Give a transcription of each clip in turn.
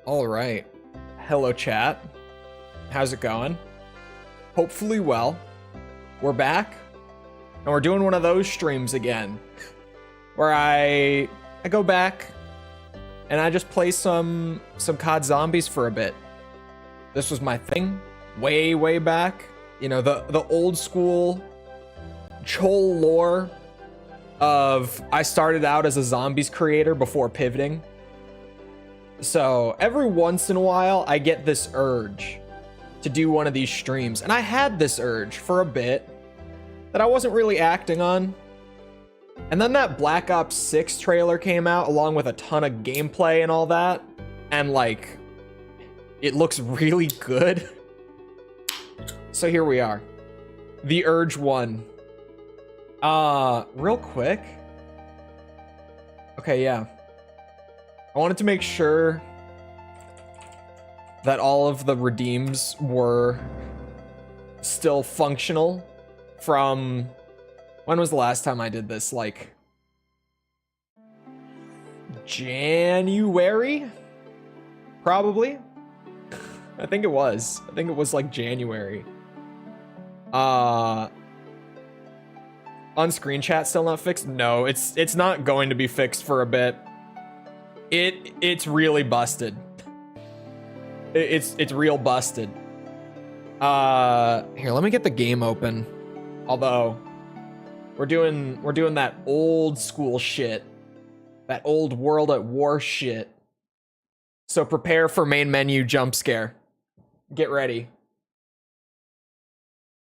All right. Hello, chat. How's it going? Hopefully well. We're back, and we're doing one of those streams again, where I go back and I just play some COD Zombies for a bit. This was my thing way back. You know, the old school Chol lore of I started out as a Zombies creator before pivoting. So every once in a while I get this urge to do one of these streams, and I had this urge for a bit that I wasn't really acting on. And then that Black Ops 6 trailer came out along with a ton of gameplay and all that, and like it looks really good. So here we are. The urge won. Real quick. Okay, yeah. I wanted to make sure that all of the redeems were still functional from... When was the last time I did this? Like... January? Probably? I think it was. I think it was like January. On-screen chat still not fixed? No, it's not going to be fixed for a bit. It's really busted. It's real busted. Here, let me get the game open. Although we're doing that old school shit. That old World at War shit. So prepare for main menu jump scare. Get ready.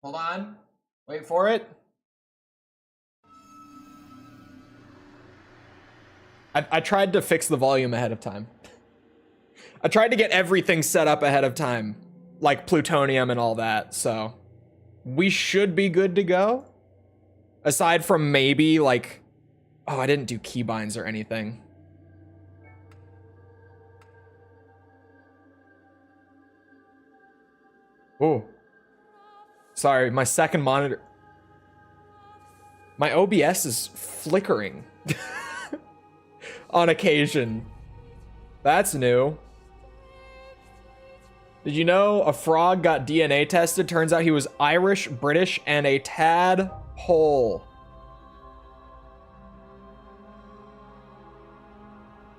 Hold on. Wait for it. I tried to fix the volume ahead of time. I tried to get everything set up ahead of time, like plutonium and all that, so we should be good to go. Aside from maybe like, oh, I didn't do keybinds or anything. Oh, sorry, my second monitor. My OBS is flickering. On occasion. That's new. Did you know a frog got DNA tested? Turns out he was Irish, British, and a tad Pole.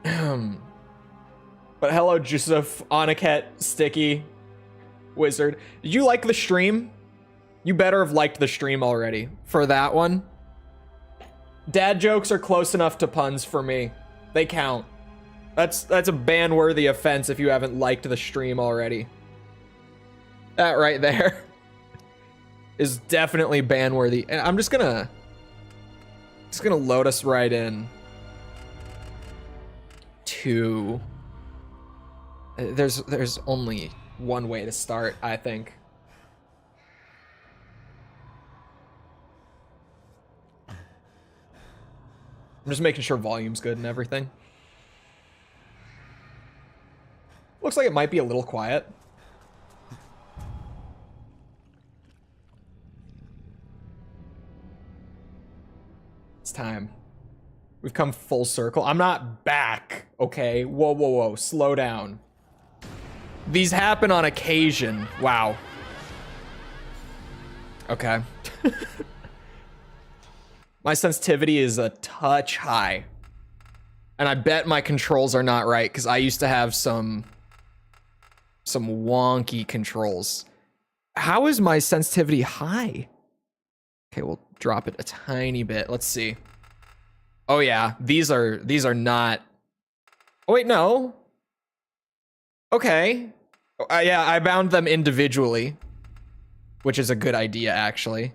But hello, Joseph, Oniket, Sticky, Wizard. Did you like the stream? You better have liked the stream already for that one. Dad jokes are close enough to puns for me. They count. That's a ban-worthy offense if you haven't liked the stream already. That right there is definitely ban-worthy. And I'm just gonna load us right in to... There's only one way to start, I think. I'm just making sure volume's good and everything. Looks like it might be a little quiet. It's time. We've come full circle. I'm not back, okay? Whoa. Slow down. These happen on occasion. Wow. Okay. My sensitivity is a touch high. And I bet my controls are not right, because I used to have some wonky controls. How is my sensitivity high? Okay, we'll drop it a tiny bit. Let's see. Oh yeah, these are not... Oh wait, no. Okay. Yeah, I bound them individually, which is a good idea, actually.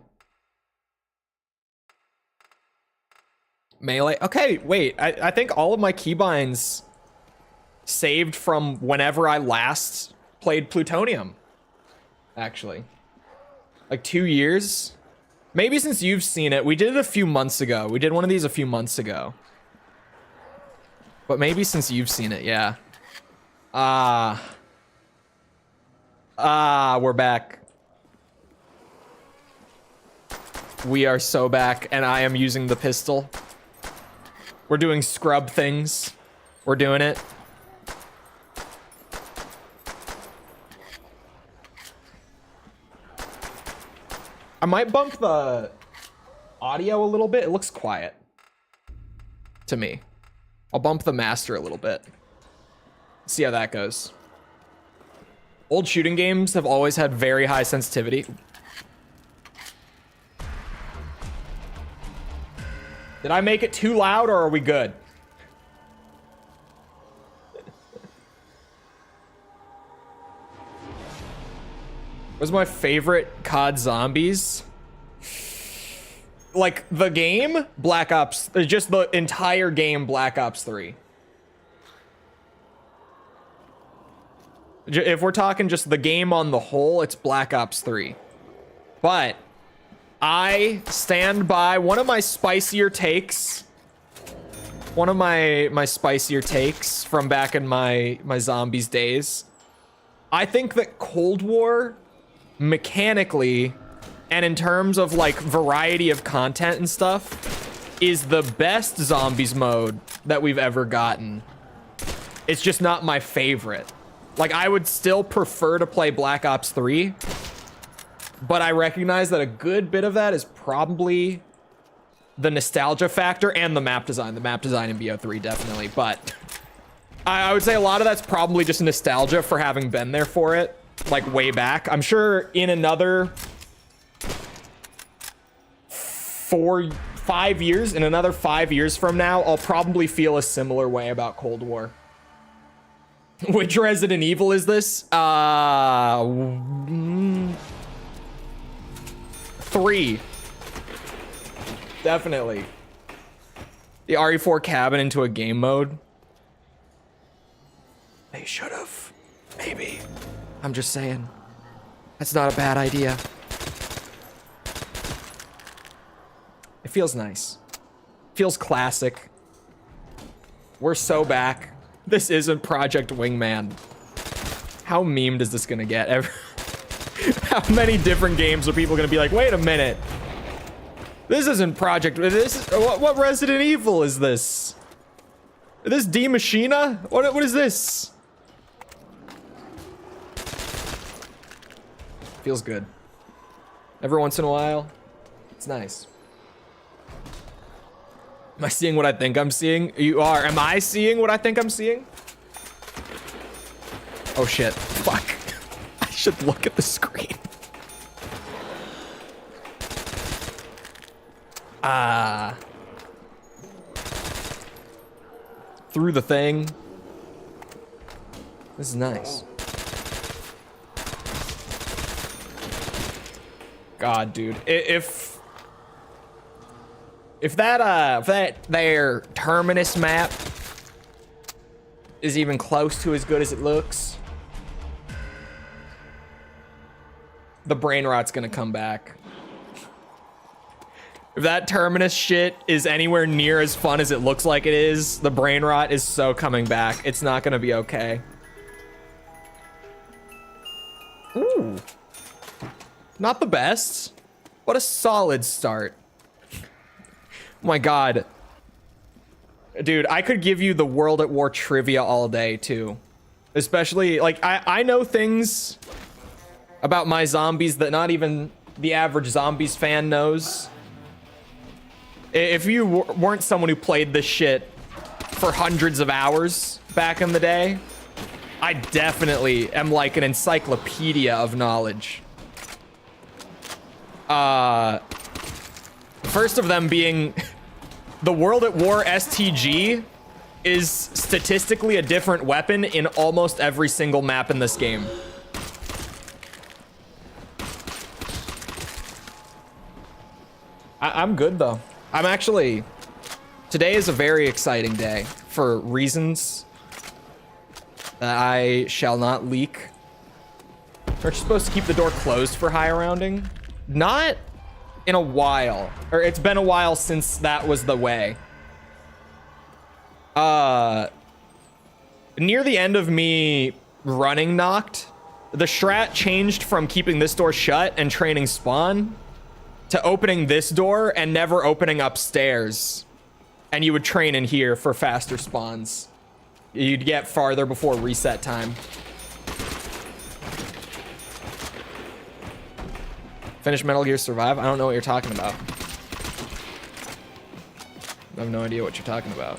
Melee. Okay, wait. I think all of my keybinds saved from whenever I last played Plutonium. Actually. Like 2 years? Maybe since you've seen it. We did it a few months ago. We did one of these a few months ago. But maybe since you've seen it, yeah. We're back. We are so back, and I am using the pistol. We're doing scrub things. We're doing it. I might bump the audio a little bit. It looks quiet to me. I'll bump the master a little bit. See how that goes. Old shooting games have always had very high sensitivity. Did I make it too loud or are we good? What's my favorite COD Zombies? Like the game, Black Ops, just the entire game, Black Ops 3. If we're talking just the game on the whole, it's Black Ops 3. But I stand by one of my spicier takes. One of my spicier takes from back in my Zombies days. I think that Cold War, mechanically, and in terms of like variety of content and stuff, is the best Zombies mode that we've ever gotten. It's just not my favorite. Like, I would still prefer to play Black Ops 3, but I recognize that a good bit of that is probably the nostalgia factor and the map design. The map design in BO3, definitely. But I would say a lot of that's probably just nostalgia for having been there for it, like, way back. I'm sure in another 5 years, in another 5 years from now, I'll probably feel a similar way about Cold War. Which Resident Evil is this? 3. Definitely. The RE4 cabin into a game mode. They should have. Maybe. I'm just saying. That's not a bad idea. It feels nice. Feels classic. We're so back. This isn't Project Wingman. How memed is this gonna get? How many different games are people gonna be like, wait a minute. This isn't Project, what Resident Evil is this? Is this D Machina? What is this? Feels good. Every once in a while, it's nice. Am I seeing what I think I'm seeing? You are. Am I seeing what I think I'm seeing? Oh shit. Fuck. I should look at the screen. Through the thing. This is nice. God, dude. If that their Terminus map is even close to as good as it looks, the brain rot's gonna come back. If that Terminus shit is anywhere near as fun as it looks like it is, the brain rot is so coming back. It's not gonna be okay. Ooh. Not the best, but a solid start. Oh my god. Dude, I could give you the World at War trivia all day, too. Especially, like, I know things about my zombies that not even the average Zombies fan knows. If you weren't someone who played this shit for hundreds of hours back in the day, I definitely am like an encyclopedia of knowledge. First of them being the World at War STG is statistically a different weapon in almost every single map in this game. I'm good though. I'm actually, today is a very exciting day for reasons that I shall not leak. Aren't you supposed to keep the door closed for high rounding? Not in a while, or it's been a while since that was the way. Near the end of me running Nacht, the strat changed from keeping this door shut and training spawn to opening this door and never opening upstairs. And you would train in here for faster spawns. You'd get farther before reset time. Finish Metal Gear Survive? I don't know what you're talking about. I have no idea what you're talking about.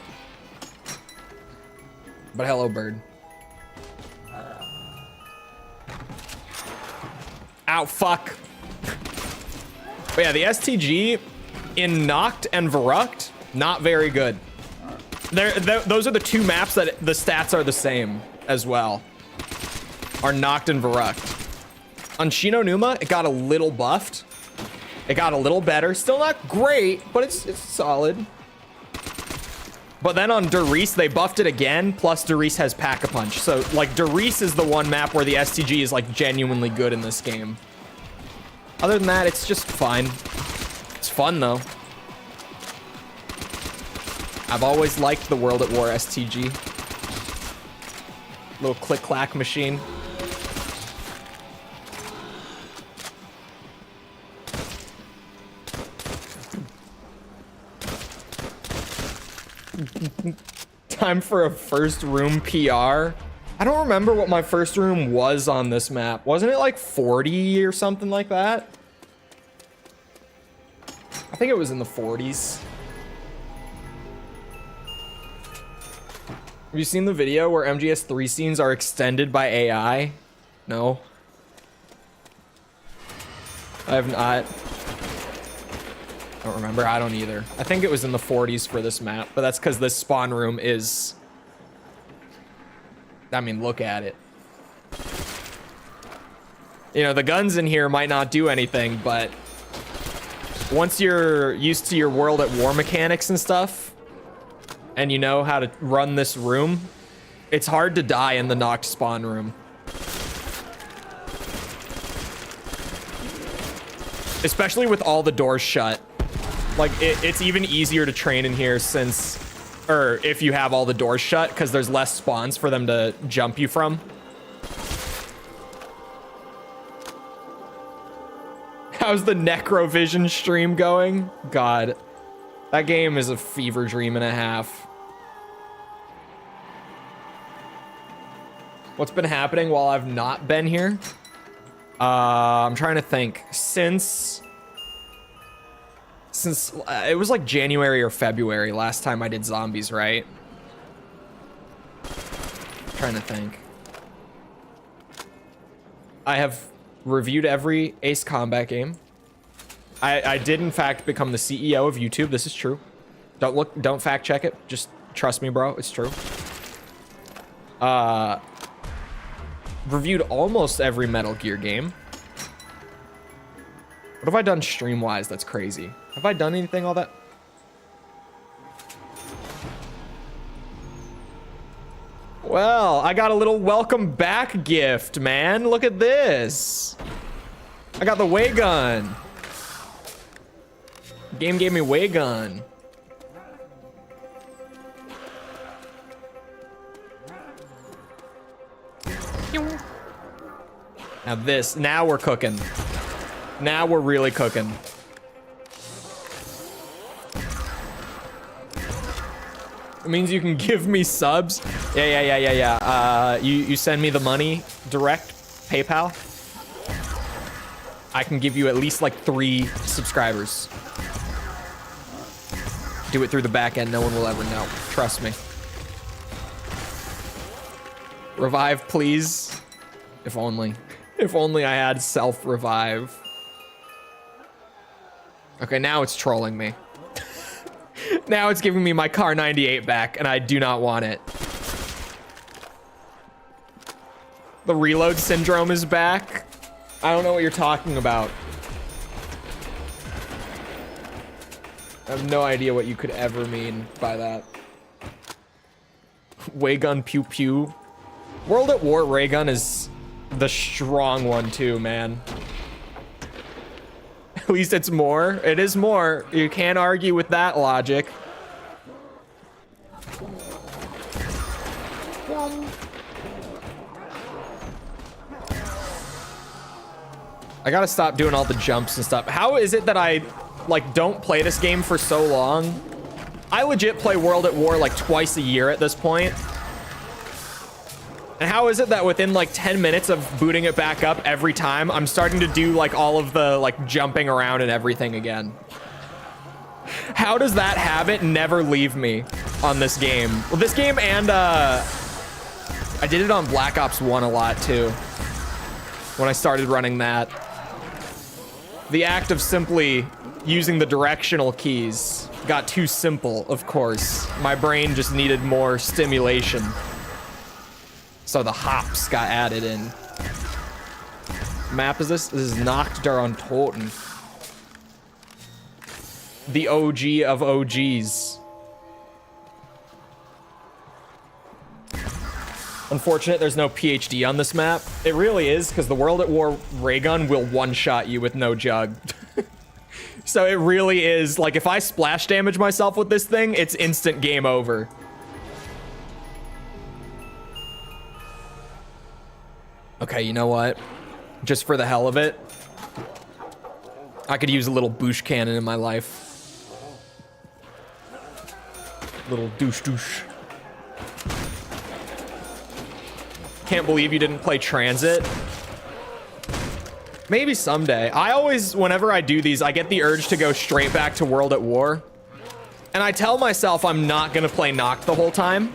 But hello, bird. Ow, fuck. But yeah, the STG in Nacht and Verrucht, not very good. Those are the two maps that the stats are the same as well. Are Nacht and Verrucht. On Shi No Numa, it got a little buffed. It got a little better. Still not great, but it's solid. But then on Der Riese, they buffed it again, plus Der Riese has Pack-a-Punch. So, like, Der Riese is the one map where the STG is, like, genuinely good in this game. Other than that, it's just fine. It's fun, though. I've always liked the World at War STG. Little click-clack machine. Time for a first room PR. I don't remember what my first room was on this map. Wasn't it like 40 or something like that? I think it was in the 40s. Have you seen the video where MGS3 scenes are extended by AI? No. I have not. I don't remember. I don't either. I think it was in the 40s for this map, but that's because this spawn room is... I mean, look at it. You know, the guns in here might not do anything, but once you're used to your World at War mechanics and stuff, and you know how to run this room, it's hard to die in the Nacht spawn room. Especially with all the doors shut. Like, it's even easier to train in here since, or if you have all the doors shut, because there's less spawns for them to jump you from. How's the Necrovision stream going? God, that game is a fever dream and a half. What's been happening while I've not been here? I'm trying to think. Since it was like January or February last time I did zombies, right? Trying to think. I have reviewed every Ace Combat game. I did in fact become the CEO of YouTube. This is true. Don't fact check it. Just trust me, bro. It's true. Reviewed almost every Metal Gear game. What have I done stream-wise? That's crazy. Have I done anything all that? Well, I got a little welcome back gift, man. Look at this. I got the Way Gun. Game gave me Way Gun. Now this, now we're cooking. Now we're really cooking. It means you can give me subs. Yeah. You send me the money direct, PayPal. I can give you at least like 3 subscribers. Do it through the back end. No one will ever know. Trust me. Revive, please. If only. If only I had self-revive. Okay, now it's trolling me. Now it's giving me my Car 98 back, and I do not want it. The reload syndrome is back. I don't know what you're talking about. I have no idea what you could ever mean by that. Way gun pew pew. World at War ray gun is the strong one too, man. At least it's more. It is more. You can't argue with that logic. I gotta stop doing all the jumps and stuff. How is it that I, like, don't play this game for so long? I legit play World at War like twice a year at this point. And how is it that within like 10 minutes of booting it back up every time, I'm starting to do like all of the like jumping around and everything again? How does that habit never leave me on this game? Well, this game and I did it on Black Ops 1 a lot too. When I started running that. The act of simply using the directional keys got too simple, of course. My brain just needed more stimulation. So the hops got added in. Map is this? This is Nacht der Untoten. The OG of OGs. Unfortunate there's no PhD on this map. It really is, because the World at War ray gun will one-shot you with no jug. So it really is, like, if I splash damage myself with this thing, it's instant game over. Okay, you know what? Just for the hell of it, I could use a little boosh cannon in my life. Little douche. Can't believe you didn't play Transit. Maybe someday. I always, whenever I do these, I get the urge to go straight back to World at War. And I tell myself I'm not gonna play Nacht the whole time.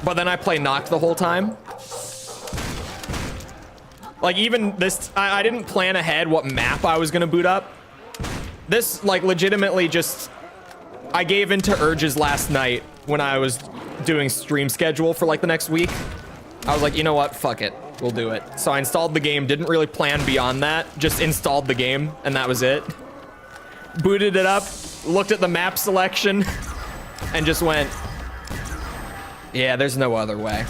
But then I play Nacht the whole time. Like even this, I didn't plan ahead what map I was gonna boot up. This, like, legitimately just, I gave into urges last night when I was doing stream schedule for like the next week. I was like, you know what, fuck it, we'll do it. So I installed the game, didn't really plan beyond that, just installed the game, and that was it. Booted it up, looked at the map selection, and just went, yeah, there's no other way.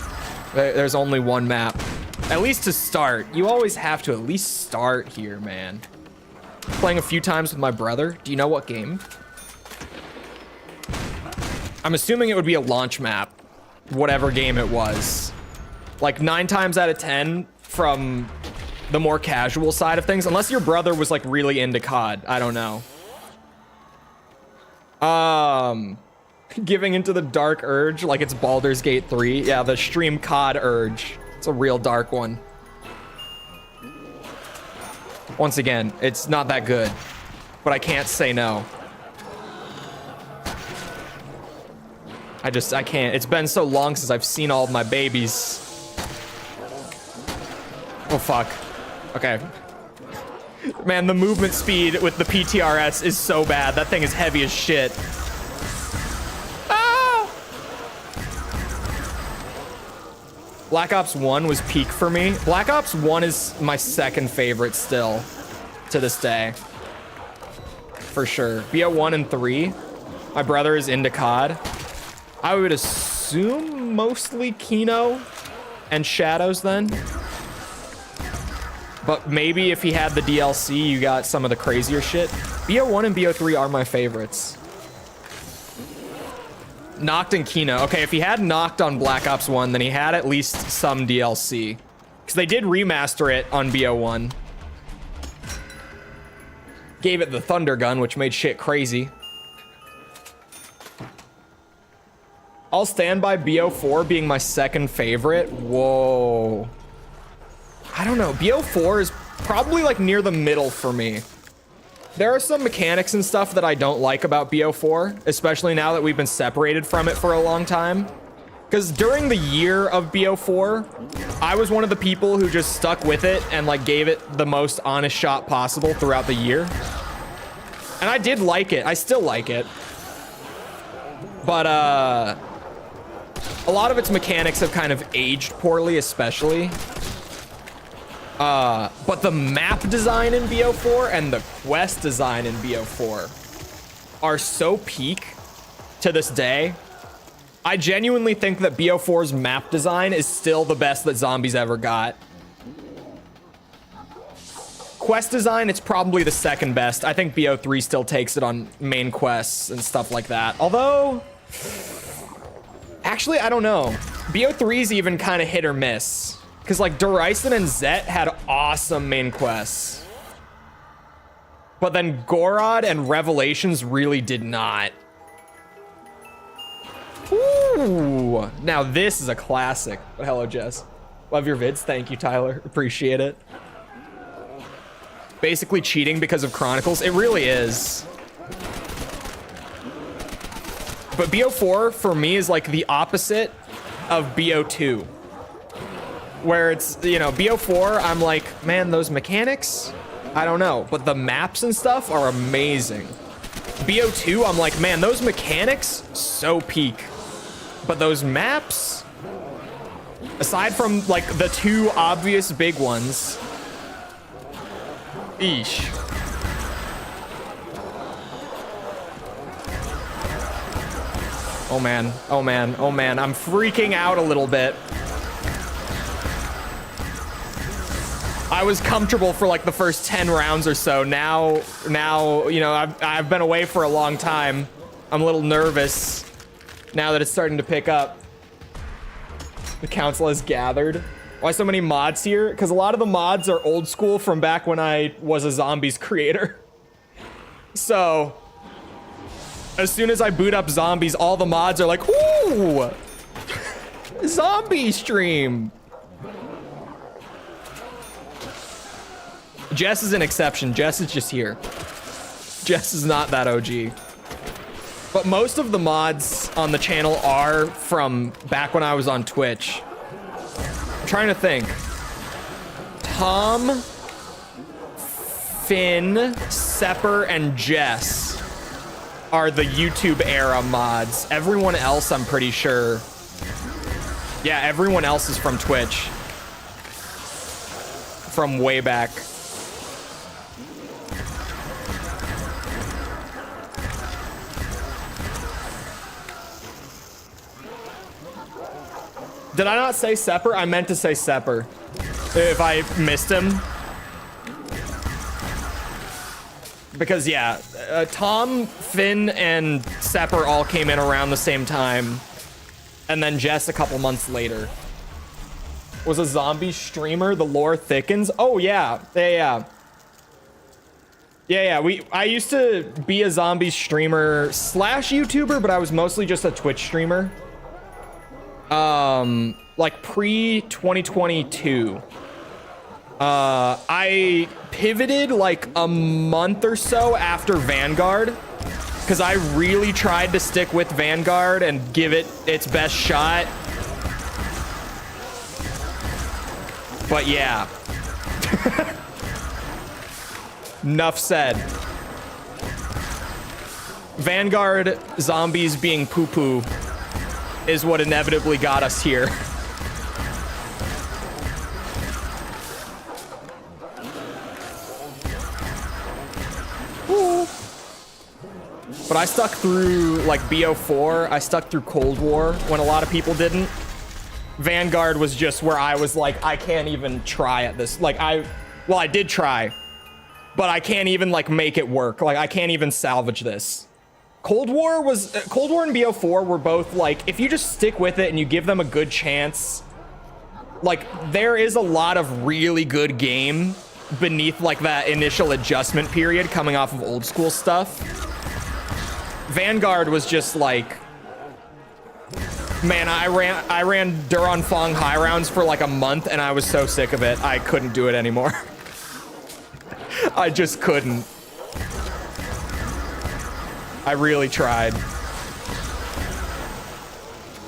There's only one map. At least to start. You always have to at least start here, man. Playing a few times with my brother. Do you know what game? I'm assuming it would be a launch map, whatever game it was. Like 9 times out of 10 from the more casual side of things, unless your brother was like really into COD. I don't know. Giving into the dark urge like it's Baldur's Gate 3. Yeah, the stream COD urge. It's a real dark one. Once again, it's not that good, but I can't say no. I can't. It's been so long since I've seen all of my babies. Oh, fuck. Okay. Man, the movement speed with the PTRS is so bad. That thing is heavy as shit. Ah! Black Ops 1 was peak for me. Black Ops 1 is my second favorite still to this day. For sure. BO1 and 3. My brother is into COD. I would assume mostly Kino and Shadows then. But maybe if he had the DLC, you got some of the crazier shit. BO1 and BO3 are my favorites. Nacht and Kino. Okay, if he had Nacht on Black Ops 1, then he had at least some DLC. Because they did remaster it on BO1. Gave it the Thunder Gun, which made shit crazy. I'll stand by BO4 being my second favorite. Whoa. I don't know. BO4 is probably like near the middle for me. There are some mechanics and stuff that I don't like about BO4, especially now that we've been separated from it for a long time. Because during the year of BO4, I was one of the people who just stuck with it and like gave it the most honest shot possible throughout the year. And I did like it. I still like it. But, a lot of its mechanics have kind of aged poorly, especially. But the map design in BO4 and the quest design in BO4 are so peak to this day. I genuinely think that BO4's map design is still the best that Zombies ever got. Quest design, it's probably the second best. I think BO3 still takes it on main quests and stuff like that. Although, actually, I don't know. BO3's even kind of hit or miss. Because, like, Duraisen and Zet had awesome main quests. But then Gorod and Revelations really did not. Ooh, Ooh, now this is a classic. But hello, Jess. Love your vids. Thank you, Tyler. Appreciate it. Basically cheating because of Chronicles. It really is. But BO4 for me is like the opposite of BO2. Where it's, you know, BO4, I'm like, man, those mechanics, I don't know. But the maps and stuff are amazing. BO2, I'm like, man, those mechanics, so peak. But those maps, aside from like the two obvious big ones, eesh. Oh man, oh man, oh man, I'm freaking out a little bit. I was comfortable for like the first 10 rounds or so. Now, you know, I've been away for a long time. I'm a little nervous now that it's starting to pick up. The council has gathered. Why so many mods here? Because a lot of the mods are old school from back when I was a zombies creator. So, as soon as I boot up zombies, all the mods are like, ooh, zombie stream. Jess is an exception. Jess is just here. Jess is not that OG. But most of the mods on the channel are from back when I was on Twitch. I'm trying to think. Tom, Finn, Sepper, and Jess are the YouTube era mods. Everyone else, I'm pretty sure. Yeah, everyone else is from Twitch. From way back. Did I not say Sepper? I meant to say Sepper. If I missed him. Because, yeah, Tom, Finn, and Sepper all came in around the same time. And then Jess a couple months later. Was a zombie streamer, the lore thickens. Oh, yeah. Yeah. I used to be a zombie streamer / YouTuber, but I was mostly just a Twitch streamer. Like pre-2022. I pivoted like a month or so after Vanguard, because I really tried to stick with Vanguard and give it its best shot. But yeah. Enough said. Vanguard zombies being poo-poo is what inevitably got us here. Ooh. But I stuck through like BO4. I stuck through Cold War when a lot of people didn't. Vanguard was just where I was like, I can't even try at this. Like I did try, but I can't even like make it work. Like I can't even salvage this. Cold War and BO4 were both like, if you just stick with it and you give them a good chance, like there is a lot of really good game beneath like that initial adjustment period coming off of old school stuff. Vanguard was just like, man, I ran Duran Fong high rounds for like a month and I was so sick of it. I couldn't do it anymore. I just couldn't. I really tried.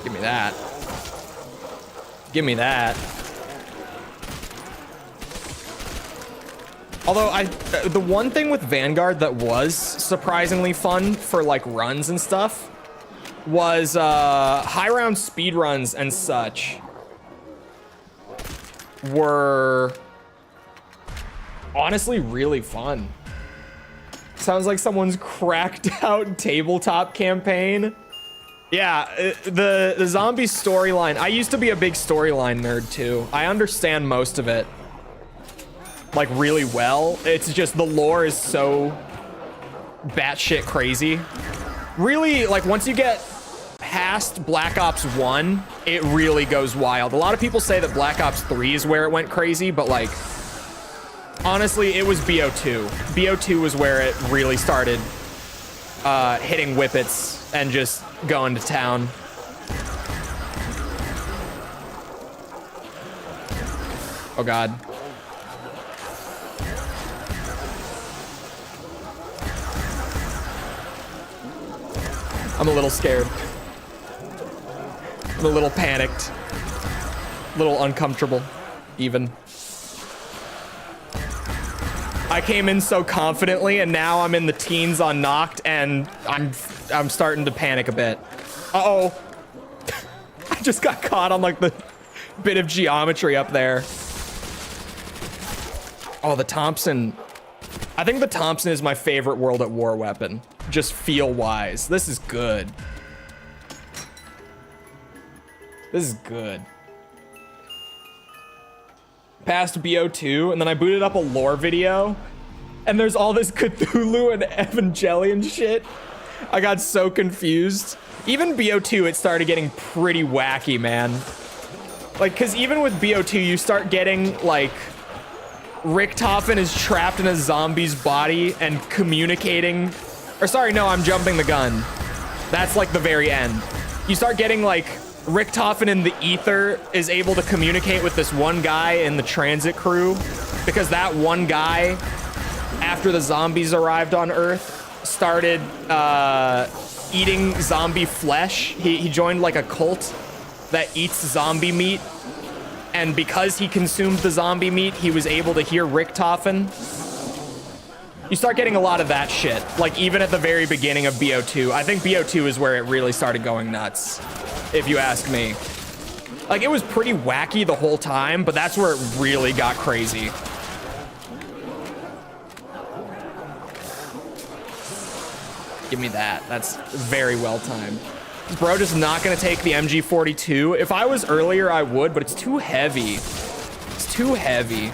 Give me that. Give me that. Although the one thing with Vanguard that was surprisingly fun for like runs and stuff was high round speed runs and such were honestly really fun. Sounds like someone's cracked out tabletop campaign. Yeah, the zombie storyline. I used to be a big storyline nerd too. I understand most of it like really well. It's just the lore is so batshit crazy. Really, like once you get past Black Ops 1, it really goes wild. A lot of people say that Black Ops 3 is where it went crazy, but like honestly, it was BO2. BO2 was where it really started hitting whippets and just going to town. Oh God. I'm a little scared. I'm a little panicked. A little uncomfortable, even. I came in so confidently, and now I'm in the teens on Nacht, and I'm starting to panic a bit. Uh-oh. I just got caught on like the bit of geometry up there. Oh, the Thompson. I think the Thompson is my favorite World at War weapon. Just feel-wise. This is good. This is good. Past BO2, and then I booted up a lore video, and there's all this Cthulhu and Evangelion shit. I got so confused. Even BO2, it started getting pretty wacky, man. Like, because even with BO2, you start getting, like, Richtofen is trapped in a zombie's body and communicating. Or sorry, no, I'm jumping the gun. That's, like, the very end. You start getting, like, Richtofen in the ether is able to communicate with this one guy in the transit crew, because that one guy, after the zombies arrived on Earth, started eating zombie flesh. He joined like a cult that eats zombie meat, and because he consumed the zombie meat, he was able to hear Richtofen. You start getting a lot of that shit, like even at the very beginning of BO2. I think BO2 is where it really started going nuts, if you ask me. Like, it was pretty wacky the whole time, but that's where it really got crazy. Give me that. That's very well timed. Bro just not gonna take the MG42. If I was earlier, I would, but it's too heavy. It's too heavy.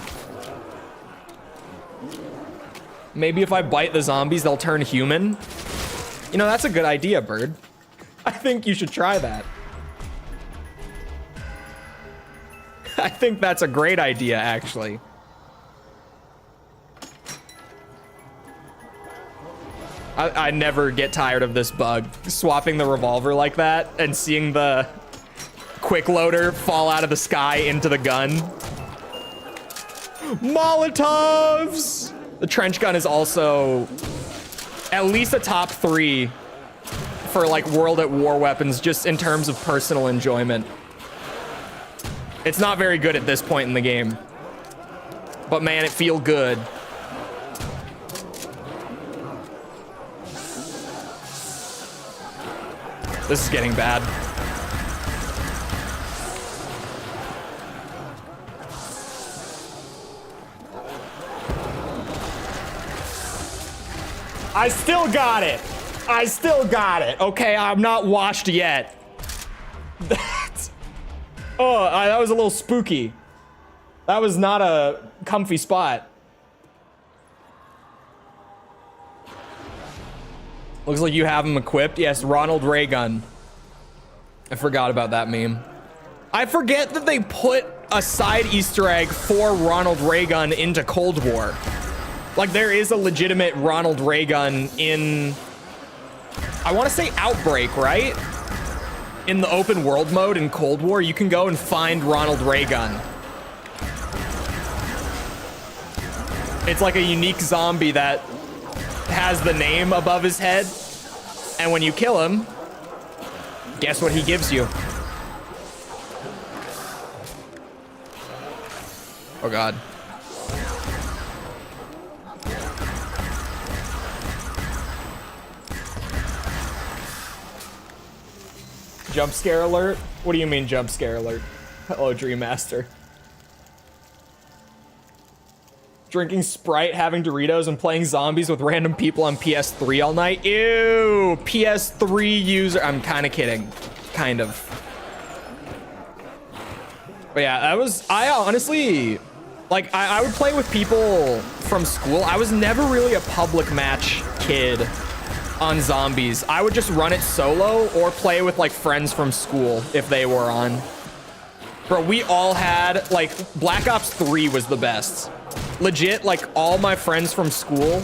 Maybe if I bite the zombies, they'll turn human. You know, that's a good idea, Bird. I think you should try that. I think that's a great idea, actually. I never get tired of this bug. Swapping the revolver like that and seeing the quick loader fall out of the sky into the gun. Molotovs! The trench gun is also at least a top 3 for like World at War weapons, just in terms of personal enjoyment. It's not very good at this point in the game, but man, it feel good. This is getting bad. I still got it. I still got it. Okay, I'm not washed yet. Oh, that was a little spooky. That was not a comfy spot. Looks like you have him equipped. Yes, Ronald Reagan. I forgot about that meme. I forget that they put a side Easter egg for Ronald Reagan into Cold War. Like, there is a legitimate Ronald Reagan in, I want to say Outbreak, right? In the open world mode in Cold War, you can go and find Ronald Reagan. It's like a unique zombie that has the name above his head, and when you kill him, guess what he gives you? Oh God. Jump scare alert? What do you mean jump scare alert? Hello, Dream Master. Drinking Sprite, having Doritos, and playing zombies with random people on PS3 all night. Ew, PS3 user. I'm kind of kidding. Kind of. But yeah, that was, I honestly, like, I would play with people from school. I was never really a public match kid on zombies. I would just run it solo or play with like friends from school if they were on. Bro, we all had, like, Black Ops 3 was the best. Legit, like, all my friends from school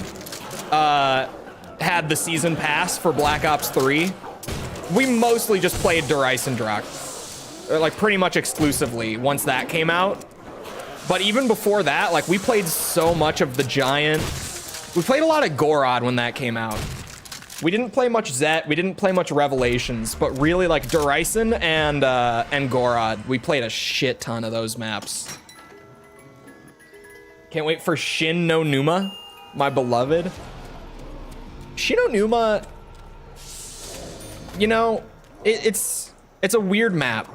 had the season pass for Black Ops 3. We mostly just played Der Eisendrache. Like, pretty much exclusively once that came out. But even before that, like, we played so much of the Giant. We played a lot of Gorod when that came out. We didn't play much Zet. We didn't play much Revelations, but really like Duraisen and Gorod. We played a shit ton of those maps. Can't wait for Shi No Numa, my beloved. Shi No Numa, you know, it's a weird map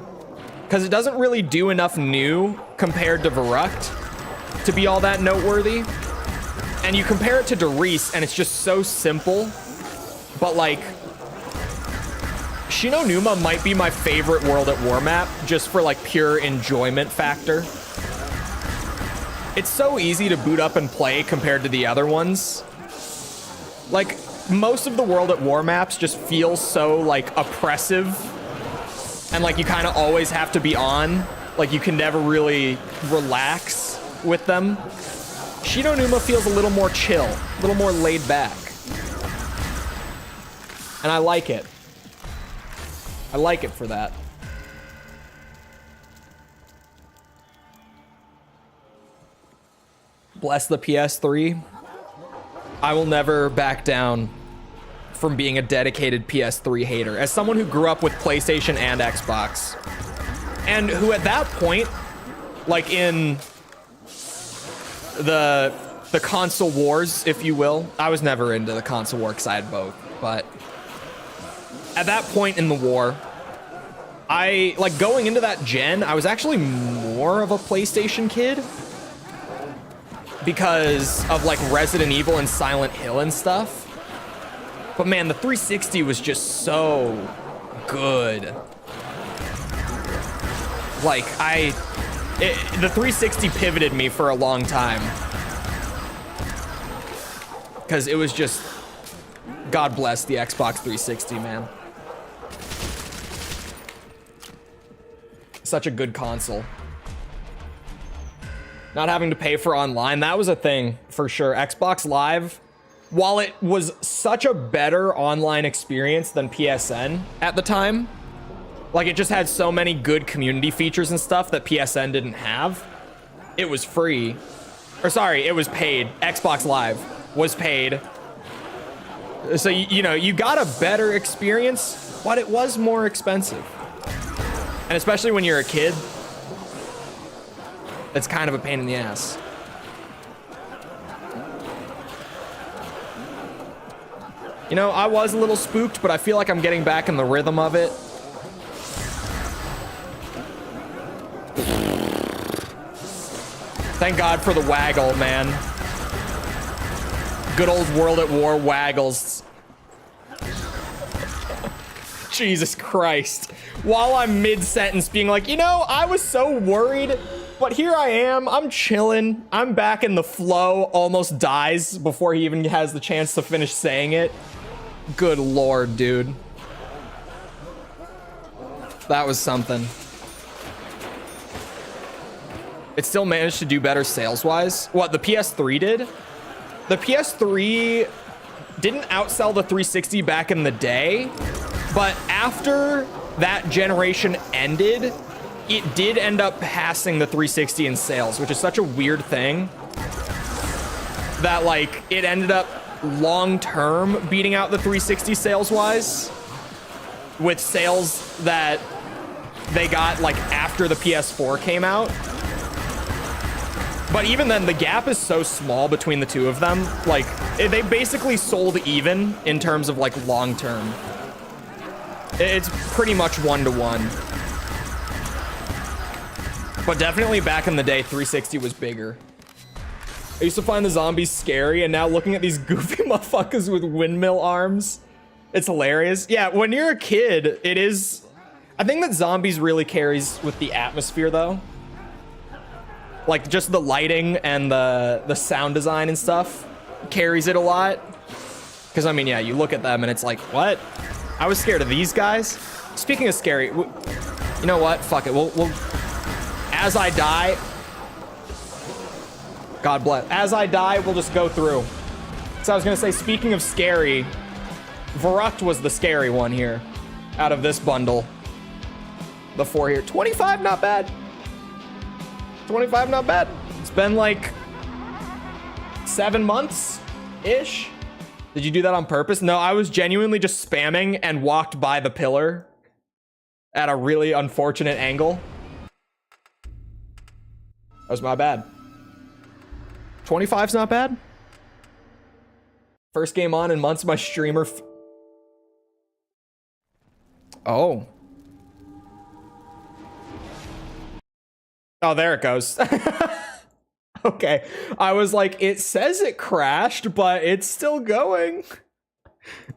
because it doesn't really do enough new compared to Verrucht to be all that noteworthy. And you compare it to Riese and it's just so simple. But like, Shi No Numa might be my favorite World at War map just for like pure enjoyment factor. It's so easy to boot up and play compared to the other ones. Like, most of the World at War maps just feel so like oppressive and like you kind of always have to be on. Like you can never really relax with them. Shi No Numa feels a little more chill, a little more laid back. And I like it. I like it for that. Bless the PS3. I will never back down from being a dedicated PS3 hater. As someone who grew up with PlayStation and Xbox. And who at that point, like in the console wars, if you will. I was never into the console war because I had both, but at that point in the war, I, like, going into that gen, I was actually more of a PlayStation kid because of, like, Resident Evil and Silent Hill and stuff. But man, the 360 was just so good. Like, the 360 pivoted me for a long time. Because it was just, God bless the Xbox 360, man. Such a good console. Not having to pay for online, that was a thing for sure. Xbox Live, while it was such a better online experience than PSN at the time, like it just had so many good community features and stuff that PSN didn't have. It was free. Or sorry, it was paid. Xbox Live was paid. So, you know, you got a better experience, but it was more expensive. And especially when you're a kid, it's kind of a pain in the ass. You know, I was a little spooked, but I feel like I'm getting back in the rhythm of it. Thank God for the waggle, man. Good old World at War waggles. Jesus Christ. While I'm mid-sentence being like, you know, I was so worried, but here I am. I'm chilling. I'm back in the flow. Almost dies before he even has the chance to finish saying it. Good Lord, dude. That was something. It still managed to do better sales-wise. What, the PS3 did? The PS3 didn't outsell the 360 back in the day, but after that generation ended, it did end up passing the 360 in sales, which is such a weird thing that, like, it ended up long-term beating out the 360 sales-wise with sales that they got, like, after the PS4 came out. But even then, the gap is so small between the two of them. Like, they basically sold even in terms of, like, long-term. It's pretty much one-to-one. But definitely back in the day, 360 was bigger. I used to find the zombies scary, and now looking at these goofy motherfuckers with windmill arms, it's hilarious. Yeah, when you're a kid, it is... I think that zombies really carries with the atmosphere, though. Like, just the lighting and the sound design and stuff carries it a lot. Because, I mean, yeah, you look at them and it's like, what? I was scared of these guys. Speaking of scary, you know what? Fuck it. We'll as I die, God bless. As I die, we'll just go through. So I was going to say, speaking of scary, Verrucht was the scary one here out of this bundle. The 4 here. 25, not bad. 25, not bad. It's been like 7 months-ish. Did you do that on purpose? No, I was genuinely just spamming and walked by the pillar at a really unfortunate angle. That was my bad. 25's not bad. First game on in months, my streamer. Oh. Oh, there it goes. Okay. I was like, it says it crashed, but it's still going.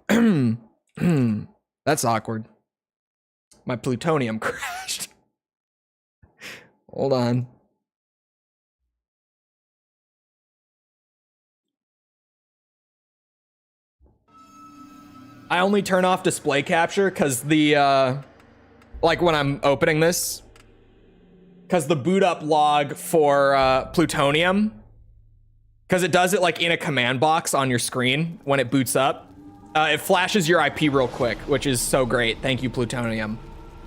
That's awkward. My plutonium crashed. Hold on. I only turn off display capture because the, like when I'm opening this, because the boot up log for plutonium, because it does it like in a command box on your screen when it boots up, it flashes your IP real quick, which is so great. Thank you, plutonium,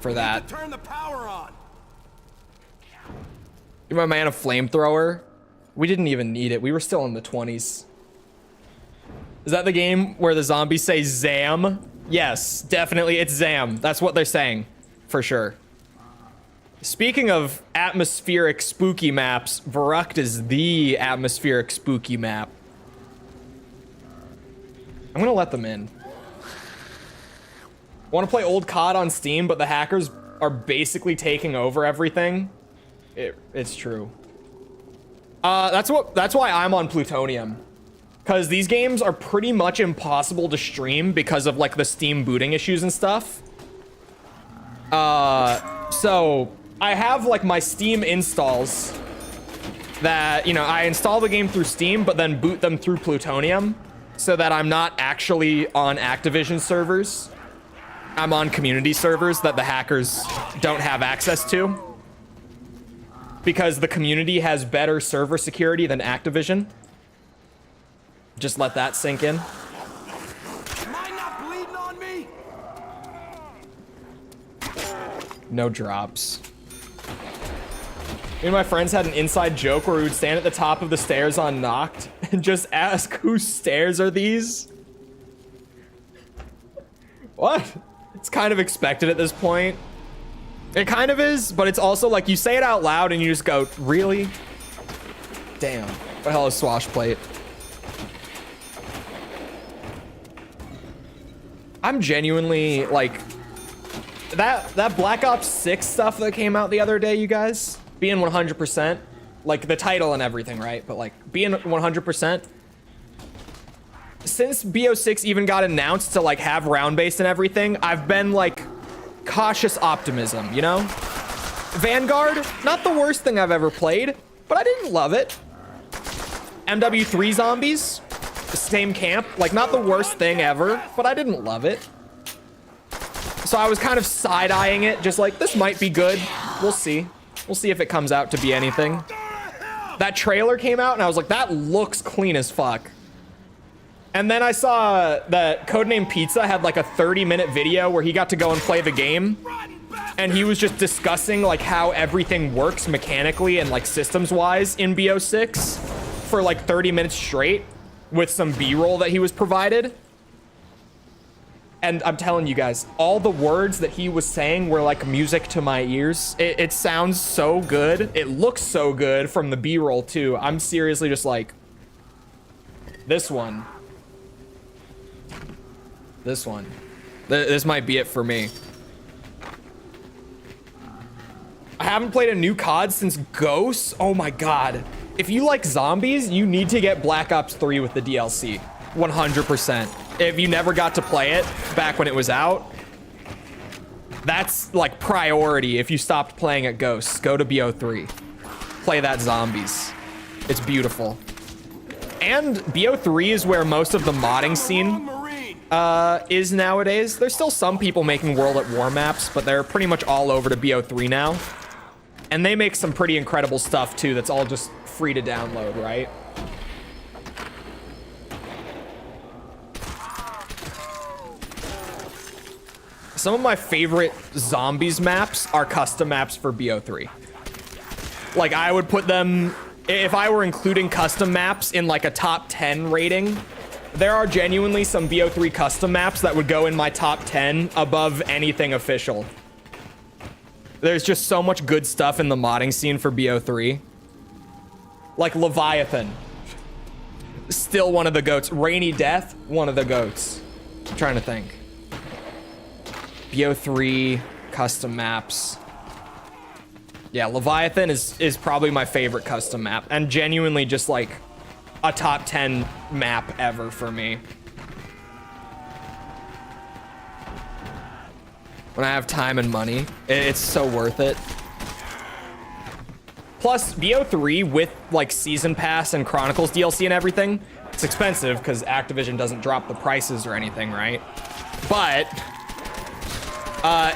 for that. Turn the power on. Give my man a flamethrower. We didn't even need it. We were still in the 20s. Is that the game where the zombies say Zam? Yes, definitely it's Zam. That's what they're saying, for sure. Speaking of atmospheric spooky maps, Verrucht is the atmospheric spooky map. I'm gonna let them in. Want to play old COD on Steam, but the hackers are basically taking over everything. It's true. That's why I'm on plutonium. Because these games are pretty much impossible to stream because of like the Steam booting issues and stuff. So I have like my Steam installs that, you know, I install the game through Steam, but then boot them through plutonium so that I'm not actually on Activision servers. I'm on community servers that the hackers don't have access to. Because the community has better server security than Activision. Just let that sink in. Am I not bleeding on me? No drops. Me and my friends had an inside joke where we would stand at the top of the stairs on Nacht and just ask, whose stairs are these? What? It's kind of expected at this point. It kind of is, but it's also like you say it out loud and you just go, really? Damn. What the hell is Swashplate? I'm genuinely like that Black Ops 6 stuff that came out the other day, you guys, being 100%, like the title and everything, right? But like being 100%, since BO6 even got announced to like have round-based and everything, I've been like cautious optimism, you know? Vanguard, not the worst thing I've ever played, but I didn't love it. MW3 zombies, the same camp, like not the worst thing ever, but I didn't love it. So I was kind of side-eyeing it, just like, this might be good. We'll see. We'll see if it comes out to be anything. That trailer came out and I was like, that looks clean as fuck. And then I saw that Codename Pizza had like a 30-minute video where he got to go and play the game. And he was just discussing like how everything works mechanically and like systems-wise in BO6 for like 30 minutes straight with some B-roll that he was provided. And I'm telling you guys, all the words that he was saying were like music to my ears. It sounds so good. It looks so good from the B-roll too. I'm seriously just like, this one. This one. This might be it for me. I haven't played a new COD since Ghosts. Oh my god. If you like zombies, you need to get Black Ops 3 with the DLC. 100%. If you never got to play it back when it was out, that's like priority. If you stopped playing at Ghosts, go to BO3. Play that zombies. It's beautiful. And BO3 is where most of the modding scene is nowadays. There's still some people making World at War maps, but they're pretty much all over to BO3 now. And they make some pretty incredible stuff too that's all just free to download, right? Some of my favorite zombies maps are custom maps for BO3. Like I would put them if I were including custom maps in like a top 10 rating, there are genuinely some BO3 custom maps that would go in my top 10 above anything official. There's just so much good stuff in the modding scene for BO3. Like Leviathan. Still one of the goats. Rainy Death, one of the goats. I'm trying to think. BO3 custom maps. Yeah, Leviathan is probably my favorite custom map, and genuinely just like a top 10 map ever for me. When I have time and money, it's so worth it. Plus, BO3 with like Season Pass and Chronicles DLC and everything, it's expensive because Activision doesn't drop the prices or anything, right? But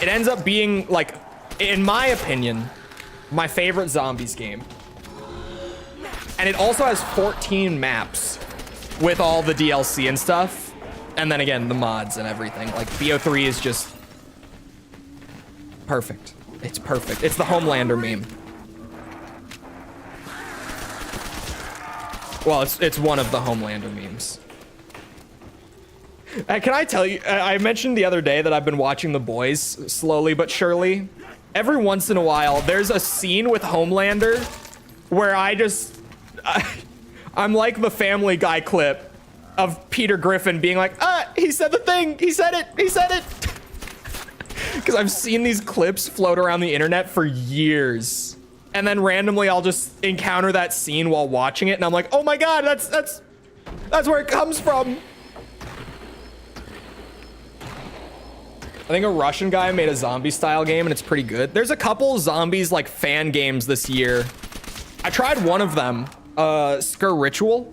it ends up being like, in my opinion, my favorite zombies game. And it also has 14 maps with all the DLC and stuff. And then again, the mods and everything. Like BO3 is just perfect. It's perfect. It's the Homelander meme. Well, it's one of the Homelander memes. Can I tell you, I mentioned the other day that I've been watching The Boys slowly but surely. Every once in a while, there's a scene with Homelander where I'm like the Family Guy clip of Peter Griffin being like, he said the thing, he said it. Because I've seen these clips float around the internet for years. And then randomly I'll just encounter that scene while watching it and I'm like, oh my God, that's where it comes from. I think a Russian guy made a zombie style game and it's pretty good. There's a couple zombies like fan games this year. I tried one of them, Skur Ritual.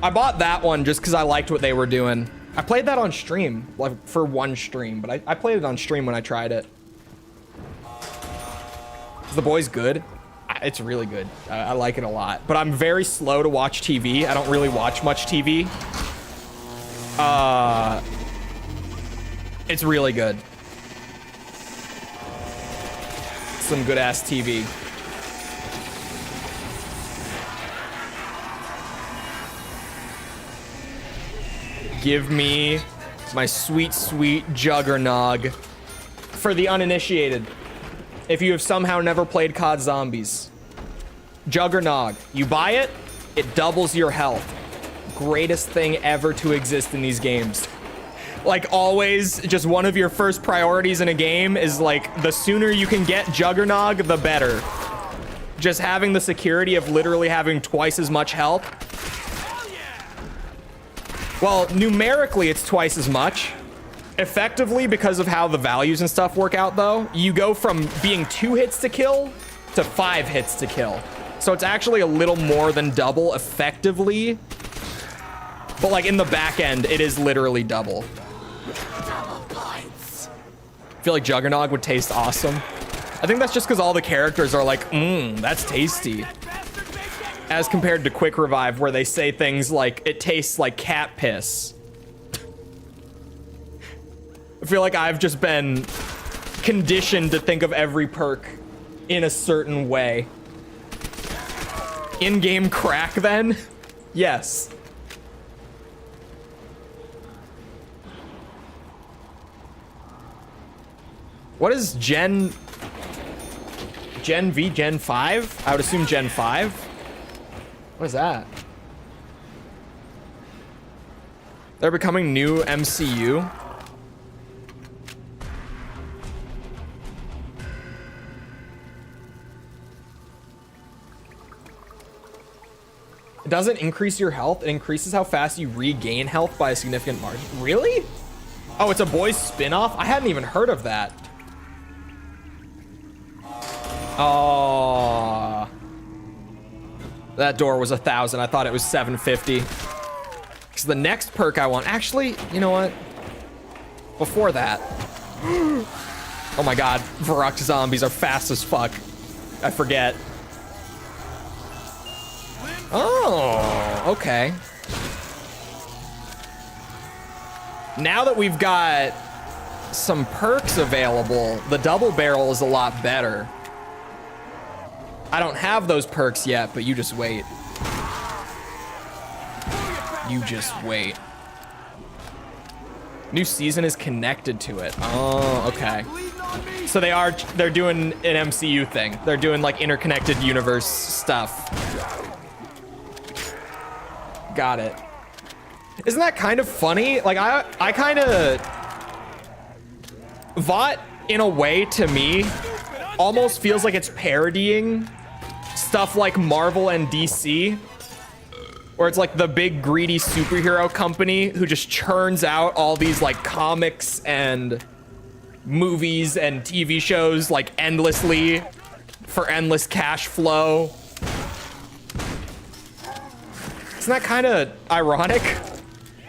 I bought that one just because I liked what they were doing. I played that on stream, like for one stream, but I played it on stream when I tried it. Is The Boys good? It's really good. I like it a lot, but I'm very slow to watch TV. I don't really watch much TV. It's really good. Some good ass TV. Give me my sweet, sweet Juggernog. For the uninitiated, if you have somehow never played COD Zombies, Juggernog, you buy it, it doubles your health. Greatest thing ever to exist in these games. Like always, just one of your first priorities in a game is like, the sooner you can get Juggernog, the better. Just having the security of literally having twice as much health. Well, numerically, it's twice as much. Effectively, because of how the values and stuff work out, though, you go from being 2 hits to kill to 5 hits to kill. So it's actually a little more than double effectively. But like in the back end, it is literally double. I feel like Juggernog would taste awesome. I think that's just because all the characters are like, that's tasty. As compared to Quick Revive, where they say things like, it tastes like cat piss. I feel like I've just been conditioned to think of every perk in a certain way. In-game crack, then? Yes. What is Gen V? Gen 5? I would assume Gen 5. What is that? They're becoming new MCU. It doesn't increase your health. It increases how fast you regain health by a significant margin. Really? Oh, it's a Boys spin-off? I hadn't even heard of that. Oh, that door was 1,000. I thought it was 750. Because the next perk I want, actually, you know what? Before that, oh my God, Varrock zombies are fast as fuck. I forget. Oh, okay. Now that we've got some perks available, the double barrel is a lot better. I don't have those perks yet, but you just wait. You just wait. New season is connected to it. Oh, okay. So they're doing an MCU thing. They're doing like interconnected universe stuff. Got it. Isn't that kind of funny? Like I kind of VOT in a way to me almost feels like it's parodying stuff like Marvel and DC, where it's like the big greedy superhero company who just churns out all these like comics and movies and TV shows like endlessly for endless cash flow. Isn't that kind of ironic?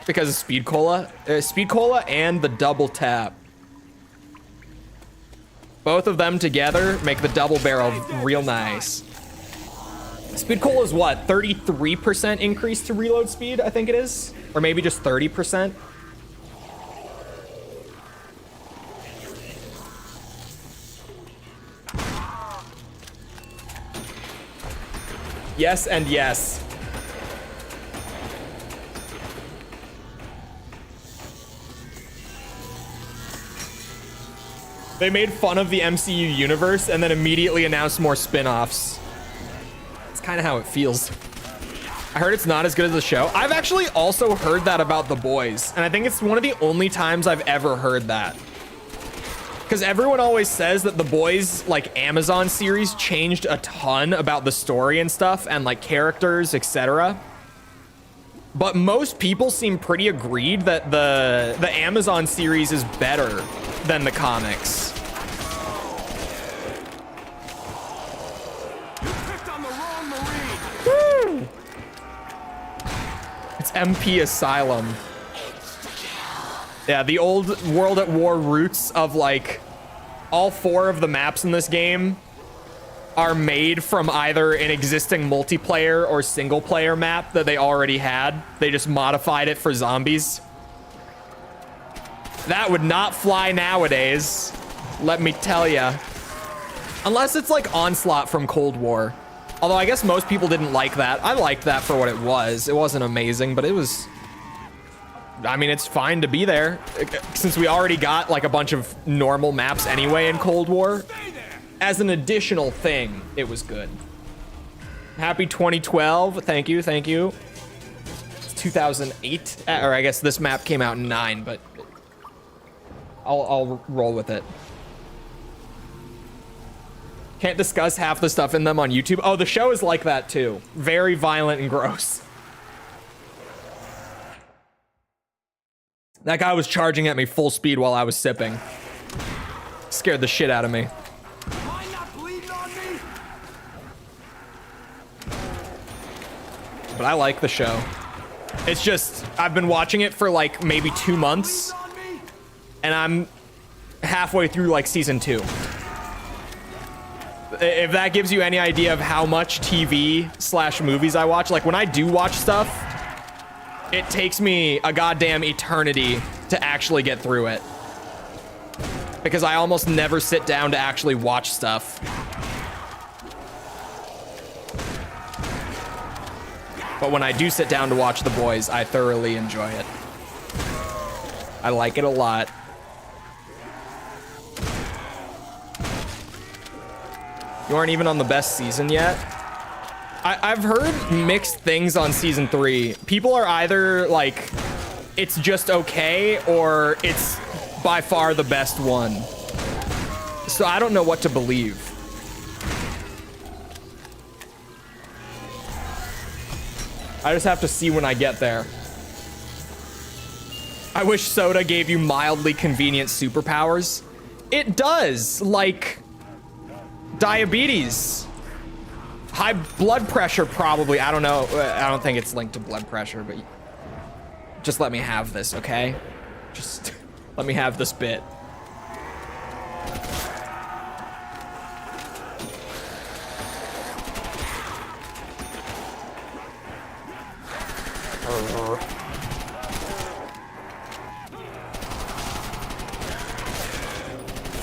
Because of Speed Cola and the double tap. Both of them together make the double barrel real nice. Speed Cola is what? 33% increase to reload speed, I think it is? Or maybe just 30%? Yes and yes. They made fun of the MCU universe and then immediately announced more spin-offs. It's kind of how it feels. I heard it's not as good as the show. I've actually also heard that about The Boys, and I think it's one of the only times I've ever heard that. Because everyone always says that The Boys, like, Amazon series changed a ton about the story and stuff, and, like, characters, etc. But most people seem pretty agreed that the Amazon series is better than the comics. You picked on the wrong Marine. Woo! It's MP Asylum. Yeah, the old World at War roots of like all 4 of the maps in this game are made from either an existing multiplayer or single player map that they already had. They just modified it for zombies. That would not fly nowadays, let me tell ya. Unless it's like Onslaught from Cold War. Although I guess most people didn't like that. I liked that for what it was. It wasn't amazing, but it was... I mean, it's fine to be there. Since we already got like a bunch of normal maps anyway in Cold War. As an additional thing, it was good. Happy 2012. Thank you, thank you. It's 2008. Or I guess this map came out in 9, but... I'll roll with it. Can't discuss half the stuff in them on YouTube. Oh, the show is like that too. Very violent and gross. That guy was charging at me full speed while I was sipping. Scared the shit out of me. Am I not bleeding on me? But I like the show. It's just, I've been watching it for like maybe 2 months. And I'm halfway through like season 2. If that gives you any idea of how much TV/movies I watch, like when I do watch stuff, it takes me a goddamn eternity to actually get through it. Because I almost never sit down to actually watch stuff. But when I do sit down to watch The Boys, I thoroughly enjoy it. I like it a lot. You aren't even on the best season yet? I've heard mixed things on season 3. People are either like, it's just okay, or it's by far the best one. So I don't know what to believe. I just have to see when I get there. I wish soda gave you mildly convenient superpowers. It does, like diabetes. High blood pressure, probably. I don't know. I don't think it's linked to blood pressure, but just let me have this, okay? Just let me have this bit.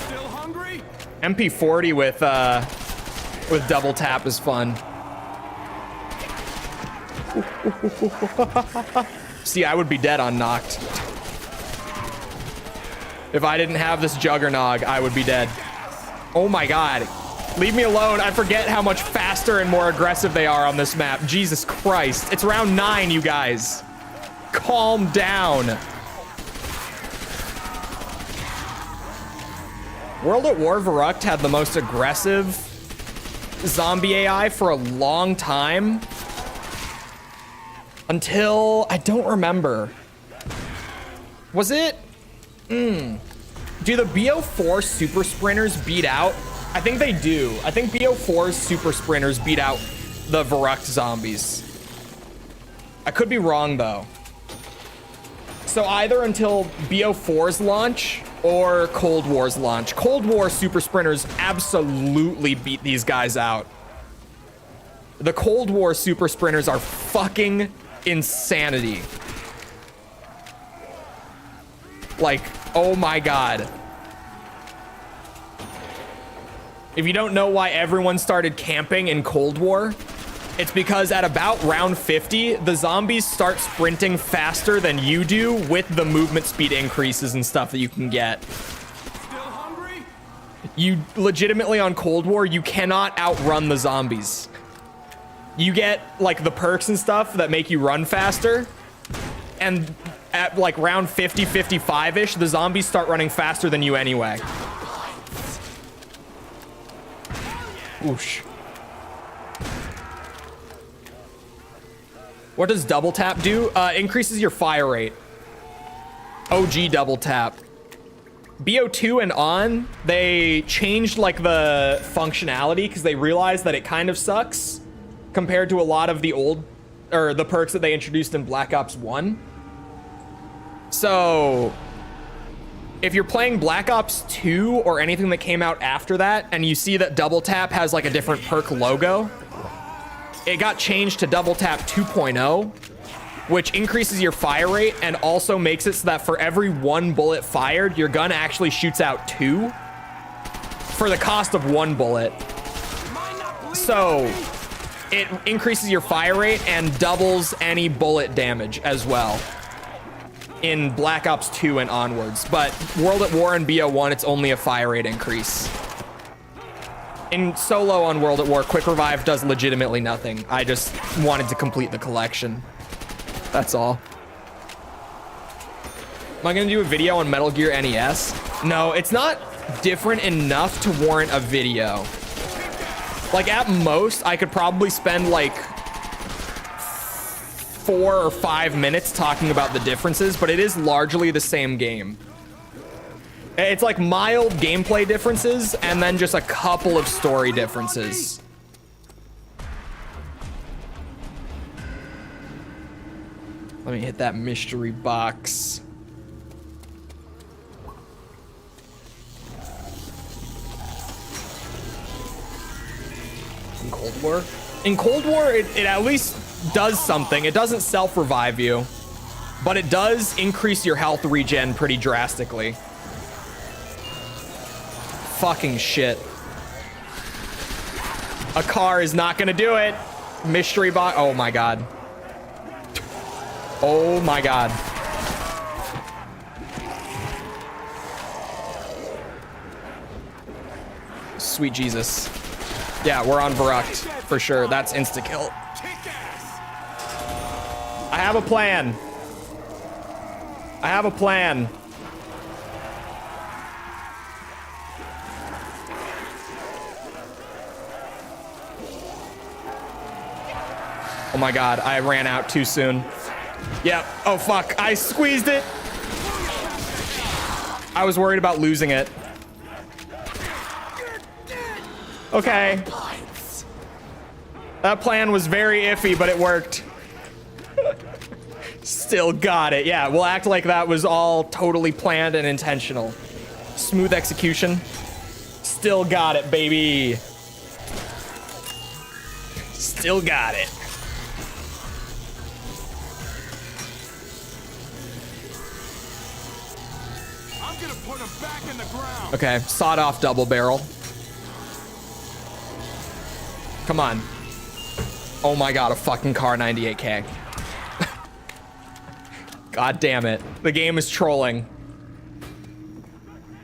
Still hungry? MP40 with with double tap is fun. See, I would be dead on Nacht. If I didn't have this Juggernog, I would be dead. Oh my god. Leave me alone. I forget how much faster and more aggressive they are on this map. Jesus Christ. It's round 9, you guys. Calm down. World at War Verrucht had the most aggressive zombie AI for a long time. Until, I don't remember. Was it? Do the BO4 super sprinters beat out? I think they do. I think BO4's super sprinters beat out the Verrucht zombies. I could be wrong though. So either until BO4's launch or Cold War's launch. Cold War super sprinters absolutely beat these guys out. The Cold War super sprinters are fucking insanity. Like, oh my god. If you don't know why everyone started camping in Cold War, it's because at about round 50, the zombies start sprinting faster than you do with the movement speed increases and stuff that you can get. Still hungry? You legitimately on Cold War, you cannot outrun the zombies. You get like the perks and stuff that make you run faster. And at like round 50, 55-ish, the zombies start running faster than you anyway. Oosh. What does double tap do? Increases your fire rate. OG double tap. BO2 and on, they changed like the functionality because they realized that it kind of sucks compared to a lot of the old, or the perks that they introduced in Black Ops 1. So if you're playing Black Ops 2 or anything that came out after that, and you see that double tap has like a different perk logo, it got changed to double tap 2.0, which increases your fire rate and also makes it so that for every 1 bullet fired, your gun actually shoots out 2 for the cost of 1 bullet. So it increases your fire rate and doubles any bullet damage as well in Black Ops 2 and onwards. But World at War and BO1, it's only a fire rate increase. In solo on World at War, Quick Revive does legitimately nothing. I just wanted to complete the collection. That's all. Am I gonna do a video on Metal Gear NES? No, it's not different enough to warrant a video. Like at most, I could probably spend like 4 or 5 minutes talking about the differences, but it is largely the same game. It's like mild gameplay differences and then just a couple of story differences. Let me hit that mystery box. In Cold War? In Cold War, it at least does something. It doesn't self-revive you, but it does increase your health regen pretty drastically. Fucking shit. A car is not gonna do it. Mystery box. Oh my god. Oh my god. Sweet Jesus. Yeah, we're on Verrucht for sure. That's insta-kill. I have a plan. I have a plan. Oh my god, I ran out too soon. Yep. Oh fuck, I squeezed it. I was worried about losing it. Okay. That plan was very iffy, but it worked. Still got it. Yeah, we'll act like that was all totally planned and intentional. Smooth execution. Still got it, baby. Still got it. I'm gonna put him back in the ground. Okay, sawed off double barrel. Come on. Oh my god, a fucking car 98K. God damn it. The game is trolling.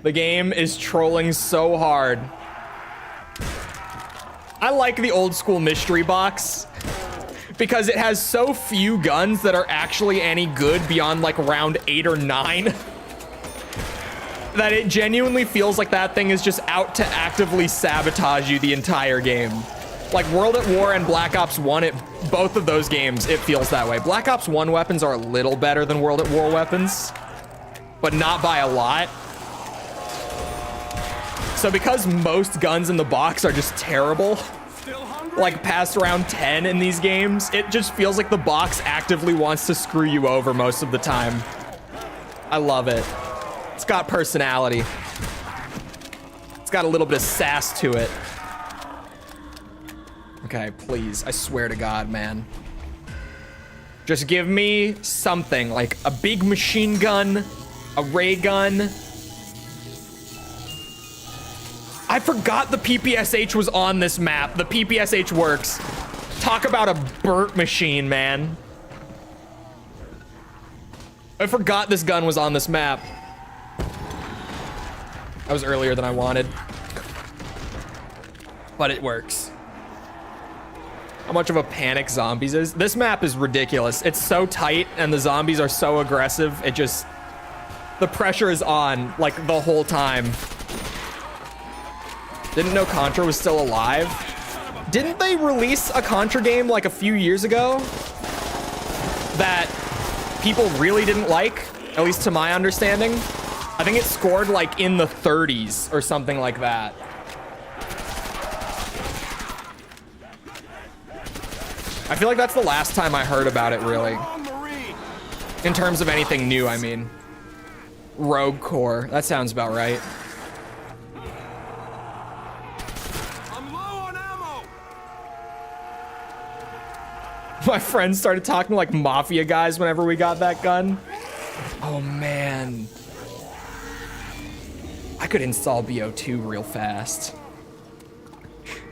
The game is trolling so hard. I like the old school mystery box because it has so few guns that are actually any good beyond like round 8 or 9 that it genuinely feels like that thing is just out to actively sabotage you the entire game. Like World at War and Black Ops 1, both of those games, it feels that way. Black Ops 1 weapons are a little better than World at War weapons, but not by a lot. So because most guns in the box are just terrible, like past round 10 in these games, it just feels like the box actively wants to screw you over most of the time. I love it. It's got personality. It's got a little bit of sass to it. Okay, please, I swear to God, man. Just give me something, like a big machine gun, a ray gun. I forgot the PPSH was on this map. The PPSH works. Talk about a burnt machine, man. I forgot this gun was on this map. That was earlier than I wanted. But it works. How much of a panic zombies is. This map is ridiculous. It's so tight and the zombies are so aggressive. It just, the pressure is on like the whole time. Didn't know Contra was still alive. Didn't they release a Contra game like a few years ago that people really didn't like, at least to my understanding? I think it scored like in the 30s or something like that. I feel like that's the last time I heard about it, really. In terms of anything new, I mean. Rogue Core. That sounds about right. I'm low on ammo. My friends started talking like mafia guys whenever we got that gun. Oh, man. I could install BO2 real fast.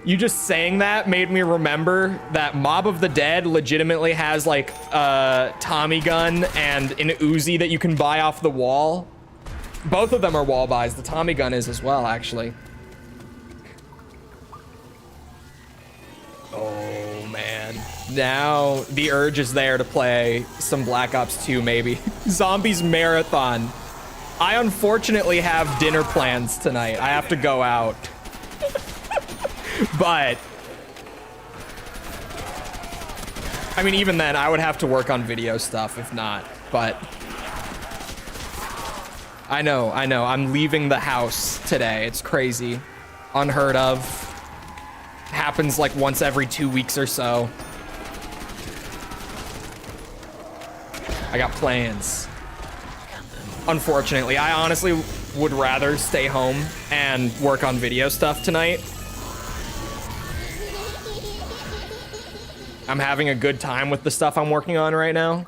You just saying that made me remember that Mob of the Dead legitimately has like a Tommy gun and an Uzi that you can buy off the wall. Both of them are wall buys. The Tommy gun is as well, actually. Oh, man. Now the urge is there to play some Black Ops 2, maybe. Zombies Marathon. I unfortunately have dinner plans tonight. I have to go out. But I mean, even then I would have to work on video stuff if not. But I know I'm leaving the house today. It's crazy. Unheard of. Happens like once every 2 weeks or so. I got plans. Unfortunately, I honestly would rather stay home and work on video stuff tonight. I'm having a good time with the stuff I'm working on right now,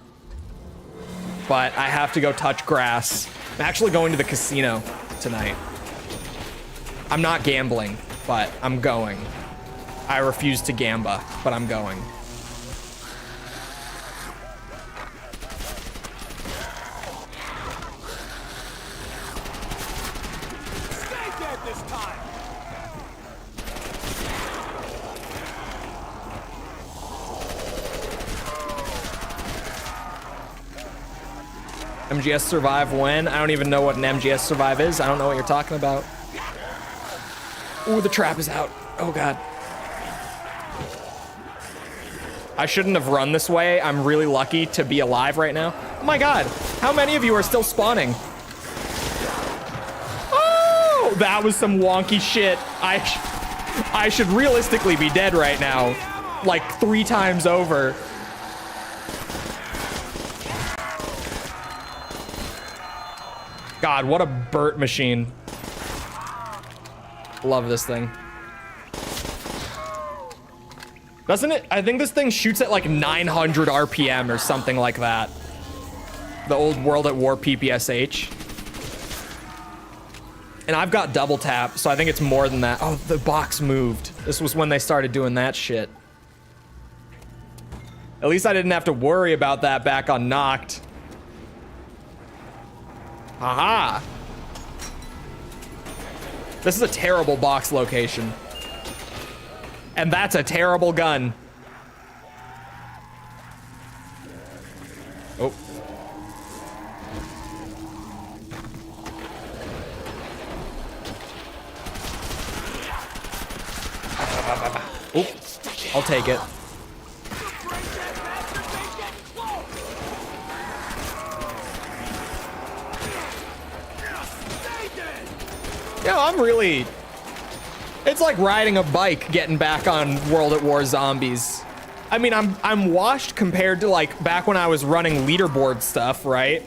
but I have to go touch grass. I'm actually going to the casino tonight. I'm not gambling, but I'm going. I refuse to gamba, but I'm going. Stay dead this time. MGS Survive when? I don't even know what an MGS Survive is. I don't know what you're talking about. Ooh, the trap is out. Oh, God. I shouldn't have run this way. I'm really lucky to be alive right now. Oh, my God. How many of you are still spawning? Oh, that was some wonky shit. I should realistically be dead right now. Like 3 times over. God, what a burnt machine. Love this thing. Doesn't it? I think this thing shoots at like 900 RPM or something like that. The old World at War PPSH. And I've got double tap, so I think it's more than that. Oh, the box moved. This was when they started doing that shit. At least I didn't have to worry about that back on Nacht. Haha. This is a terrible box location. And that's a terrible gun. Oh. Oop. I'll take it. Yeah, I'm really... It's like riding a bike getting back on World at War Zombies. I mean, I'm washed compared to like back when I was running leaderboard stuff, right?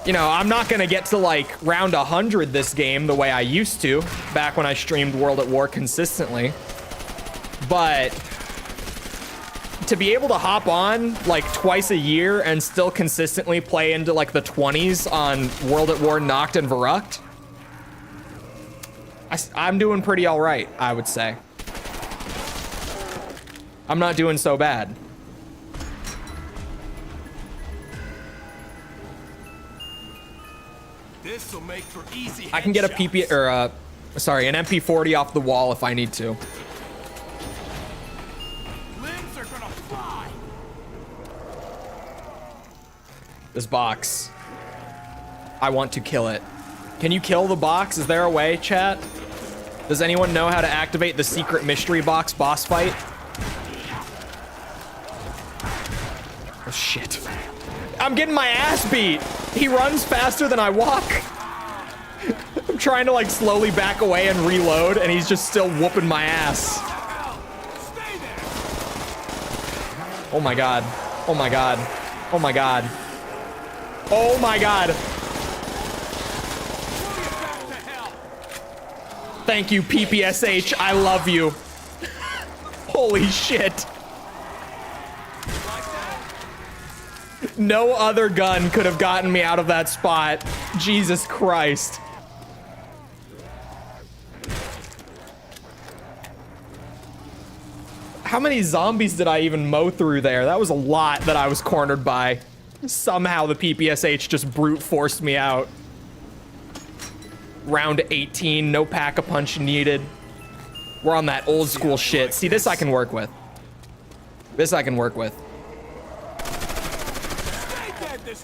You know, I'm not gonna get to like round 100 this game the way I used to back when I streamed World at War consistently. But to be able to hop on like twice a year and still consistently play into like the 20s on World at War Nacht and Verrucht, I'm doing pretty all right, I would say. I'm not doing so bad. This'll make for easy I can get a PP or sorry, an MP40 off the wall if I need to. Limbs are gonna fly. This box. I want to kill it. Can you kill the box? Is there a way, chat? Does anyone know how to activate the secret mystery box boss fight? Oh shit. I'm getting my ass beat. He runs faster than I walk. I'm trying to like slowly back away and reload, and he's just still whooping my ass. Oh my god. Oh my god. Oh my god. Oh my god. Thank you, PPSH. I love you. Holy shit. No other gun could have gotten me out of that spot. Jesus Christ. How many zombies did I even mow through there? That was a lot that I was cornered by. Somehow the PPSH just brute forced me out. Round 18, no pack-a-punch needed. We're on that old school shit. See, this I can work with. This I can work with.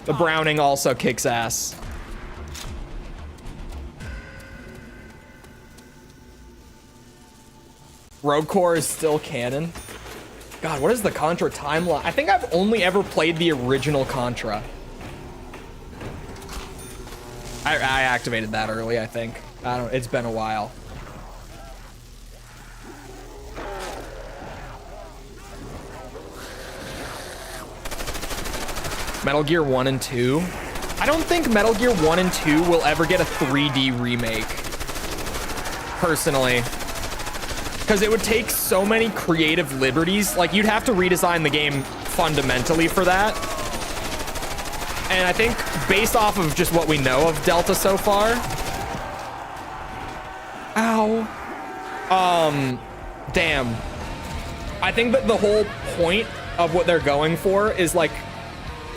The Browning also kicks ass. Rogue Core is still canon. God, what is the Contra timeline? I think I've only ever played the original Contra. I activated that early, I think. I don't, it's been a while. Metal Gear 1 and 2. I don't think Metal Gear 1 and 2 will ever get a 3D remake. Personally. Because it would take so many creative liberties. Like, you'd have to redesign the game fundamentally for that. And I think based off of just what we know of Delta so far. Ow. Damn. I think that the whole point of what they're going for is like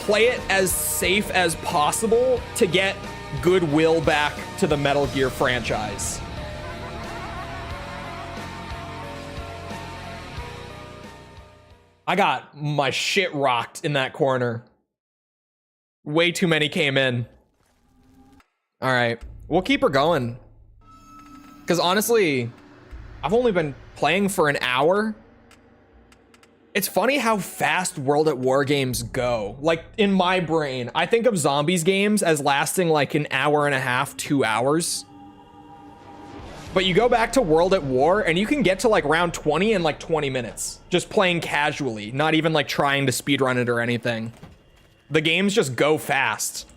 play it as safe as possible to get goodwill back to the Metal Gear franchise. I got my shit rocked in that corner. Way too many came in. All right, we'll keep her going. Because honestly, I've only been playing for an hour. It's funny how fast World at War games go. Like, in my brain, I think of zombies games as lasting like an hour and a half, 2 hours. But you go back to World at War and you can get to like round 20 in like 20 minutes. Just playing casually, not even like trying to speedrun it or anything. The games just go fast.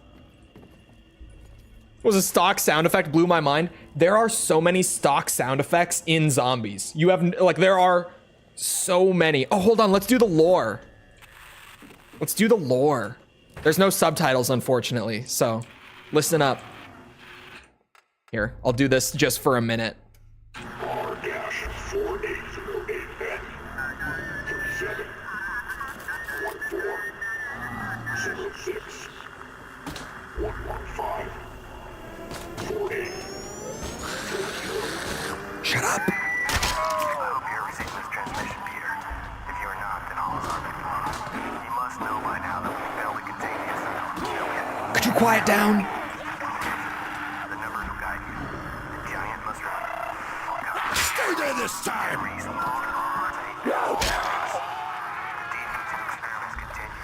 Was a stock sound effect blew my mind. There are so many stock sound effects in zombies. You have, like, there are so many. Oh, hold on, let's do the lore. Let's do the lore. There's no subtitles, unfortunately, so listen up. Here, I'll do this just for a minute. R-4808N 37 1406 115 48 Shut up. I hope you're receiving this transmission, Peter. If you are not, then all is on. You must know by now that we failed to contain the incident. Could you quiet down? The number who guide you. The giant must run. Stay there this time! Reese will hold on to the deep into experiments continue.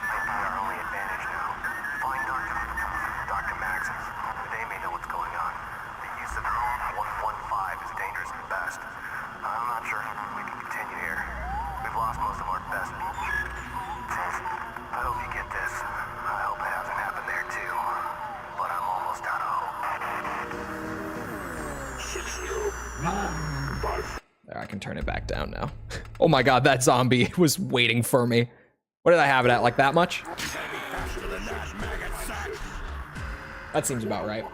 Might be our only advantage now. Find Dr. Maxis. They may know what's going on. The use of 115 is dangerous at best. I'm not sure we can continue here. We've lost most of our best people. I hope you get this. I hope it hasn't happened there too. But I'm almost out of hope. 6095 There, I can turn it back down now. Oh my god, that zombie was waiting for me. What did I have it at, like that much? That seems about right.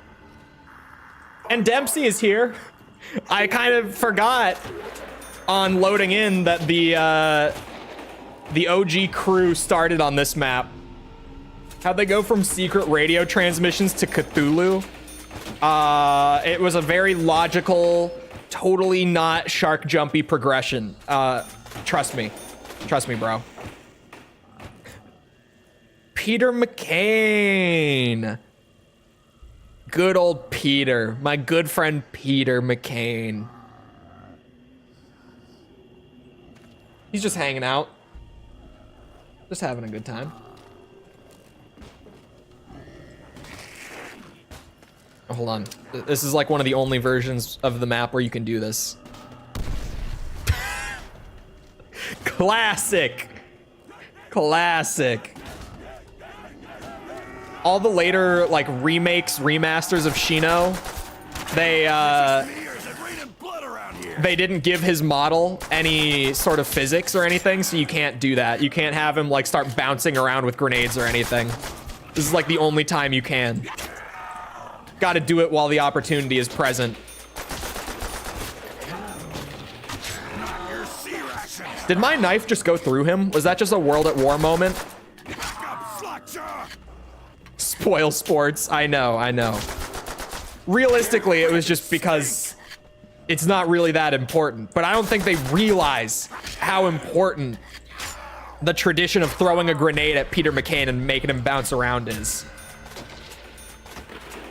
And Dempsey is here. I kind of forgot on loading in that the OG crew started on this map. How'd they go from secret radio transmissions to Cthulhu? It was a very logical, totally not shark jumpy progression. Trust me, bro. Peter McCain. Good old Peter, my good friend Peter McCain. He's just hanging out. Just having a good time. Oh, hold on. This is like one of the only versions of the map where you can do this. Classic. Classic. All the later like remakes, remasters of Shi No, they didn't give his model any sort of physics or anything, so you can't do that. You can't have him like start bouncing around with grenades or anything. This is like the only time you can. Gotta do it while the opportunity is present. Did my knife just go through him? Was that just a World at War moment? Spoil sports. I know. Realistically, it was just because it's not really that important. But I don't think they realize how important the tradition of throwing a grenade at Peter McCain and making him bounce around is.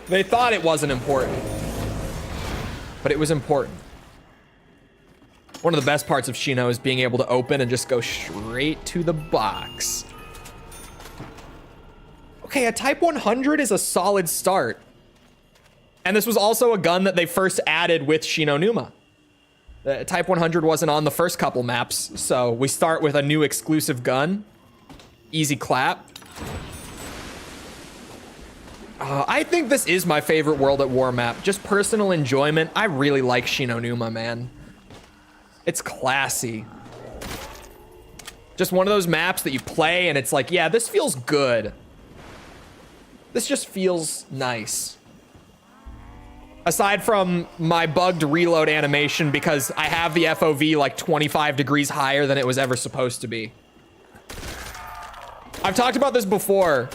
They thought it wasn't important, but it was important. One of the best parts of Shi No is being able to open and just go straight to the box. Okay, a Type 100 is a solid start. And this was also a gun that they first added with Shi No Numa. The Type 100 wasn't on the first couple maps, so we start with a new exclusive gun. Easy clap. I think this is my favorite World at War map. Just personal enjoyment. I really like Shi No Numa, man. It's classy. Just one of those maps that you play and it's like, yeah, this feels good. This just feels nice. Aside from my bugged reload animation because I have the FOV like 25 degrees higher than it was ever supposed to be. I've talked about this before.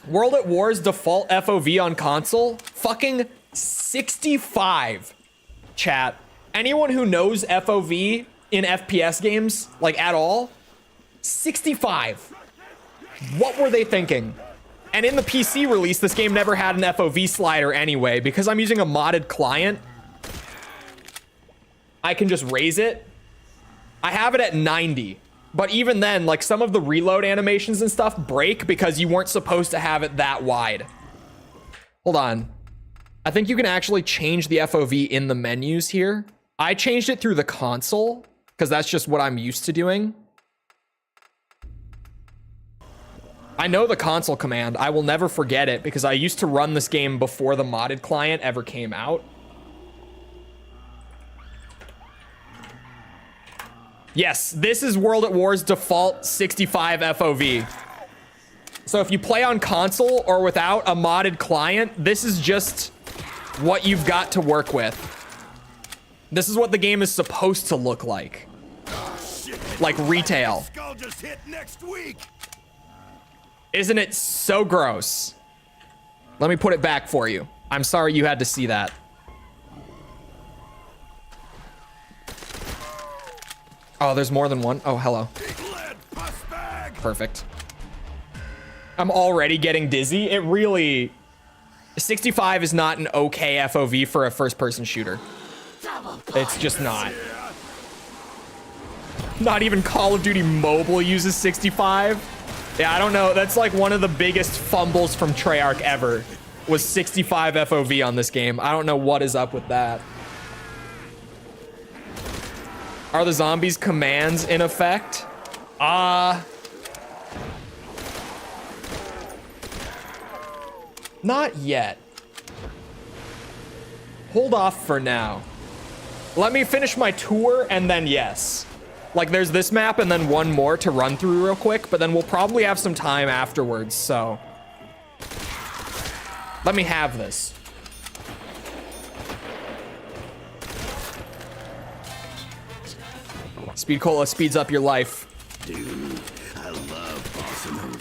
World at War's default FOV on console, fucking 65. Chat. Anyone who knows FOV in FPS games, like at all, 65. What were they thinking? And in the PC release, this game never had an FOV slider anyway. Because I'm using a modded client, I can just raise it. I have it at 90. But even then, like some of the reload animations and stuff break because you weren't supposed to have it that wide. Hold on. I think you can actually change the FOV in the menus here. I changed it through the console because that's just what I'm used to doing. I know the console command. I will never forget it because I used to run this game before the modded client ever came out. Yes, this is World at War's default 65 FOV. So if you play on console or without a modded client, this is just what you've got to work with. This is what the game is supposed to look like. Like retail. Skull just hit next week. Isn't it so gross? Let me put it back for you. I'm sorry you had to see that. Oh, there's more than one. Oh, hello. Perfect. I'm already getting dizzy. It really... 65 is not an okay FOV for a first-person shooter. It's just not. Not even Call of Duty Mobile uses 65. Yeah, I don't know. That's like one of the biggest fumbles from Treyarch ever. Was 65 FOV on this game. I don't know what is up with that. Are the zombies commands in effect? Not yet. Hold off for now. Let me finish my tour and then yes. Like there's this map and then one more to run through real quick, but then we'll probably have some time afterwards, so. Let me have this. Speed Cola speeds up your life. Dude, I love bossing over.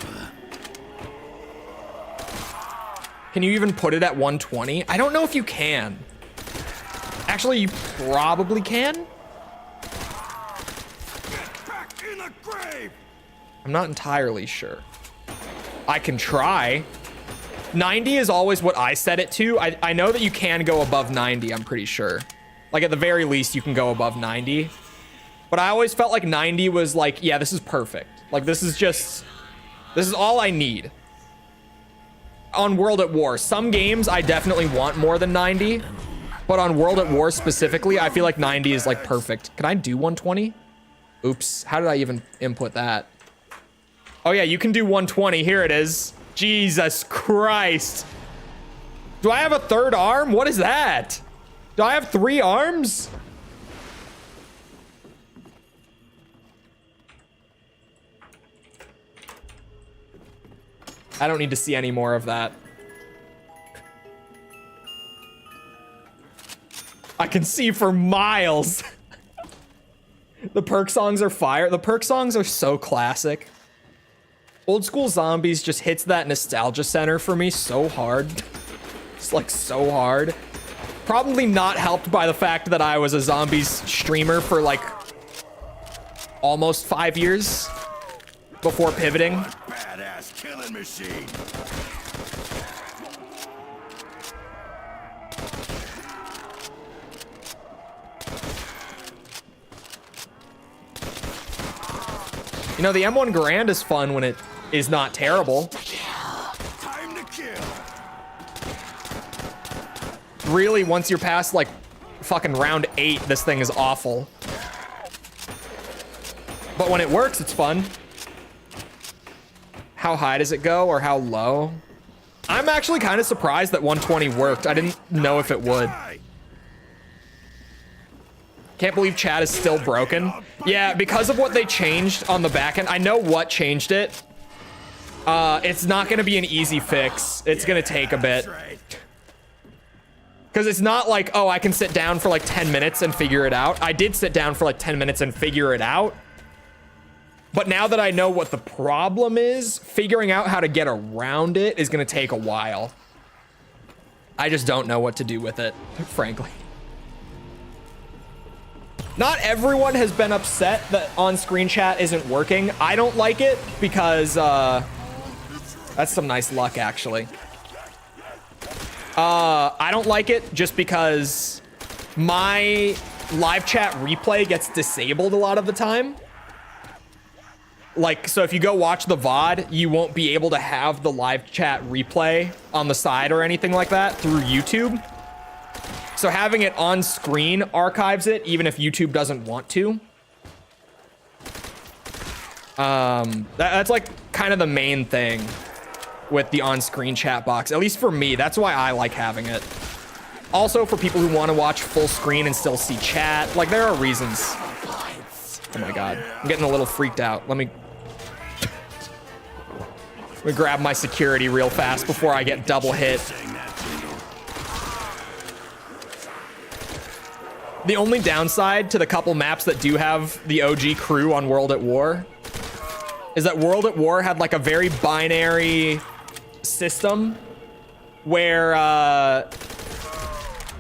Can you even put it at 120? I don't know if you can. Actually, you probably can. Get back in the grave. I'm not entirely sure. I can try. 90 is always what I set it to. I know that you can go above 90, I'm pretty sure. Like at the very least, you can go above 90. But I always felt like 90 was like, yeah, this is perfect. Like this is all I need. On World at War, some games I definitely want more than 90. But on World at War specifically, I feel like 90 is like perfect. Can I do 120? Oops, how did I even input that? Oh yeah, you can do 120, here it is. Jesus Christ. Do I have a third arm? What is that? Do I have 3 arms? I don't need to see any more of that. I can see for miles. The perk songs are fire. The perk songs are so classic. Old School Zombies just hits that nostalgia center for me so hard. It's like so hard. Probably not helped by the fact that I was a zombies streamer for like almost 5 years before pivoting. Badass killing machine. You know, the M1 Garand is fun when it is not terrible. Time to kill. Really, once you're past like fucking round 8, this thing is awful. But when it works, it's fun. How high does it go or how low? I'm actually kind of surprised that 120 worked. I didn't know if it would. Can't believe chat is still broken. Yeah, because of what they changed on the back end. I know what changed it. It's not going to be an easy fix. It's going to take a bit. Because it's not like, oh, I can sit down for like 10 minutes and figure it out. I did sit down for like 10 minutes and figure it out. But now that I know what the problem is, figuring out how to get around it is going to take a while. I just don't know what to do with it, frankly. Not everyone has been upset that on-screen chat isn't working. I don't like it because, that's some nice luck, actually. I don't like it just because my live chat replay gets disabled a lot of the time. Like, so if you go watch the VOD, you won't be able to have the live chat replay on the side or anything like that through YouTube. So having it on screen archives it, even if YouTube doesn't want to. That's like kind of the main thing with the on-screen chat box. At least for me, that's why I like having it. Also for people who want to watch full screen and still see chat. Like, there are reasons. Oh my God, I'm getting a little freaked out. Let me... Let me grab my security real fast before I get double hit. The only downside to the couple maps that do have the OG crew on World at War is that World at War had like a very binary system where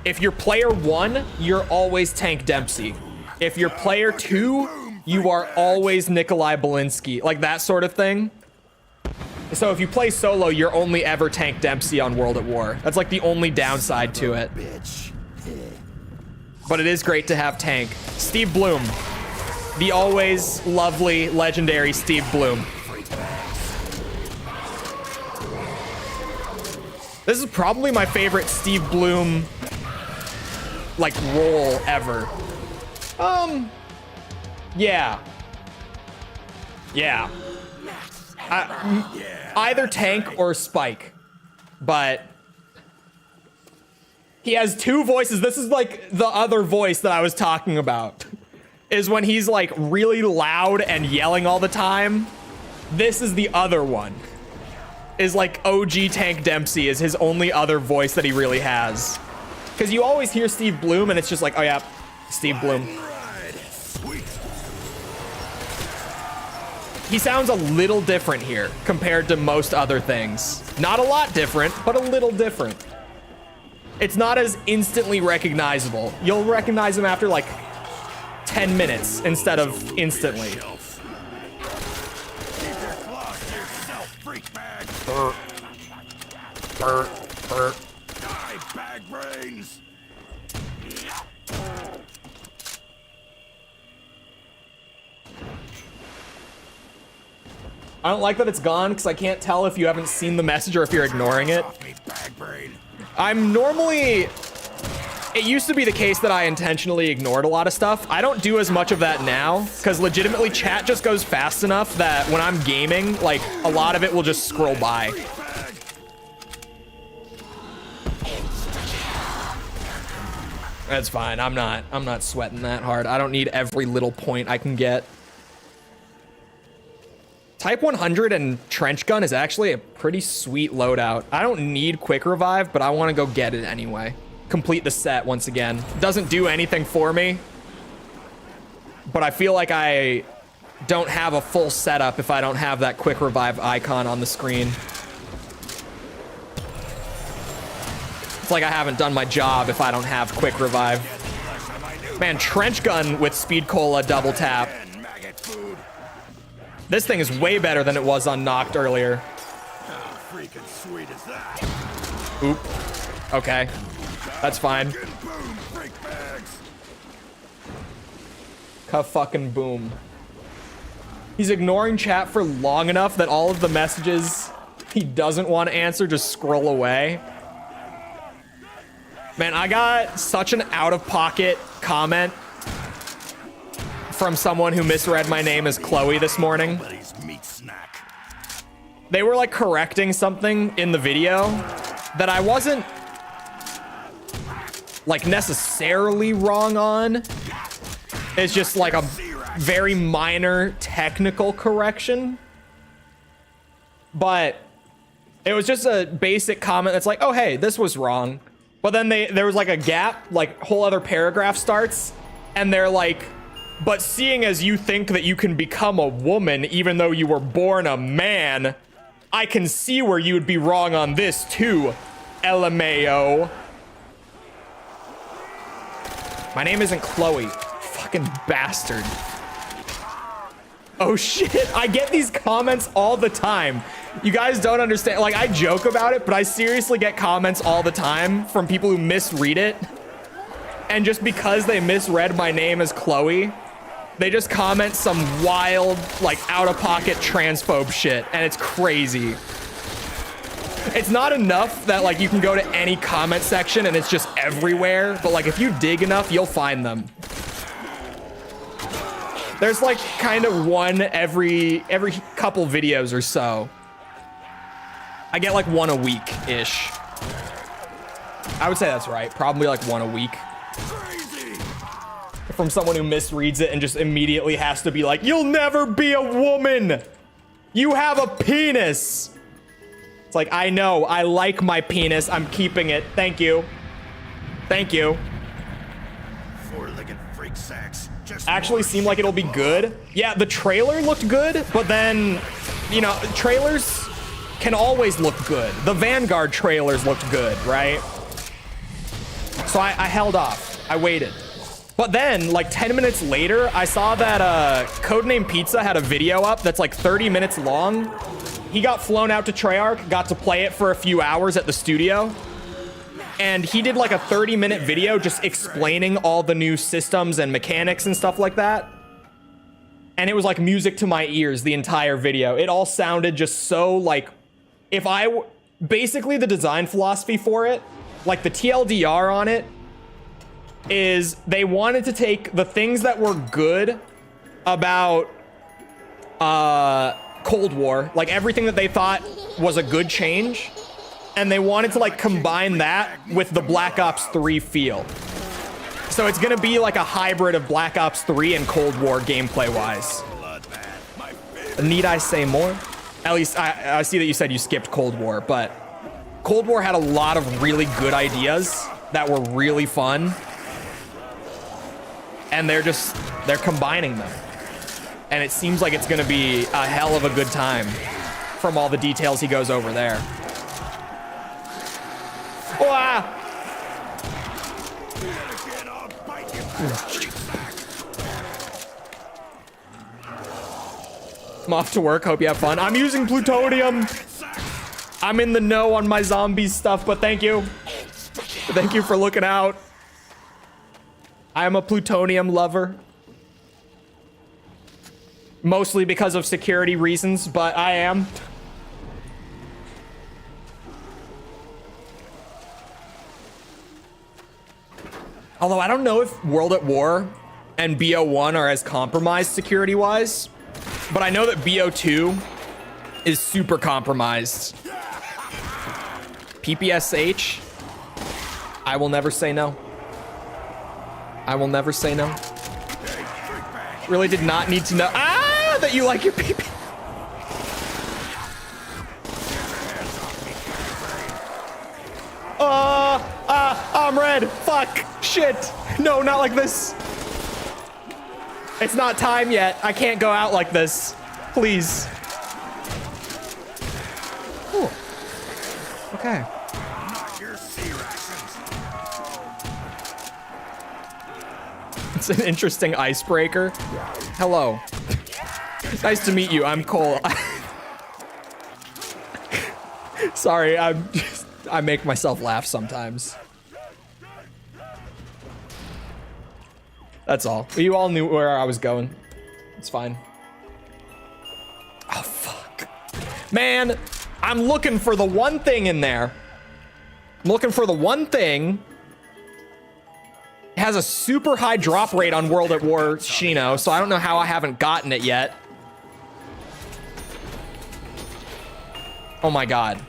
if you're player 1, you're always Tank Dempsey. If you're player 2, you are always Nikolai Belinsky, like that sort of thing. So if you play solo, you're only ever Tank Dempsey on World at War. That's like the only downside to it. But it is great to have Tank. Steve Bloom. The always lovely, legendary Steve Bloom. This is probably my favorite Steve Bloom, like, role ever. Yeah. Yeah. Either Tank or Spike. But he has two voices. This is like the other voice that I was talking about. Is when he's like really loud and yelling all the time. This is the other one. Is like OG Tank Dempsey is his only other voice that he really has. Because you always hear Steve Bloom and it's just like, oh yeah, Steve Bloom. He sounds a little different here compared to most other things. Not a lot different, but a little different. It's not as instantly recognizable. You'll recognize him after like 10 minutes instead of instantly. Burr. Burr. Burr. Die, bag brains. I don't like that it's gone because I can't tell if you haven't seen the message or if you're ignoring it. I'm normally... It used to be the case that I intentionally ignored a lot of stuff. I don't do as much of that now because legitimately chat just goes fast enough that when I'm gaming, like a lot of it will just scroll by. That's fine. I'm not sweating that hard. I don't need every little point I can get. Type 100 and Trench Gun is actually a pretty sweet loadout. I don't need Quick Revive, but I want to go get it anyway. Complete the set once again. Doesn't do anything for me, but I feel like I don't have a full setup if I don't have that Quick Revive icon on the screen. It's like I haven't done my job if I don't have Quick Revive. Man, Trench Gun with Speed Cola double tap. This thing is way better than it was on Nacht earlier. Oop. Okay. That's fine. Ka-fucking boom. He's ignoring chat for long enough that all of the messages he doesn't want to answer just scroll away. Man, I got such an out-of-pocket comment from someone who misread my name as Chloe this morning. They were like correcting something in the video that I wasn't like necessarily wrong on. It's just like a very minor technical correction. But it was just a basic comment that's like, oh hey, this was wrong. But then there was like a gap, like whole other paragraph starts, and they're like, but seeing as you think that you can become a woman even though you were born a man, I can see where you would be wrong on this too, LMAO. My name isn't Chloe. Fucking bastard. Oh shit, I get these comments all the time. You guys don't understand. Like, I joke about it, but I seriously get comments all the time from people who misread it. And just because they misread my name as Chloe, they just comment some wild, like, out-of-pocket transphobe shit, and it's crazy. It's not enough that, like, you can go to any comment section and it's just everywhere, but, like, if you dig enough, you'll find them. There's, like, kind of one every couple videos or so. I get, like, one a week-ish. I would say that's right. Probably, like, one a week. From someone who misreads it and just immediately has to be like, you'll never be a woman! You have a penis! It's like, I know, I like my penis. I'm keeping it. Thank you. Thank you. Four-legged freak sacks. Just Actually seemed like it'll be good. Yeah, the trailer looked good, but then, you know, trailers can always look good. The Vanguard trailers looked good, right? So I held off. I waited. But then, like 10 minutes later, I saw that Codename Pizza had a video up that's like 30 minutes long. He got flown out to Treyarch, got to play it for a few hours at the studio. And he did like a 30-minute video just explaining all the new systems and mechanics and stuff like that. And it was like music to my ears, the entire video. It all sounded just so like, basically the design philosophy for it, like the TLDR on it, is they wanted to take the things that were good about Cold War, like everything that they thought was a good change, and they wanted to like combine that with the Black Ops 3 feel. So it's gonna be like a hybrid of Black Ops 3 and Cold War gameplay wise. Need I say more? At least I see that you said you skipped Cold War, but Cold War had a lot of really good ideas that were really fun. And they're combining them. And it seems like it's gonna be a hell of a good time from all the details he goes over there. Wah! I'm off to work, hope you have fun. I'm using plutonium. I'm in the know on my zombies stuff, but thank you. Thank you for looking out. I'm a plutonium lover. Mostly because of security reasons, but I am. Although I don't know if World at War and BO1 are as compromised security-wise, but I know that BO2 is super compromised. PPSH, I will never say no. I will never say no. Really did not need to know that you like your PP. I'm red. Fuck. Shit. No, not like this. It's not time yet. I can't go out like this. Please. Ooh. Okay. It's an interesting icebreaker. Hello. Nice to meet you. I'm Cole. Sorry, I make myself laugh sometimes. That's all. You all knew where I was going. It's fine. Oh, fuck. Man, I'm looking for the one thing in there. I'm looking for the one thing. It has a super high drop rate on World at War Shino, so I don't know how I haven't gotten it yet. Oh my god.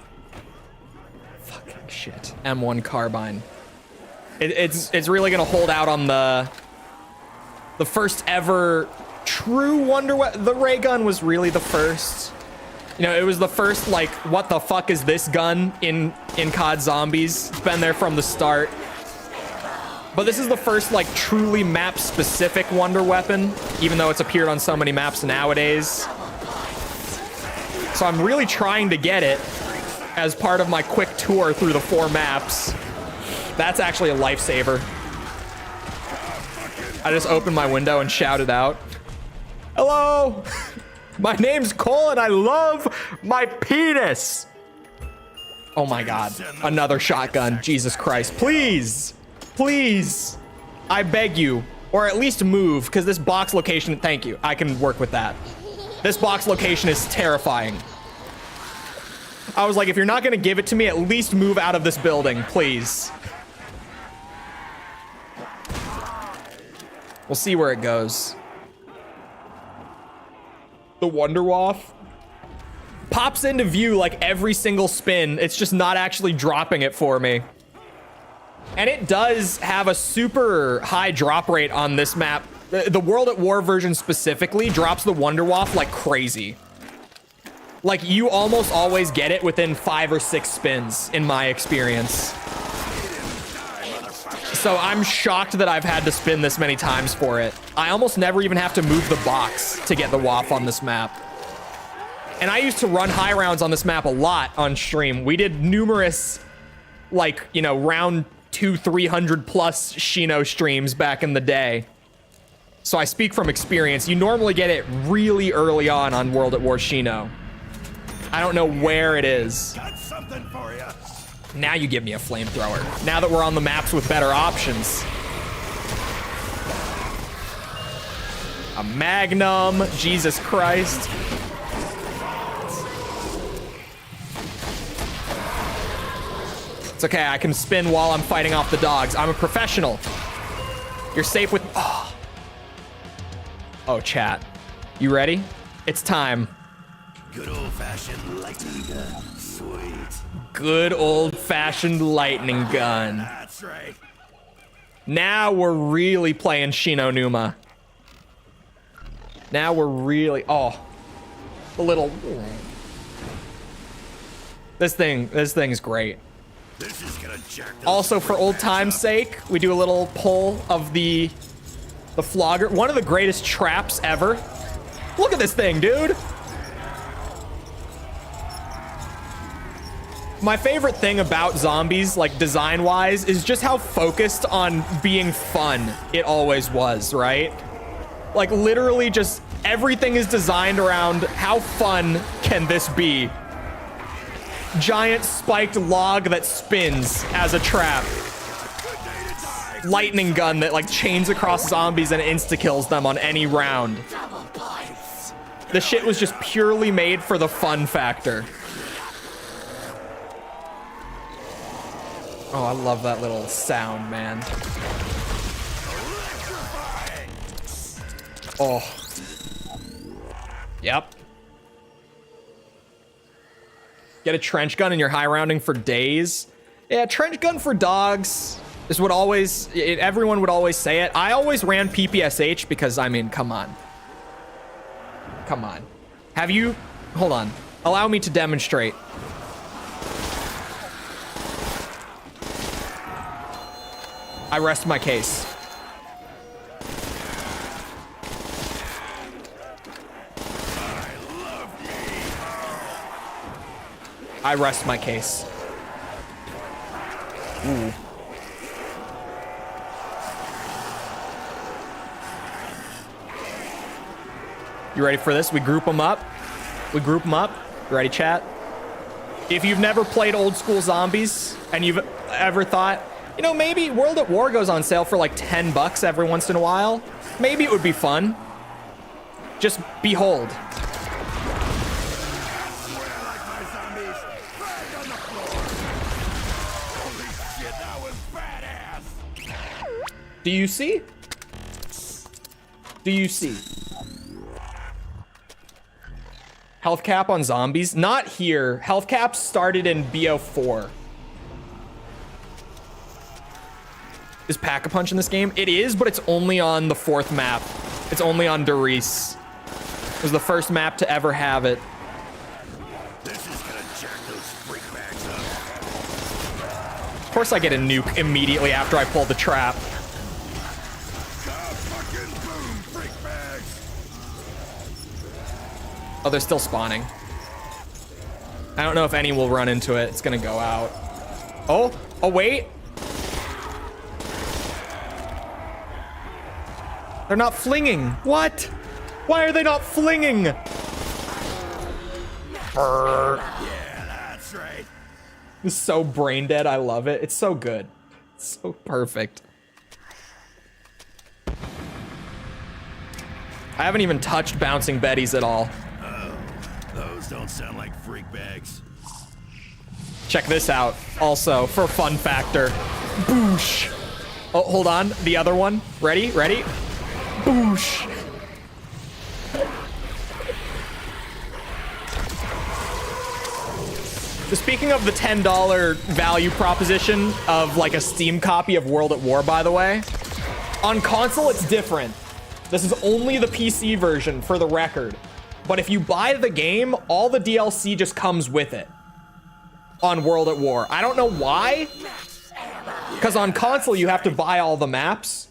Fucking shit. M1 carbine. It's really gonna hold out on the first ever true wonder weapon. The ray gun was really the first. You know, it was the first, like, what the fuck is this gun in COD Zombies? It's been there from the start. But this is the first, like, truly map-specific wonder weapon, even though it's appeared on so many maps nowadays. So I'm really trying to get it as part of my quick tour through the 4 maps. That's actually a lifesaver. I just opened my window and shouted out, "Hello! My name's Cole and I love my penis!" Oh my god. Another shotgun. Jesus Christ. Please! Please! I beg you. Or at least move, because this box location... Thank you. I can work with that. This box location is terrifying. I was like, if you're not going to give it to me, at least move out of this building, please. We'll see where it goes. The Wonderwaff pops into view like every single spin. It's just not actually dropping it for me. And it does have a super high drop rate on this map. The World at War version specifically drops the Wonderwaff like crazy. Like, you almost always get it within 5 or 6 spins, in my experience. So I'm shocked that I've had to spin this many times for it. I almost never even have to move the box to get the WAF on this map. And I used to run high rounds on this map a lot on stream. We did numerous, like, you know, round 200-300 plus Shi No streams back in the day. So I speak from experience. You normally get it really early on World at War Shi No. I don't know where it is. Got something for you. Now you give me a flamethrower. Now that we're on the maps with better options. A Magnum, Jesus Christ. It's okay, I can spin while I'm fighting off the dogs. I'm a professional. You're safe with, oh. Oh, chat. You ready? It's time. Good old-fashioned lightning gun. Sweet. Good old-fashioned lightning gun. That's right. Now we're really playing Shi No Numa. Now we're really, oh, the little. This thing's great. This is gonna jack those Also, for old time's sake, we do a little pull of the flogger. One of the greatest traps ever. Look at this thing, dude. My favorite thing about zombies, like design-wise, is just how focused on being fun it always was, right? Like literally just everything is designed around how fun can this be? Giant spiked log that spins as a trap. Lightning gun that like chains across zombies and insta-kills them on any round. The shit was just purely made for the fun factor. Oh, I love that little sound, man. Oh. Yep. Get a trench gun and you're high rounding for days. Yeah, trench gun for dogs is what always, everyone would always say it. I always ran PPSH because, I mean, come on. Come on. Have you, hold on. Allow me to demonstrate. I rest my case. I rest my case. Ooh. You ready for this? We group them up. We group them up. You ready, chat? If you've never played old school zombies and you've ever thought, you know, maybe World at War goes on sale for like 10 bucks every once in a while. Maybe it would be fun. Just behold. Do you see? Do you see? Health cap on zombies? Not here. Health cap started in BO4. Is Pack-a-Punch in this game? It is, but it's only on the 4th map. It's only on Riese. It was the first map to ever have it. This is gonna jack those freak bags up. Of course I get a nuke immediately after I pull the trap. Fucking boom, freak bags. Oh, they're still spawning. I don't know if any will run into it. It's gonna go out. Oh, oh wait. They're not flinging. What? Why are they not flinging? Brr. Yeah, that's right. It's so brain dead. I love it. It's so good. It's so perfect. I haven't even touched bouncing Bettys at all. Oh, those don't sound like freak bags. Check this out. Also, for fun factor. Boosh. Oh, hold on. The other one. Ready? Ready? Boosh. So speaking of the $10 value proposition of like a Steam copy of World at War, by the way, on console it's different. This is only the PC version for the record. But if you buy the game, all the DLC just comes with it on World at War. I don't know why, because on console you have to buy all the maps,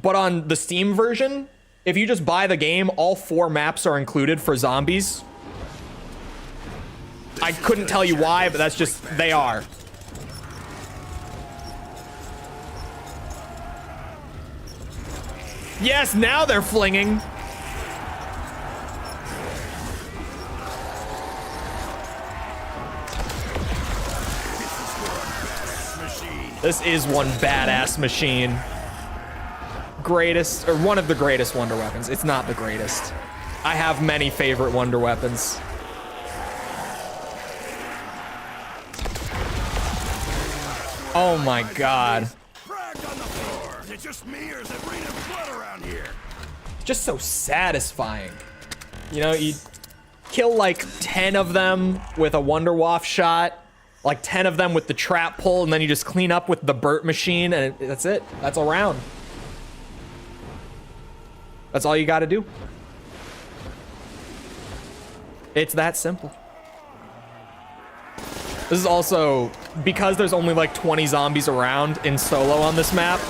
but on the Steam version, if you just buy the game, all 4 maps are included for zombies. I couldn't tell you why, but that's just, they are. Yes, now they're flinging. This is one badass machine. Greatest, or one of the greatest wonder weapons. It's not the greatest. I have many favorite wonder weapons. Oh my god. Is it just me or is it raining blood around here? Just so satisfying. You know, you kill like 10 of them with a wonder waff shot, like 10 of them with the trap pull, and then you just clean up with the Burt machine, and that's it. That's a round. That's all you gotta do. It's that simple. This is also, because there's only like 20 zombies around in solo on this map,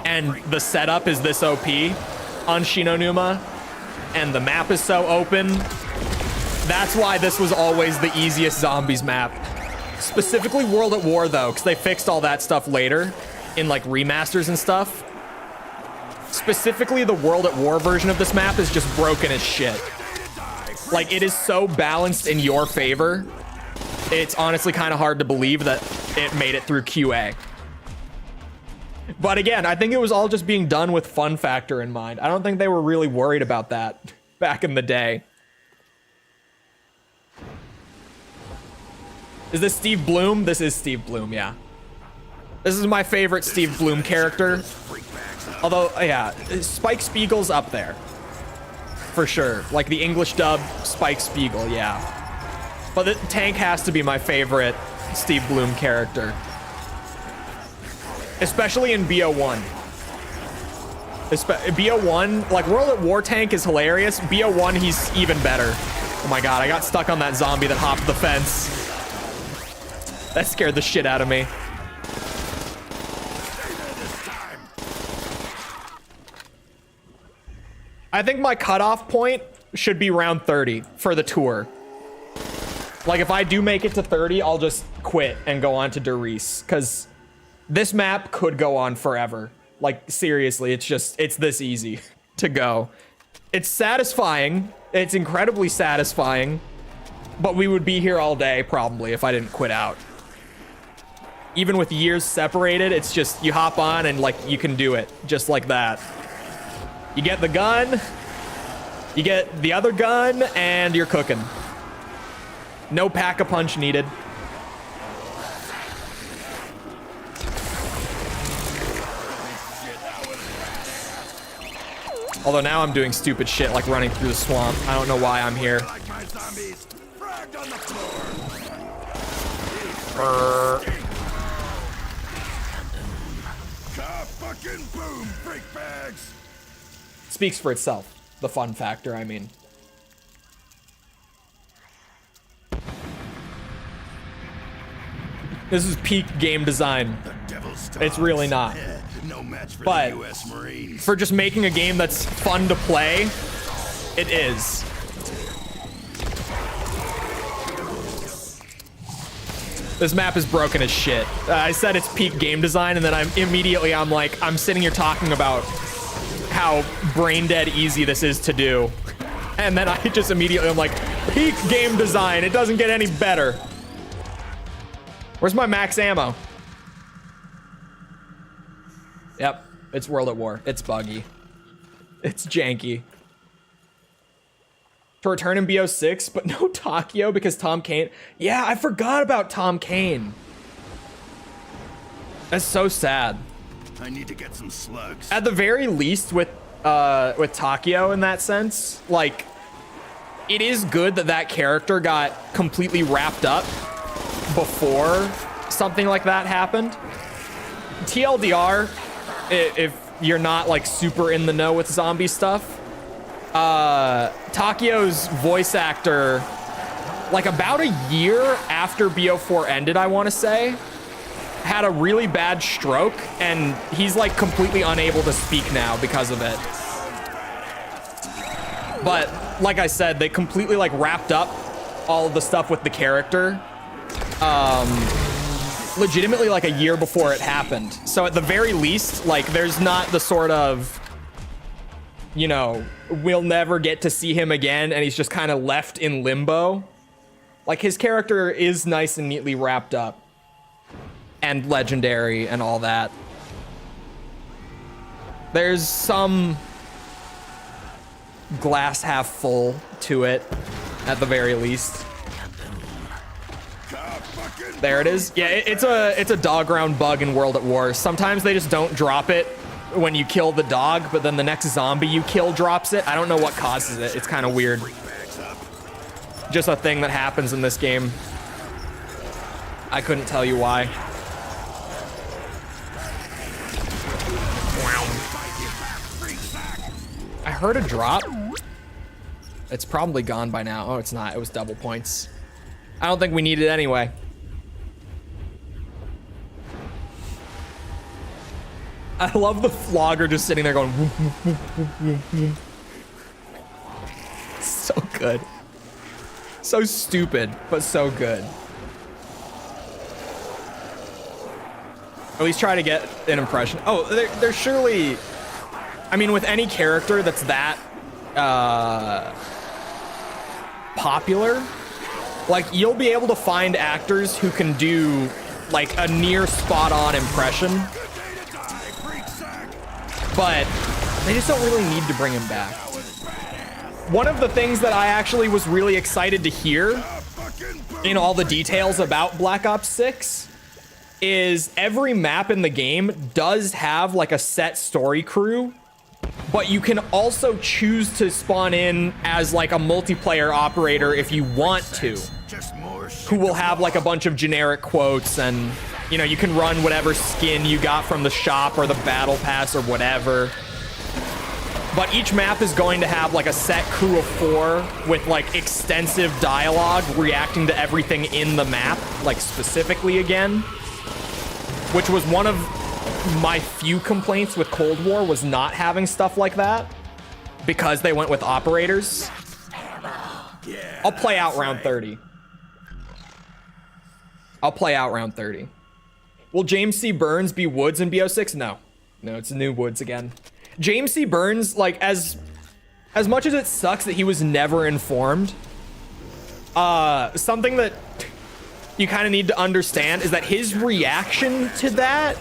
and the setup is this OP on Shi No Numa, and the map is so open, that's why this was always the easiest zombies map. Specifically World at War though, because they fixed all that stuff later in like remasters and stuff. Specifically the World at War version of this map is just broken as shit. Like, it is so balanced in your favor, it's honestly kind of hard to believe that it made it through QA. But again, I think it was all just being done with fun factor in mind. I don't think they were really worried about that back in the day. Is this Steve Bloom? This is Steve Bloom, yeah. This is my favorite Steve Bloom character. Although, yeah, Spike Spiegel's up there. For sure. Like the English dub Spike Spiegel, yeah. But the Tank has to be my favorite Steve Bloom character. Especially in BO1. BO1, like World at War Tank is hilarious. BO1, he's even better. Oh my god, I got stuck on that zombie that hopped the fence. That scared the shit out of me. I think my cutoff point should be round 30 for the tour. Like, if I do make it to 30, I'll just quit and go on to Der Riese, because this map could go on forever. Like, seriously, it's this easy to go. It's satisfying. It's incredibly satisfying, but we would be here all day, probably, if I didn't quit out. Even with years separated, it's just, you hop on and, like, you can do it, just like that. You get the gun, you get the other gun, and you're cooking. No pack-a-punch needed. Although now I'm doing stupid shit like running through the swamp. I don't know why I'm here. Speaks for itself. The fun factor, I mean. This is peak game design. It's really not. But for just making a game that's fun to play, it is. This map is broken as shit. I said it's peak game design, and then I'm like, I'm sitting here talking about how brain dead easy this is to do. And then I just immediately, I'm like, peak game design. It doesn't get any better. Where's my max ammo? Yep, it's World at War. It's buggy. It's janky. To return in BO6, but no Takio because Tom Kane. Yeah, I forgot about Tom Kane. That's so sad. I need to get some slugs. At the very least, with Takio in that sense, like, it is good that that character got completely wrapped up before something like that happened. TLDR, if you're not like super in the know with zombie stuff, Takio's voice actor, like about a year after BO4 ended, I want to say, had a really bad stroke, and he's like completely unable to speak now because of it. But like I said, they completely like wrapped up all of the stuff with the character legitimately like a year before it happened. So at the very least, like there's not the sort of, you know, we'll never get to see him again and he's just kind of left in limbo. Like his character is nice and neatly wrapped up and legendary and all that. There's some glass half full to it at the very least. There it is. Yeah, it's a dog round bug in World at War. Sometimes they just don't drop it when you kill the dog, but then the next zombie you kill drops it. I don't know what causes it. It's kind of weird. Just a thing that happens in this game. I couldn't tell you why. I heard a drop. It's probably gone by now. Oh, it's not. It was double points. I don't think we need it anyway. I love the flogger just sitting there going whoop, whoop, whoop, whoop, whoop. So good. So stupid, but so good. At least try to get an impression. Oh, there's surely, I mean, with any character that's that popular, like you'll be able to find actors who can do like a near spot on impression, but they just don't really need to bring him back. One of the things that I actually was really excited to hear in all the details about Black Ops 6 is every map in the game does have like a set story crew, but you can also choose to spawn in as like a multiplayer operator if you want to, who will have like a bunch of generic quotes, and you know, you can run whatever skin you got from the shop or the battle pass or whatever. But each map is going to have like a set crew of 4 with like extensive dialogue reacting to everything in the map, like specifically again, which was one of my few complaints with Cold War, was not having stuff like that because they went with operators. I'll play out round 30. I'll play out round 30. Will James C. Burns be Woods in BO6? No. No, it's new Woods again. James C. Burns, like, as much as it sucks that he was never informed, something that you kind of need to understand is that his reaction to that,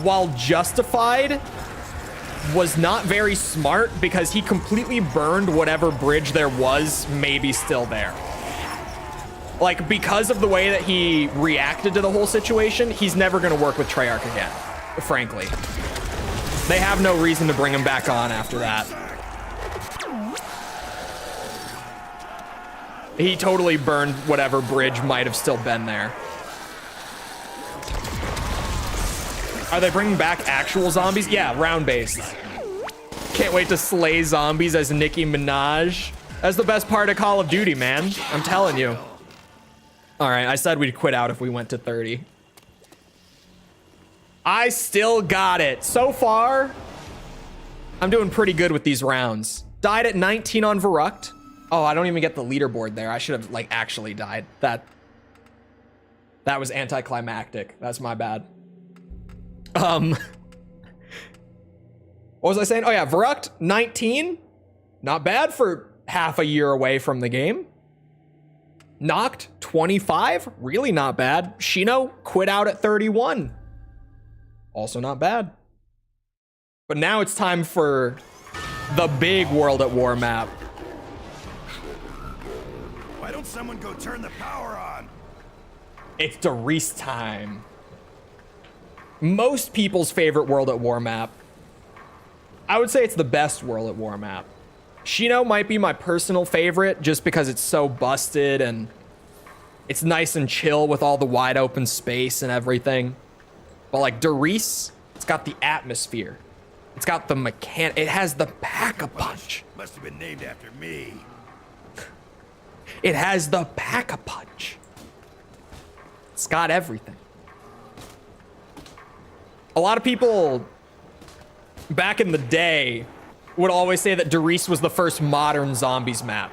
while justified, was not very smart because he completely burned whatever bridge there was maybe still there. Like, because of the way that he reacted to the whole situation, he's never going to work with Treyarch again, frankly. They have no reason to bring him back on after that. He totally burned whatever bridge might have still been there. Are they bringing back actual zombies? Yeah, round-based. Can't wait to slay zombies as Nicki Minaj. That's the best part of Call of Duty, man. I'm telling you. All right, I said we'd quit out if we went to 30. I still got it. So far, I'm doing pretty good with these rounds. Died at 19 on Verrucht. Oh, I don't even get the leaderboard there. I should have, like, actually died. That was anticlimactic. That's my bad. What was I saying? Oh, yeah, Verrucht, 19. Not bad for half a year away from the game. Nacht, 25. Really not bad. Shi No quit out at 31. Also not bad. But now it's time for the big World at War map. Why don't someone go turn the power on? It's the Riese time. Most people's favorite World at War map. I would say it's the best World at War map. Shi No might be my personal favorite just because it's so busted and it's nice and chill with all the wide open space and everything. But like Riese, it's got the atmosphere. It's got the mechanic. It has the pack-a-punch. Must have been named after me. It has the pack-a-punch. It's got everything. A lot of people back in the day would always say that Riese was the first modern zombies map.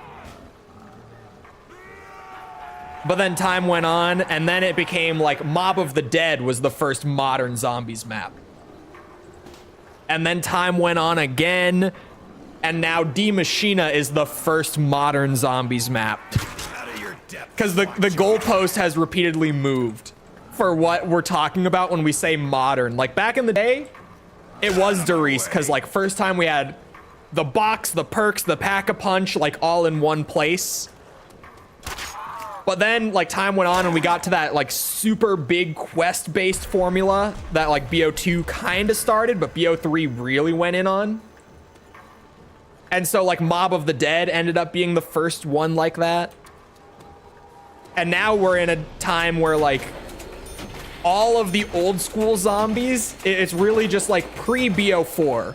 But then time went on, and then it became like Mob of the Dead was the first modern zombies map. And then time went on again, and now Die Maschine is the first modern zombies map. Because the goalpost has repeatedly moved for what we're talking about when we say modern. Like back in the day, it was Riese, because like first time we had the box, the perks, the pack-a-punch, like all in one place. But then like time went on and we got to that like super big quest-based formula that like BO2 kind of started, but BO3 really went in on. And so like Mob of the Dead ended up being the first one like that. And now we're in a time where like all of the old school zombies, it's really just like pre-BO4.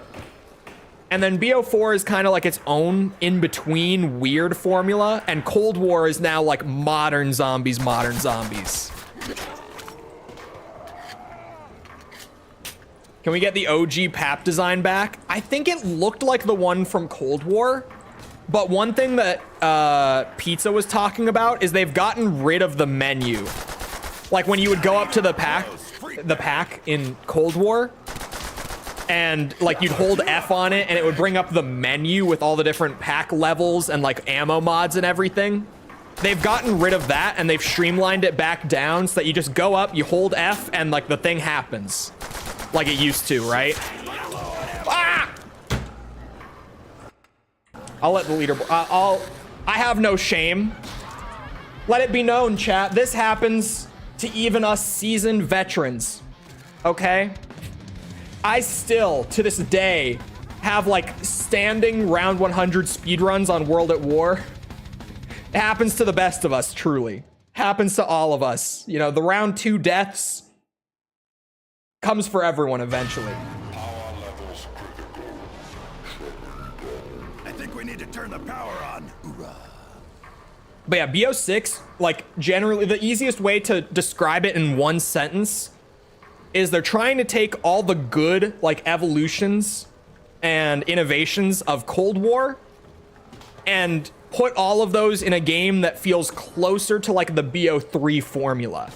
And then BO4 is kind of like its own in-between weird formula, and Cold War is now like modern zombies, modern zombies. Can we get the OG PAP design back? I think it looked like the one from Cold War, but one thing that Pizza was talking about is they've gotten rid of the menu. Like when you would go up to the pack in Cold War, and like you'd hold F on it and it would bring up the menu with all the different pack levels and like ammo mods and everything. They've gotten rid of that and they've streamlined it back down so that you just go up, you hold F, and like the thing happens like it used to, right? Ah! I'll let the leaderboard, I have no shame. Let it be known, chat, this happens to even us seasoned veterans, okay? I still, to this day, have like standing round 100 speedruns on World at War. It happens to the best of us, truly. Happens to all of us. You know, the round 2 deaths comes for everyone eventually. Power levels critical. I think we need to turn the power on. Hoorah. But yeah, BO6, like generally the easiest way to describe it in one sentence is they're trying to take all the good like evolutions and innovations of Cold War and put all of those in a game that feels closer to like the BO3 formula,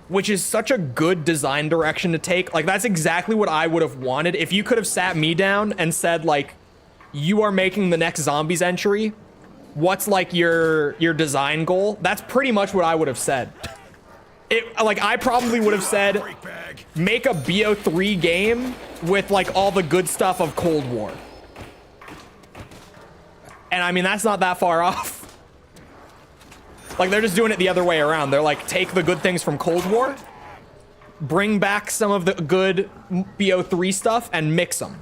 which is such a good design direction to take. Like that's exactly what I would have wanted. If you could have sat me down and said like, you are making the next zombies entry, what's like your design goal? That's pretty much what I would have said. Like I probably would have said, make a BO3 game with like all the good stuff of Cold War. And I mean, that's not that far off. Like they're just doing it the other way around. They're like, take the good things from Cold War, bring back some of the good BO3 stuff and mix them.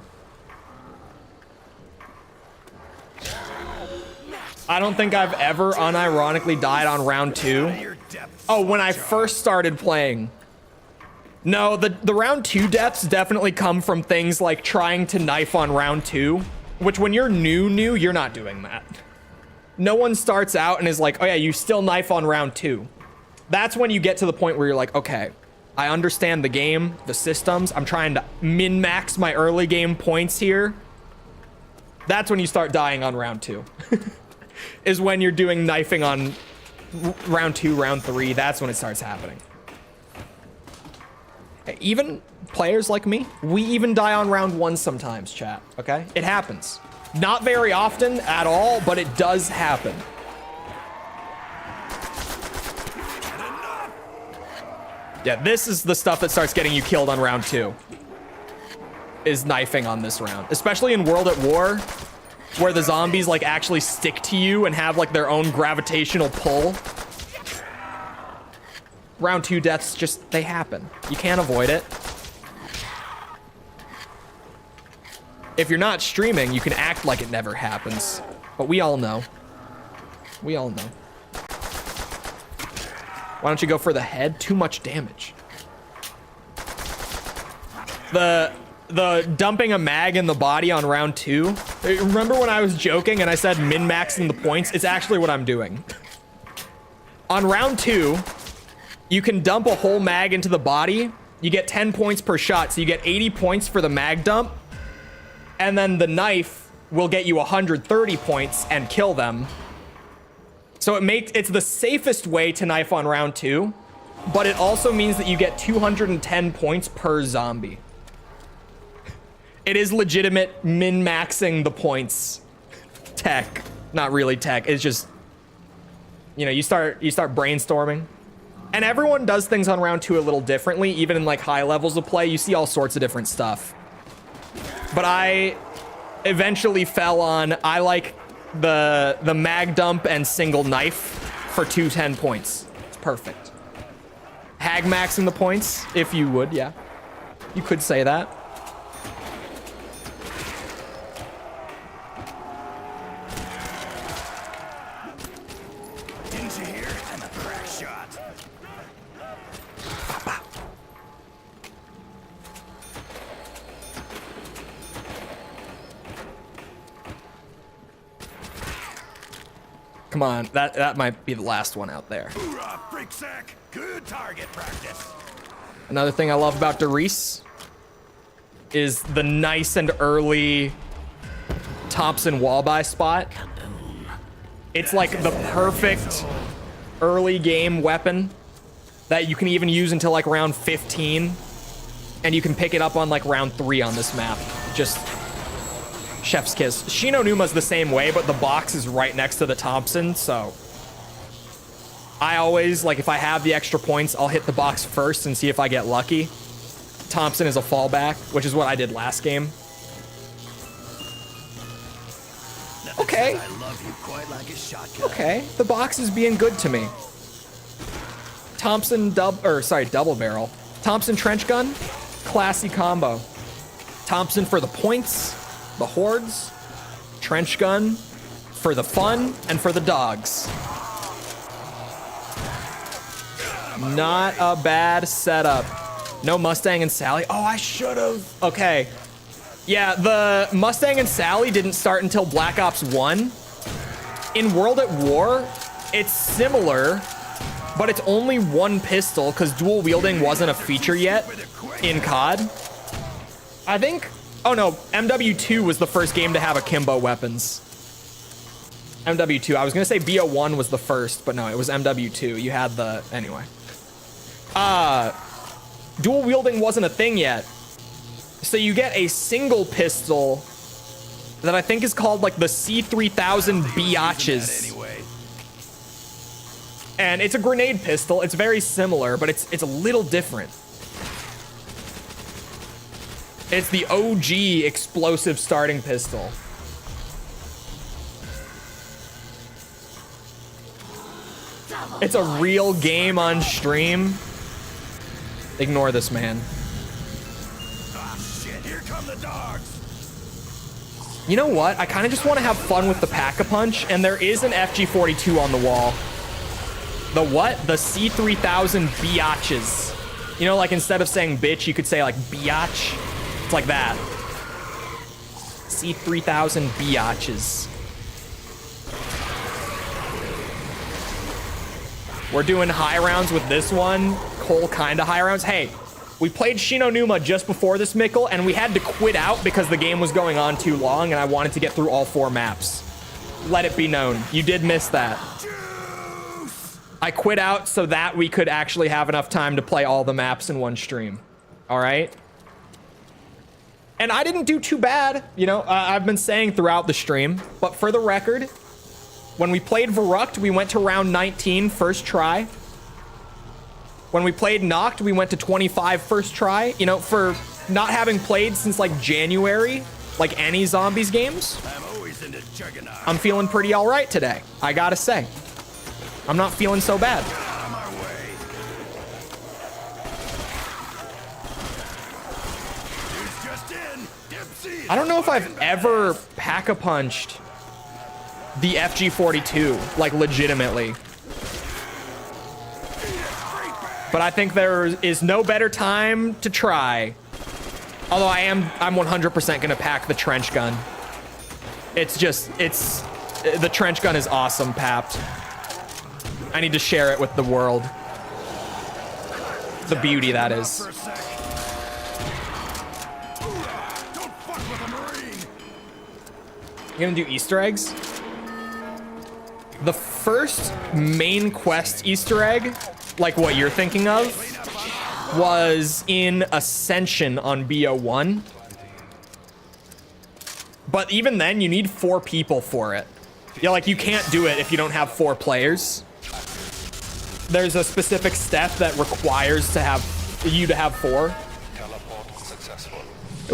I don't think I've ever unironically died on round 2. Oh, when I first started playing. No, the round 2 deaths definitely come from things like trying to knife on round 2, which when you're new, you're not doing that. No one starts out and is like, oh yeah, you still knife on round 2. That's when you get to the point where you're like, okay, I understand the game, the systems. I'm trying to min-max my early game points here. That's when you start dying on round 2. Is when you're doing knifing on round 2, round 3. That's when it starts happening. Even players like me, we even die on round 1 sometimes, chat, okay? It happens. Not very often at all, but it does happen. Yeah, this is the stuff that starts getting you killed on round 2. Is knifing on this round. Especially in World at War, where the zombies like actually stick to you and have like their own gravitational pull. Round 2 deaths just, they happen. You can't avoid it. If you're not streaming, you can act like it never happens. But we all know. We all know. Why don't you go for the head? Too much damage. the dumping a mag in the body on round 2. Remember when I was joking and I said min-maxing the points? It's actually what I'm doing. On round 2, you can dump a whole mag into the body. You get 10 points per shot, so you get 80 points for the mag dump. And then the knife will get you 130 points and kill them. So it's the safest way to knife on round 2, but it also means that you get 210 points per zombie. It is legitimate min-maxing the points tech. Not really tech. It's just, you know, you start brainstorming. And everyone does things on round 2 a little differently. Even in like high levels of play, you see all sorts of different stuff. But I eventually fell on, I like the mag dump and single knife for 210 points. It's perfect. Hag maxing the points, if you would, yeah. You could say that. Didn't you hear? I'm a crack shot. Come on, that might be the last one out there. Hoorah, freak sack. Good target practice. Another thing I love about Riese is the nice and early Thompson walleye spot. It's like the perfect early game weapon that you can even use until like round 15, and you can pick it up on like round 3 on this map. Just chef's kiss. Shi No Numa's the same way, but the box is right next to the Thompson, so I always, like, if I have the extra points, I'll hit the box first and see if I get lucky. Thompson is a fallback, which is what I did last game. Okay. I love you quite like a shotgun. Okay, the box is being good to me. Thompson double barrel. Thompson trench gun, classy combo. Thompson for the points, the hordes, trench gun for the fun and for the dogs. Not a bad setup. No Mustang and Sally. Oh, I should have. Okay. Yeah, the Mustang and Sally didn't start until Black Ops 1. In World at War, it's similar, but it's only one pistol because dual wielding wasn't a feature yet in COD. I think, oh no, MW2 was the first game to have akimbo weapons. MW2, I was gonna say BO1 was the first, but no, it was MW2. You had the, anyway. Dual wielding wasn't a thing yet. So you get a single pistol that I think is called like the C3000 Biatches. Anyway. And it's a grenade pistol. It's very similar, but it's a little different. It's the OG explosive starting pistol. It's a real game on stream. Ignore this man. Ah, shit, here come the dogs. You know what? I kind of just want to have fun with the Pack-a-Punch, and there is an FG42 on the wall. The what? The C3000 Biatches. You know, like instead of saying bitch, you could say like biatch. It's like that. C3000 Biatches. We're doing high rounds with this one. Cole kind of high rounds. Hey, we played Shi No Numa just before this, Mickle, and we had to quit out because the game was going on too long and I wanted to get through all 4 maps. Let it be known. You did miss that. I quit out so that we could actually have enough time to play all the maps in one stream. All right? And I didn't do too bad, you know, I've been saying throughout the stream, but for the record, when we played Verrucht, we went to round 19 first try. When we played Nacht, we went to 25 first try. You know, for not having played since like January, like any zombies games, I'm always into juggernaut. I'm feeling pretty all right today. I gotta say, I'm not feeling so bad. Out of my way. Dude's just in. Dipsy. I don't know if I've ever pack-a-punched the FG42, like legitimately. But I think there is no better time to try Although I'm 100% gonna pack the trench gun. The trench gun is awesome, papped. I need to share it with the world. The beauty that is. Don't fuck with a Marine. You gonna do Easter eggs? The first main quest Easter egg, like what you're thinking of, was in Ascension on BO1. But even then, you need 4 people for it. Yeah, like you can't do it if you don't have 4 players. There's a specific step that requires you to have 4. Teleport successful.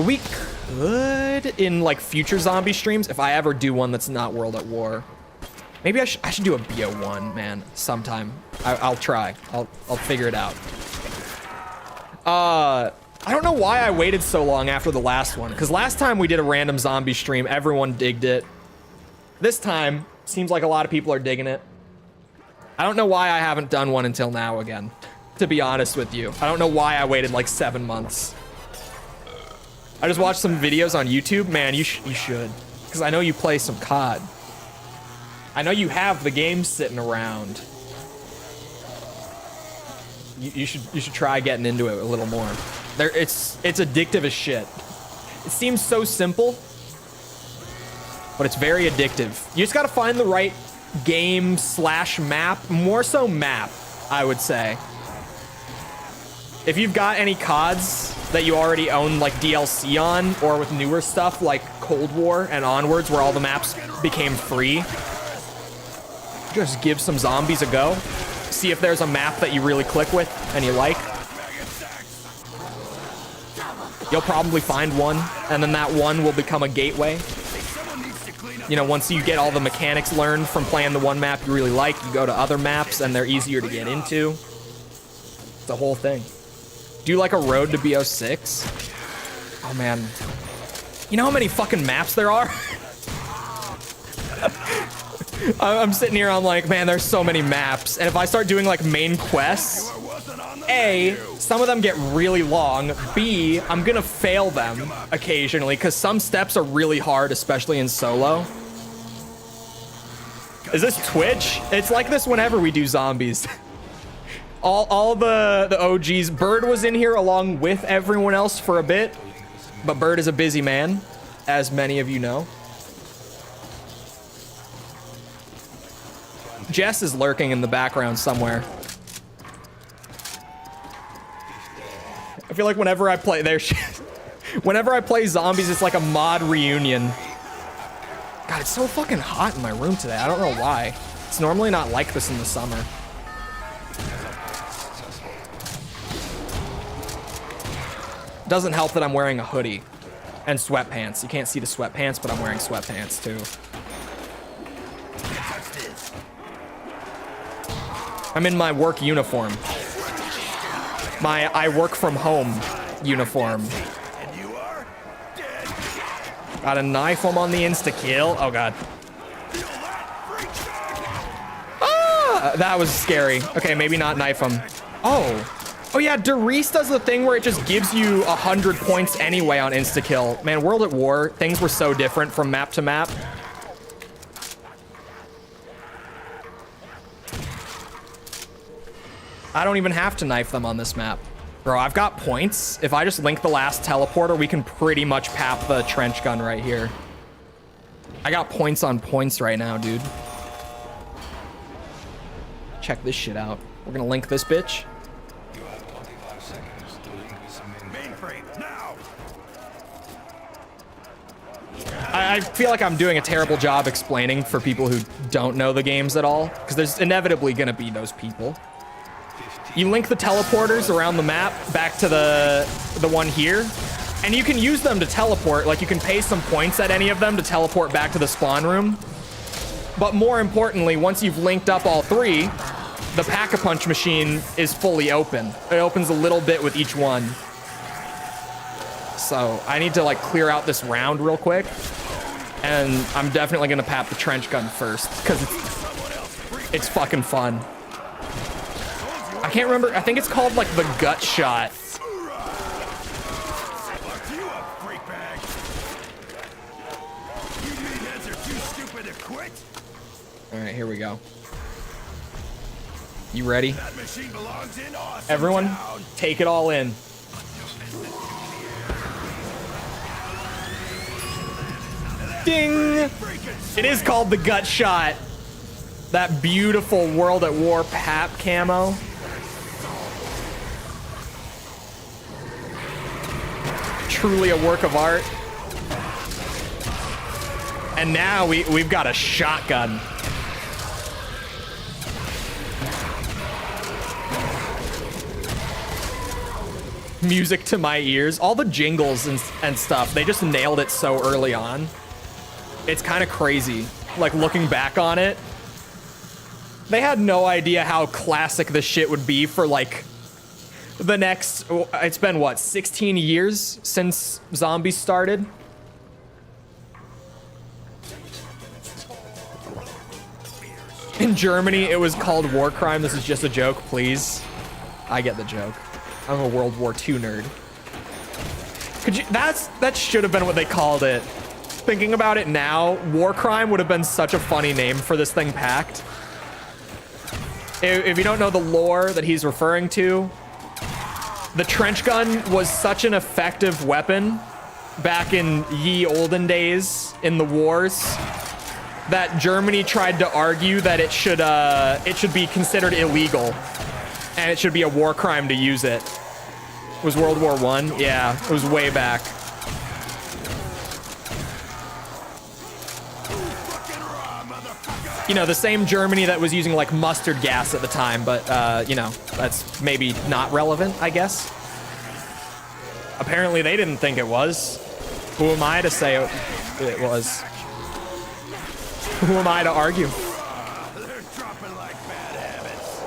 We could in like future zombie streams if I ever do one that's not World at War. Maybe I should do a BO1, man, sometime. I'll try. I'll figure it out. I don't know why I waited so long after the last one, because last time we did a random zombie stream, everyone digged it. This time, seems like a lot of people are digging it. I don't know why I haven't done one until now again, to be honest with you. I don't know why I waited like 7 months. I just watched some videos on YouTube. Man, you should, because I know you play some COD. I know you have the game sitting around. You should try getting into it a little more. It's addictive as shit. It seems so simple, but it's very addictive. You just gotta find the right game / map, more so map, I would say. If you've got any CODs that you already own like DLC on, or with newer stuff like Cold War and onwards where all the maps became free, just give some zombies a go. See if there's a map that you really click with and you like. You'll probably find one, and then that one will become a gateway. You know, once you get all the mechanics learned from playing the one map you really like, you go to other maps and they're easier to get into. It's a whole thing. Do you like a road to BO6? Oh man. You know how many fucking maps there are? I'm sitting here, I'm like, man, there's so many maps. And if I start doing like main quests, A, some of them get really long. B, I'm gonna fail them occasionally because some steps are really hard, especially in solo. Is this Twitch? It's like this whenever we do zombies. all the OGs. Bird was in here along with everyone else for a bit, but Bird is a busy man, as many of you know. Jess is lurking in the background somewhere. I feel like whenever I play whenever I play zombies, it's like a mod reunion. God, it's so fucking hot in my room today. I don't know why. It's normally not like this in the summer. Doesn't help that I'm wearing a hoodie and sweatpants. You can't see the sweatpants, but I'm wearing sweatpants too. I'm in my work uniform. My I work from home uniform. Got a knife on the insta-kill. Oh god. Ah, that was scary. Okay, maybe not knife him. Oh yeah, Riese does the thing where it just gives you 100 points anyway on insta-kill. Man, World at War, things were so different from map to map. I don't even have to knife them on this map. Bro, I've got points. If I just link the last teleporter, we can pretty much pap the trench gun right here. I got points on points right now, dude. Check this shit out. We're gonna link this bitch. You have 25 seconds to link this Mainframe, now! I feel like I'm doing a terrible job explaining for people who don't know the games at all, because there's inevitably gonna be those people. You link the teleporters around the map back to the one here, and you can use them to teleport. Like, you can pay some points at any of them to teleport back to the spawn room. But more importantly, once you've linked up all 3, the pack-a-punch machine is fully open. It opens a little bit with each one. So I need to like clear out this round real quick, and I'm definitely gonna pap the trench gun first because it's fucking fun. I can't remember. I think it's called like the gut shot. All right, here we go. You ready? That machine belongs in awesome Everyone, town. take it all in. Ding! It is called the gut shot. That beautiful World at War Pap camo. Truly a work of art. And now we've got a shotgun. Music to my ears. All the jingles and stuff, they just nailed it so early on. It's kind of crazy, like looking back on it. They had no idea how classic this shit would be for like the next, it's been what, 16 years since zombies started? In Germany, it was called war crime. This is just a joke, please. I get the joke. I'm a World War II nerd. Could you, that should have been what they called it. Thinking about it now, war crime would have been such a funny name for this thing packed. If you don't know the lore that he's referring to, the trench gun was such an effective weapon back in ye olden days in the wars that Germany tried to argue that it should be considered illegal and it should be a war crime to use it. It was World War I? Yeah, it was way back. You know, the same Germany that was using like mustard gas at the time, but you know, that's maybe not relevant, I guess. Apparently they didn't think it was. Who am I to say it was? Who am I to argue? They're dropping like bad habits.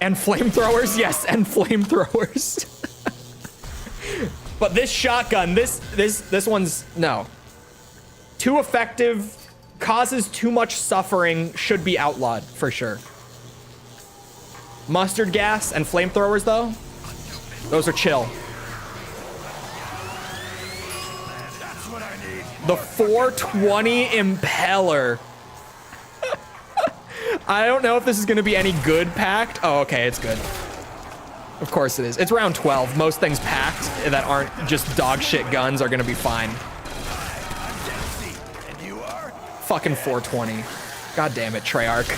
And flamethrowers? Yes, and flamethrowers. But this shotgun, this one's, no. Too effective, causes too much suffering, should be outlawed, for sure. Mustard gas and flamethrowers, though, those are chill. That's what I need. The 420 Impeller. I don't know if this is going to be any good packed. Oh, okay, it's good. Of course it is. It's round 12. Most things packed that aren't just dog shit guns are going to be fine. And you are? Fucking 420. God damn it, Treyarch.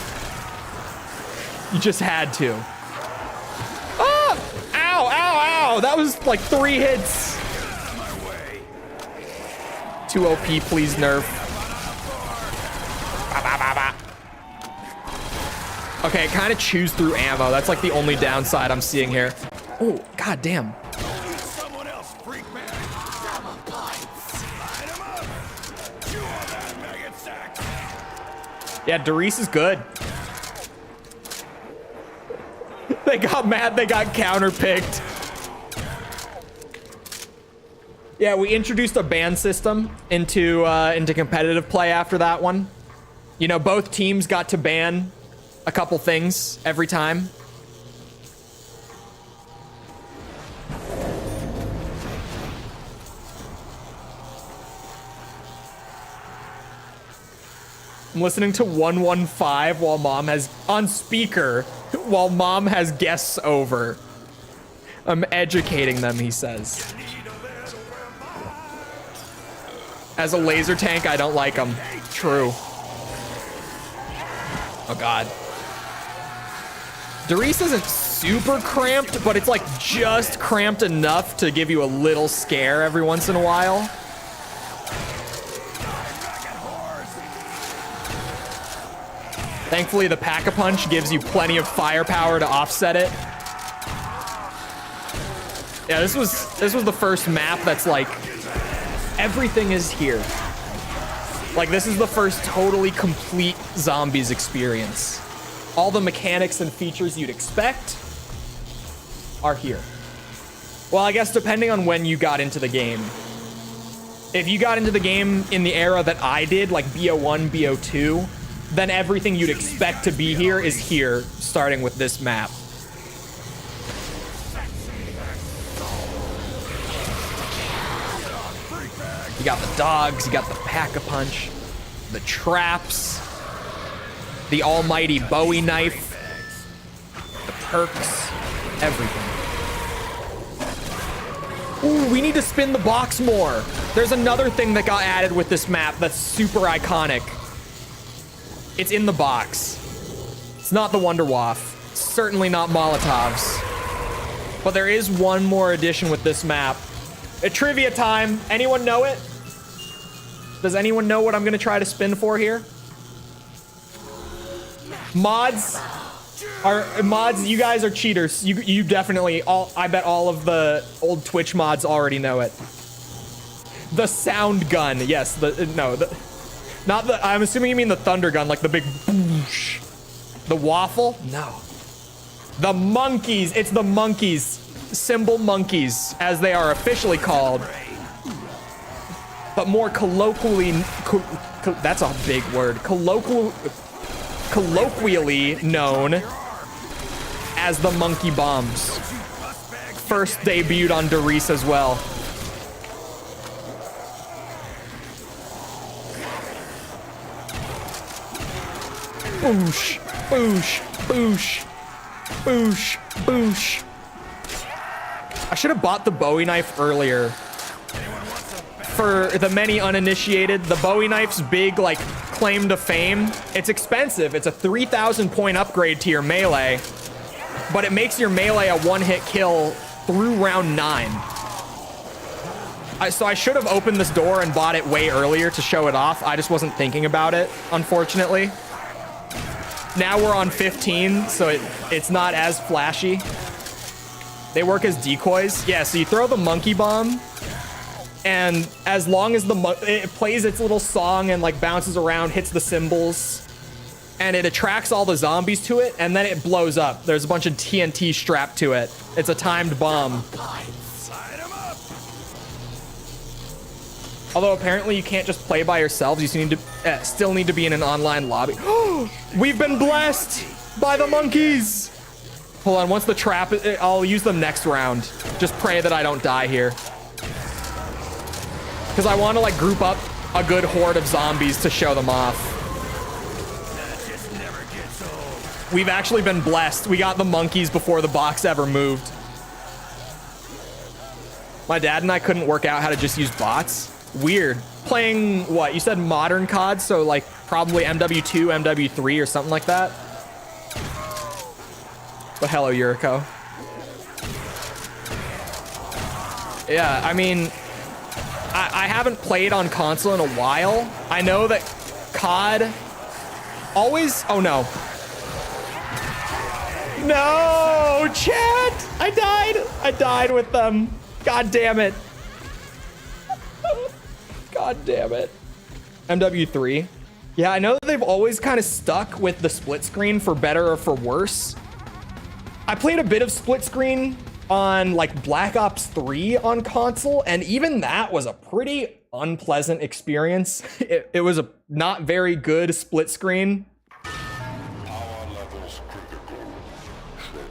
You just had to. Ah! Ow, ow, ow! That was like 3 hits. Too OP, please nerf. Ba, ba, ba, ba. Okay, it kind of chews through ammo. That's like the only downside I'm seeing here. Oh, god damn. Someone else, freak man. Light 'em up. Chew on that maggot sack. Yeah, Riese is good. They got mad, they got counterpicked. Yeah, we introduced a ban system into competitive play after that one. You know, both teams got to ban a couple things every time. I'm listening to 115 while mom has on speaker while mom has guests over. I'm educating them, he says. As a laser tank, I don't like them. True. Oh god. Riese isn't super cramped, but it's like just cramped enough to give you a little scare every once in a while. Thankfully, the Pack-a-Punch gives you plenty of firepower to offset it. Yeah, this was the first map that's like everything is here. Like, this is the first totally complete zombies experience. All the mechanics and features you'd expect are here. Well, I guess depending on when you got into the game. If you got into the game in the era that I did, like BO1, BO2, then everything you'd expect to be here is here, starting with this map. You got the dogs, you got the Pack-a-Punch. the traps, the almighty Bowie knife, the perks, everything. Ooh, we need to spin the box more. There's another thing that got added with this map that's super iconic. It's in the box. It's not the Wonder Waff. It's certainly not Molotovs. But there is one more addition with this map. A trivia time. Anyone know it? Does anyone know what I'm gonna try to spin for here? Mods, you guys are cheaters. You definitely I bet all of the old Twitch mods already know it. The sound gun, yes. I'm assuming you mean the thunder gun, like the big boosh. The waffle? No. The monkeys. It's the monkeys. Symbol monkeys, as they are officially called. But more colloquially, that's a big word. Colloquially known as the monkey bombs. First debuted on Riese as well. Boosh, boosh, boosh, boosh, boosh. I should have bought the Bowie knife earlier. For the many uninitiated, the Bowie knife's big, like, claim to fame. It's expensive. It's a 3,000 point upgrade to your melee, but it makes your melee a one-hit kill through round 9. So I should have opened this door and bought it way earlier to show it off. I just wasn't thinking about it, unfortunately. Now we're on 15, so it's not as flashy. They work as decoys. Yeah, so you throw the monkey bomb, and as long as it plays its little song and like bounces around, hits the cymbals, and it attracts all the zombies to it, and then it blows up. There's a bunch of TNT strapped to it. It's a timed bomb. Although apparently you can't just play by yourselves. You still need to be in an online lobby. We've been blessed by the monkeys. Hold on, once the trap, I'll use them next round. Just pray that I don't die here. Because I want to like group up a good horde of zombies to show them off. We've actually been blessed. We got the monkeys before the box ever moved. My dad and I couldn't work out how to just use bots. Weird. Playing what? You said modern COD, so like probably MW2, MW3 or something like that. But hello, Yuriko. Yeah, I mean, I haven't played on console in a while. I know that COD always... Oh, no. No, chat! I died with them. God damn it. God damn it. MW3. Yeah, I know that they've always kind of stuck with the split screen for better or for worse. I played a bit of split screen on like Black Ops 3 on console, and even that was a pretty unpleasant experience. It was a not very good split screen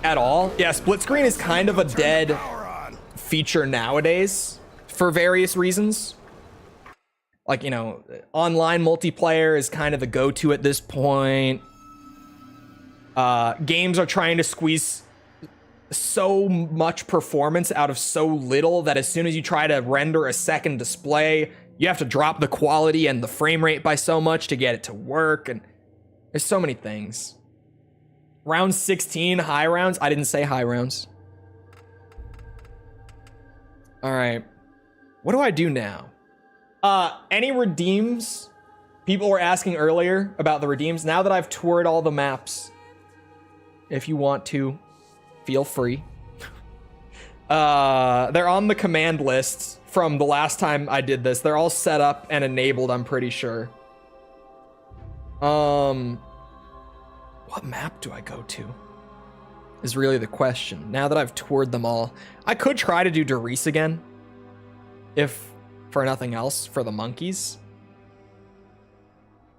at all. Yeah, split screen is kind of a dead feature nowadays for various reasons. Like, you know, online multiplayer is kind of the go-to at this point. Games are trying to squeeze so much performance out of so little that as soon as you try to render a second display, you have to drop the quality and the frame rate by so much to get it to work. And there's so many things. Round 16, high rounds. I didn't say high rounds. All right. What do I do now? Any redeems? People were asking earlier about the redeems. Now that I've toured all the maps, if you want to, feel free. They're on the command list from the last time I did this. They're all set up and enabled, I'm pretty sure. What map do I go to? Is really the question. Now that I've toured them all, I could try to do Riese again. If for nothing else, for the monkeys.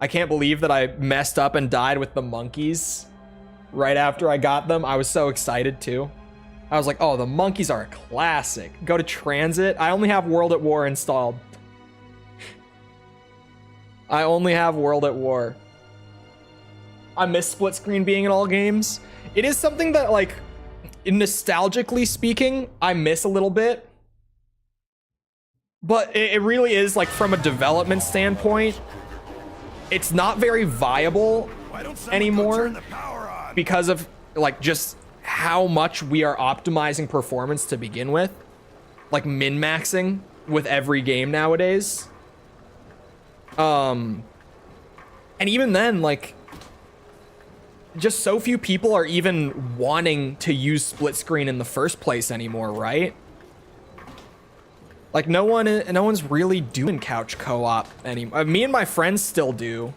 I can't believe that I messed up and died with the monkeys right after I got them. I was so excited too. I was like, oh, the monkeys are a classic. Go to transit. I only have World at War installed. I only have World at War. I miss split screen being in all games. It is something that, like, nostalgically speaking, I miss a little bit. But it really is, like, from a development standpoint, it's not very viable anymore because of, like, just how much we are optimizing performance to begin with. Like, min-maxing with every game nowadays. And even then, like, just so few people are even wanting to use split screen in the first place anymore, right? Like, no one's really doing couch co-op anymore. Me and my friends still do.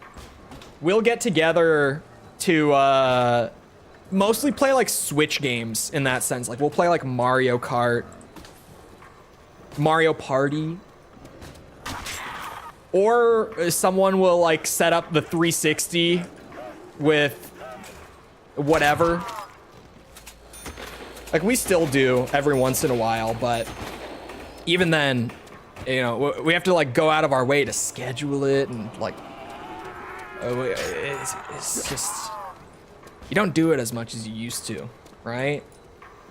We'll get together to mostly play, like, Switch games in that sense. Like, we'll play, like, Mario Kart, Mario Party, or someone will, like, set up the 360 with whatever. Like, we still do every once in a while, but even then, you know, we have to, like, go out of our way to schedule it, and, like, it's just, you don't do it as much as you used to, right?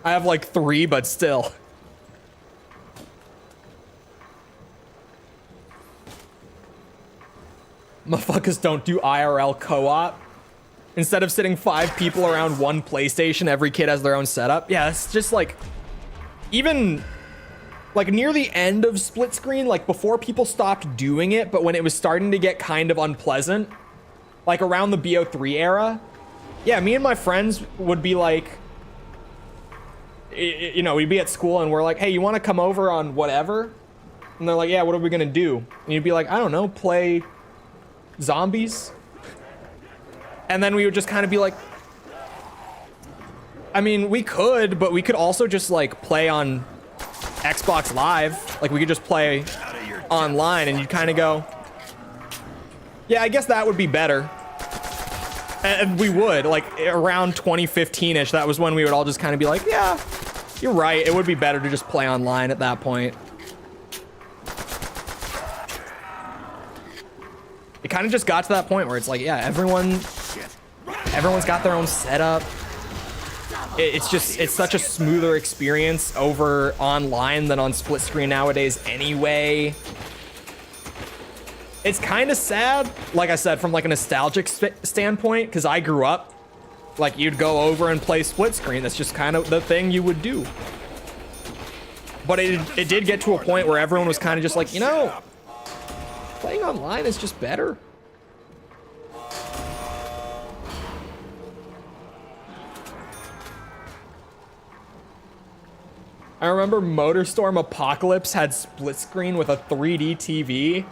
I have, like, 3, but still. Motherfuckers don't do IRL co-op. Instead of sitting 5 people around one PlayStation, every kid has their own setup. Yeah, it's just, like, even, like, near the end of split screen, like, before people stopped doing it, but when it was starting to get kind of unpleasant, like, around the BO3 era, yeah, me and my friends would be like, you know, we'd be at school and we're like, hey, you want to come over on whatever? And they're like, yeah, what are we gonna do? And you'd be like, I don't know, play zombies. And then we would just kind of be like, I mean, we could, but we could also just, like, play on Xbox Live. Like, we could just play online, and you'd kind of go, yeah, I guess that would be better. And we would, like, around 2015-ish, that was when we would all just kind of be like, yeah, you're right, it would be better to just play online at that point. It kind of just got to that point where it's like, yeah, everyone's got their own setup. It's such a smoother experience over online than on split screen nowadays anyway. It's kind of sad, like I said, from, like, a nostalgic standpoint, because I grew up, like, you'd go over and play split screen. That's just kind of the thing you would do. But it did get to a point where everyone was kind of just like, you know, playing online is just better. I remember MotorStorm Apocalypse had split screen with a 3D TV.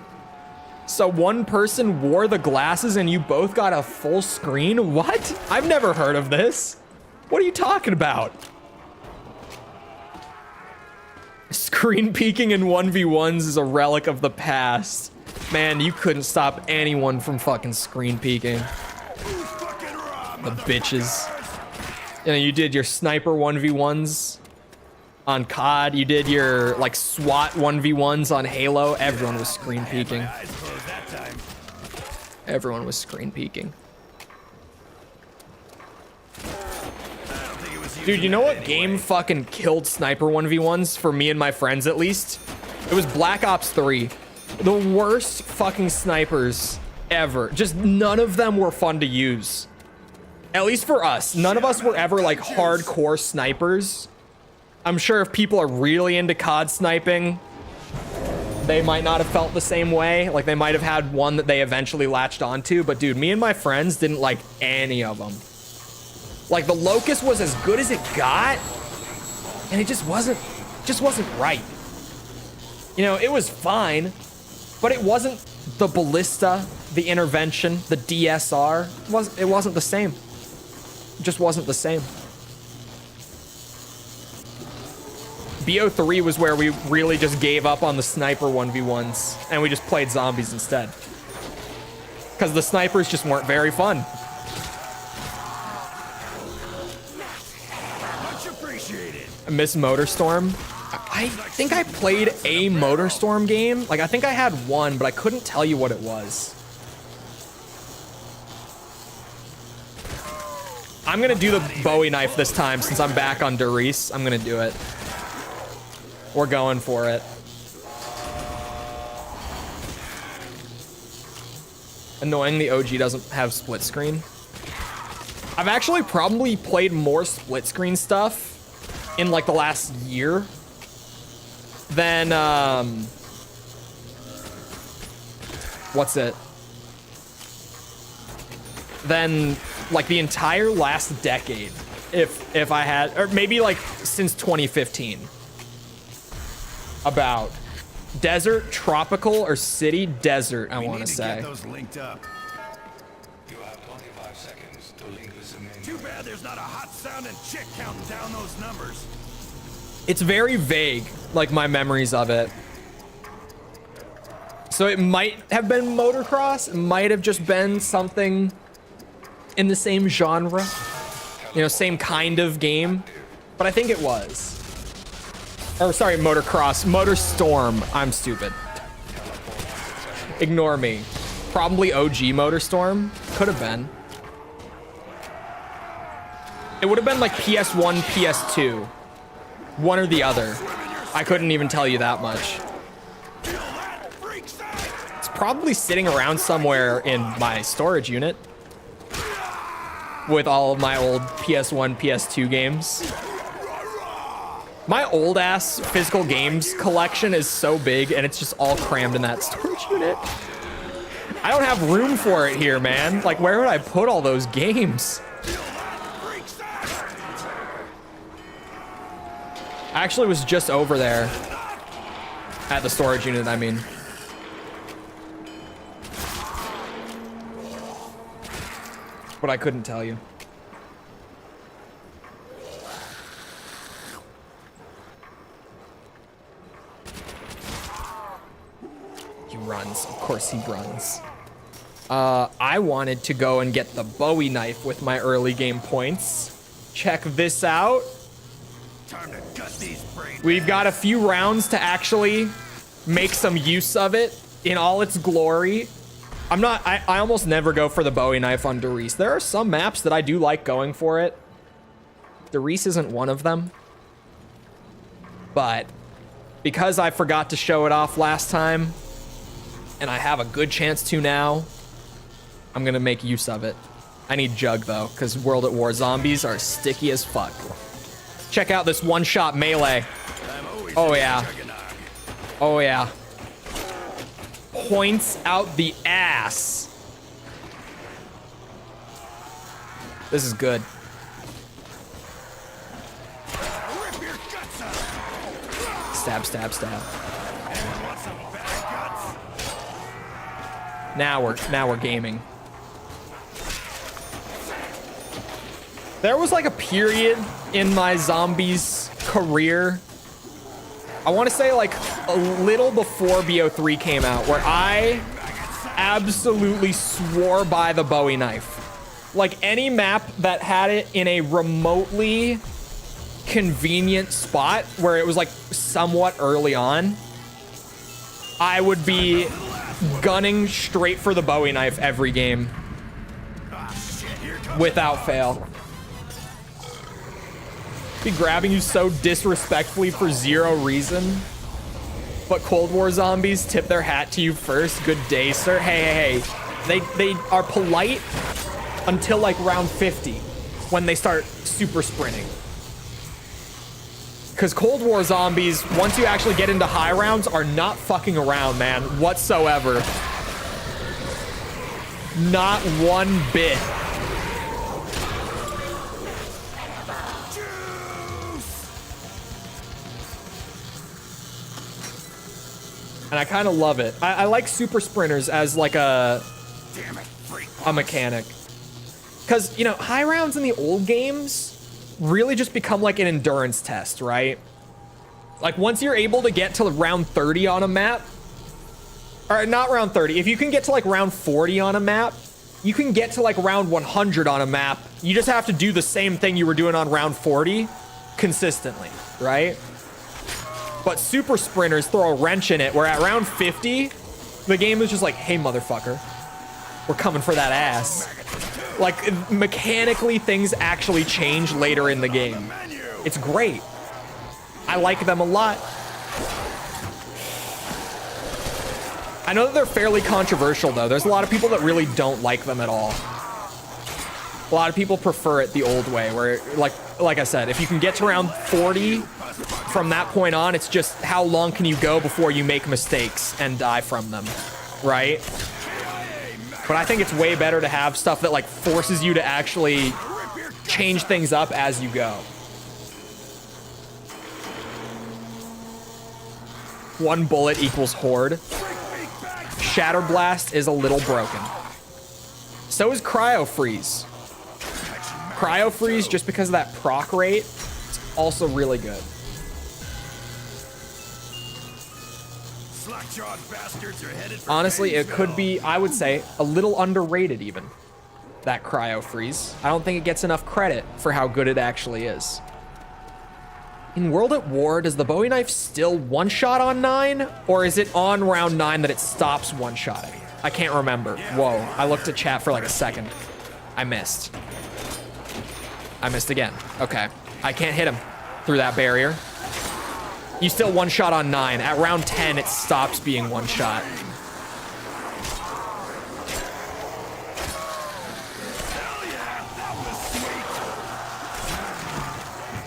So one person wore the glasses and you both got a full screen? What? I've never heard of this. What are you talking about? Screen peeking in 1v1s is a relic of the past. Man, you couldn't stop anyone from fucking screen peeking. The bitches. You know, you did your sniper 1v1s on COD. You did your, like, SWAT 1v1s on Halo. Everyone was screen peeking. Everyone was screen peeking. Dude, you know what game fucking killed sniper 1v1s for me and my friends, at least? It was Black Ops 3. The worst fucking snipers ever. Just none of them were fun to use. At least for us. None of us were ever, like, hardcore snipers. I'm sure if people are really into COD sniping, they might not have felt the same way. Like, they might have had one that they eventually latched onto. But, dude, me and my friends didn't like any of them. Like, the Locust was as good as it got, and it just wasn't right. You know, it was fine, but it wasn't the Ballista, the Intervention, the DSR. It wasn't the same. It just wasn't the same. BO3 was where we really just gave up on the sniper 1v1s, and we just played zombies instead. Because the snipers just weren't very fun. I miss MotorStorm. I think I played a MotorStorm game. Like, I think I had one, but I couldn't tell you what it was. I'm gonna do the Bowie knife this time since I'm back on Riese. I'm gonna do it. We're going for it. Annoying the OG doesn't have split screen. I've actually probably played more split screen stuff in like the last year than than like the entire last decade, if I had, or maybe like since 2015. About desert, tropical, or city? Desert, I want to say. Get those linked up. You have 25 seconds to link with the main. Too bad there's not a hot sounding chick counting down those numbers. It's very vague, like my memories of it. So it might have been motocross, it might have just been something in the same genre, you know, same kind of game, but I think it was. Or sorry, motocross, Motorstorm. I'm stupid. Ignore me. Probably OG Motorstorm. Could have been. It would have been like PS1, PS2. One or the other. I couldn't even tell you that much. It's probably sitting around somewhere in my storage unit with all of my old PS1, PS2 games. My old ass physical games collection is so big and it's just all crammed in that storage unit. I don't have room for it here, man. Like, where would I put all those games? I actually was just over there at the storage unit, I mean. But I couldn't tell you. He runs. Of course he runs. I wanted to go and get the Bowie knife with my early game points. Check this out. Time to gut these brains. We've got a few rounds to actually make some use of it in all its glory. I almost never go for the Bowie knife on Riese. There are some maps that I do like going for it. Riese isn't one of them. But because I forgot to show it off last time, and I have a good chance to now, I'm gonna make use of it. I need Jug though, because World at War zombies are sticky as fuck. Check out this one-shot melee. Oh yeah. Oh yeah. Points out the ass. This is good. Stab, stab, stab. Now we're gaming. There was like a period in my zombies career, I want to say like a little before BO3 came out, where I absolutely swore by the Bowie knife. Like any map that had it in a remotely convenient spot where it was like somewhat early on, I would be gunning straight for the Bowie knife every game without fail. Be grabbing you so disrespectfully for zero reason, but Cold War zombies tip their hat to you first. Good day, sir. Hey, they are polite until like round 50 when they start super sprinting. Because Cold War zombies, once you actually get into high rounds, are not fucking around, man, whatsoever. Not one bit. And I kind of love it. I like super sprinters as like a mechanic. Because, you know, high rounds in the old games really just become like an endurance test, right? Like once you're able to get to round 30 on a map, or not round 30, if you can get to like round 40 on a map, you can get to like round 100 on a map. You just have to do the same thing you were doing on round 40 consistently, right? But super sprinters throw a wrench in it, where at round 50, the game is just like, hey, motherfucker, we're coming for that ass. Like, mechanically, things actually change later in the game. It's great. I like them a lot. I know that they're fairly controversial, though. There's a lot of people that really don't like them at all. A lot of people prefer it the old way, where, like I said, if you can get to around 40 from that point on, it's just how long can you go before you make mistakes and die from them, right? But I think it's way better to have stuff that, like, forces you to actually change things up as you go. One bullet equals horde. Shatter Blast is a little broken. So is Cryo Freeze. Cryo Freeze, just because of that proc rate, it's also really good. Honestly, it could be, I would say, a little underrated even, that Cryo Freeze. I don't think it gets enough credit for how good it actually is. In World at War, does the Bowie knife still one-shot on 9? Or is it on round 9 that it stops one-shotting? I can't remember. Whoa, I looked at chat for like a second. I missed. I missed again. Okay, I can't hit him through that barrier. You still one-shot on 9. At round 10, it stops being one-shot.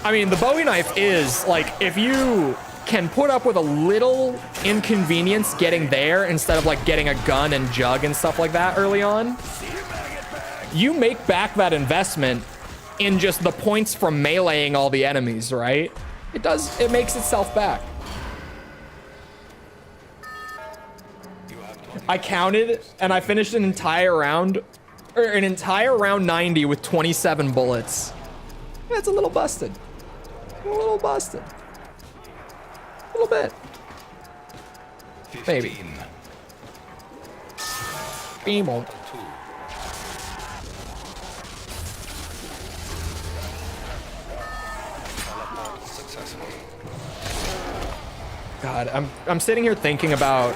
I mean, the Bowie knife is, like, if you can put up with a little inconvenience getting there instead of, like, getting a gun and jug and stuff like that early on, you make back that investment in just the points from meleeing all the enemies, right? It makes itself back. I counted, and I finished an entire round 90 with 27 bullets. Yeah, it's a little busted. A little busted. A little bit. 15. Maybe. Beamo. God, I'm sitting here thinking about,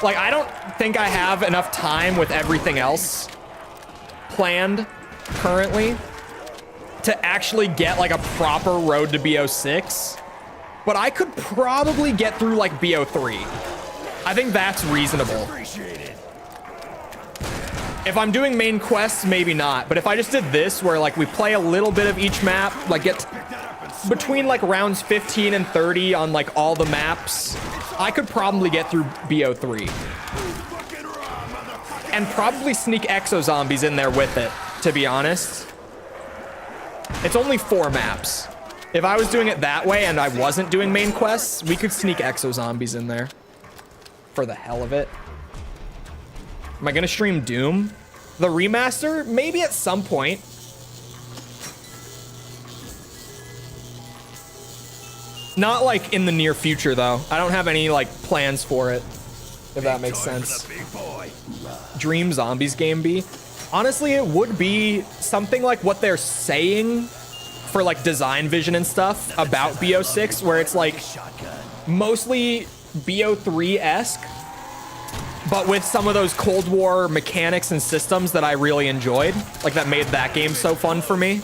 like, I don't think I have enough time with everything else planned currently to actually get, like, a proper road to BO6, but I could probably get through, like, BO3. I think that's reasonable. If I'm doing main quests, maybe not, but if I just did this, where, like, we play a little bit of each map, like, get between, like, rounds 15 and 30 on, like, all the maps, I could probably get through BO3. And probably sneak exo zombies in there with it, to be honest. It's only 4 maps. If I was doing it that way and I wasn't doing main quests, we could sneak exo zombies in there. For the hell of it. Am I gonna stream Doom? The remaster? Maybe at some point. Not like in the near future though. I don't have any like plans for it, if that makes sense. Dream Zombies game be? Honestly, it would be something like what they're saying for like design vision and stuff about BO6, where it's like mostly BO3-esque, but with some of those Cold War mechanics and systems that I really enjoyed, like that made that game so fun for me.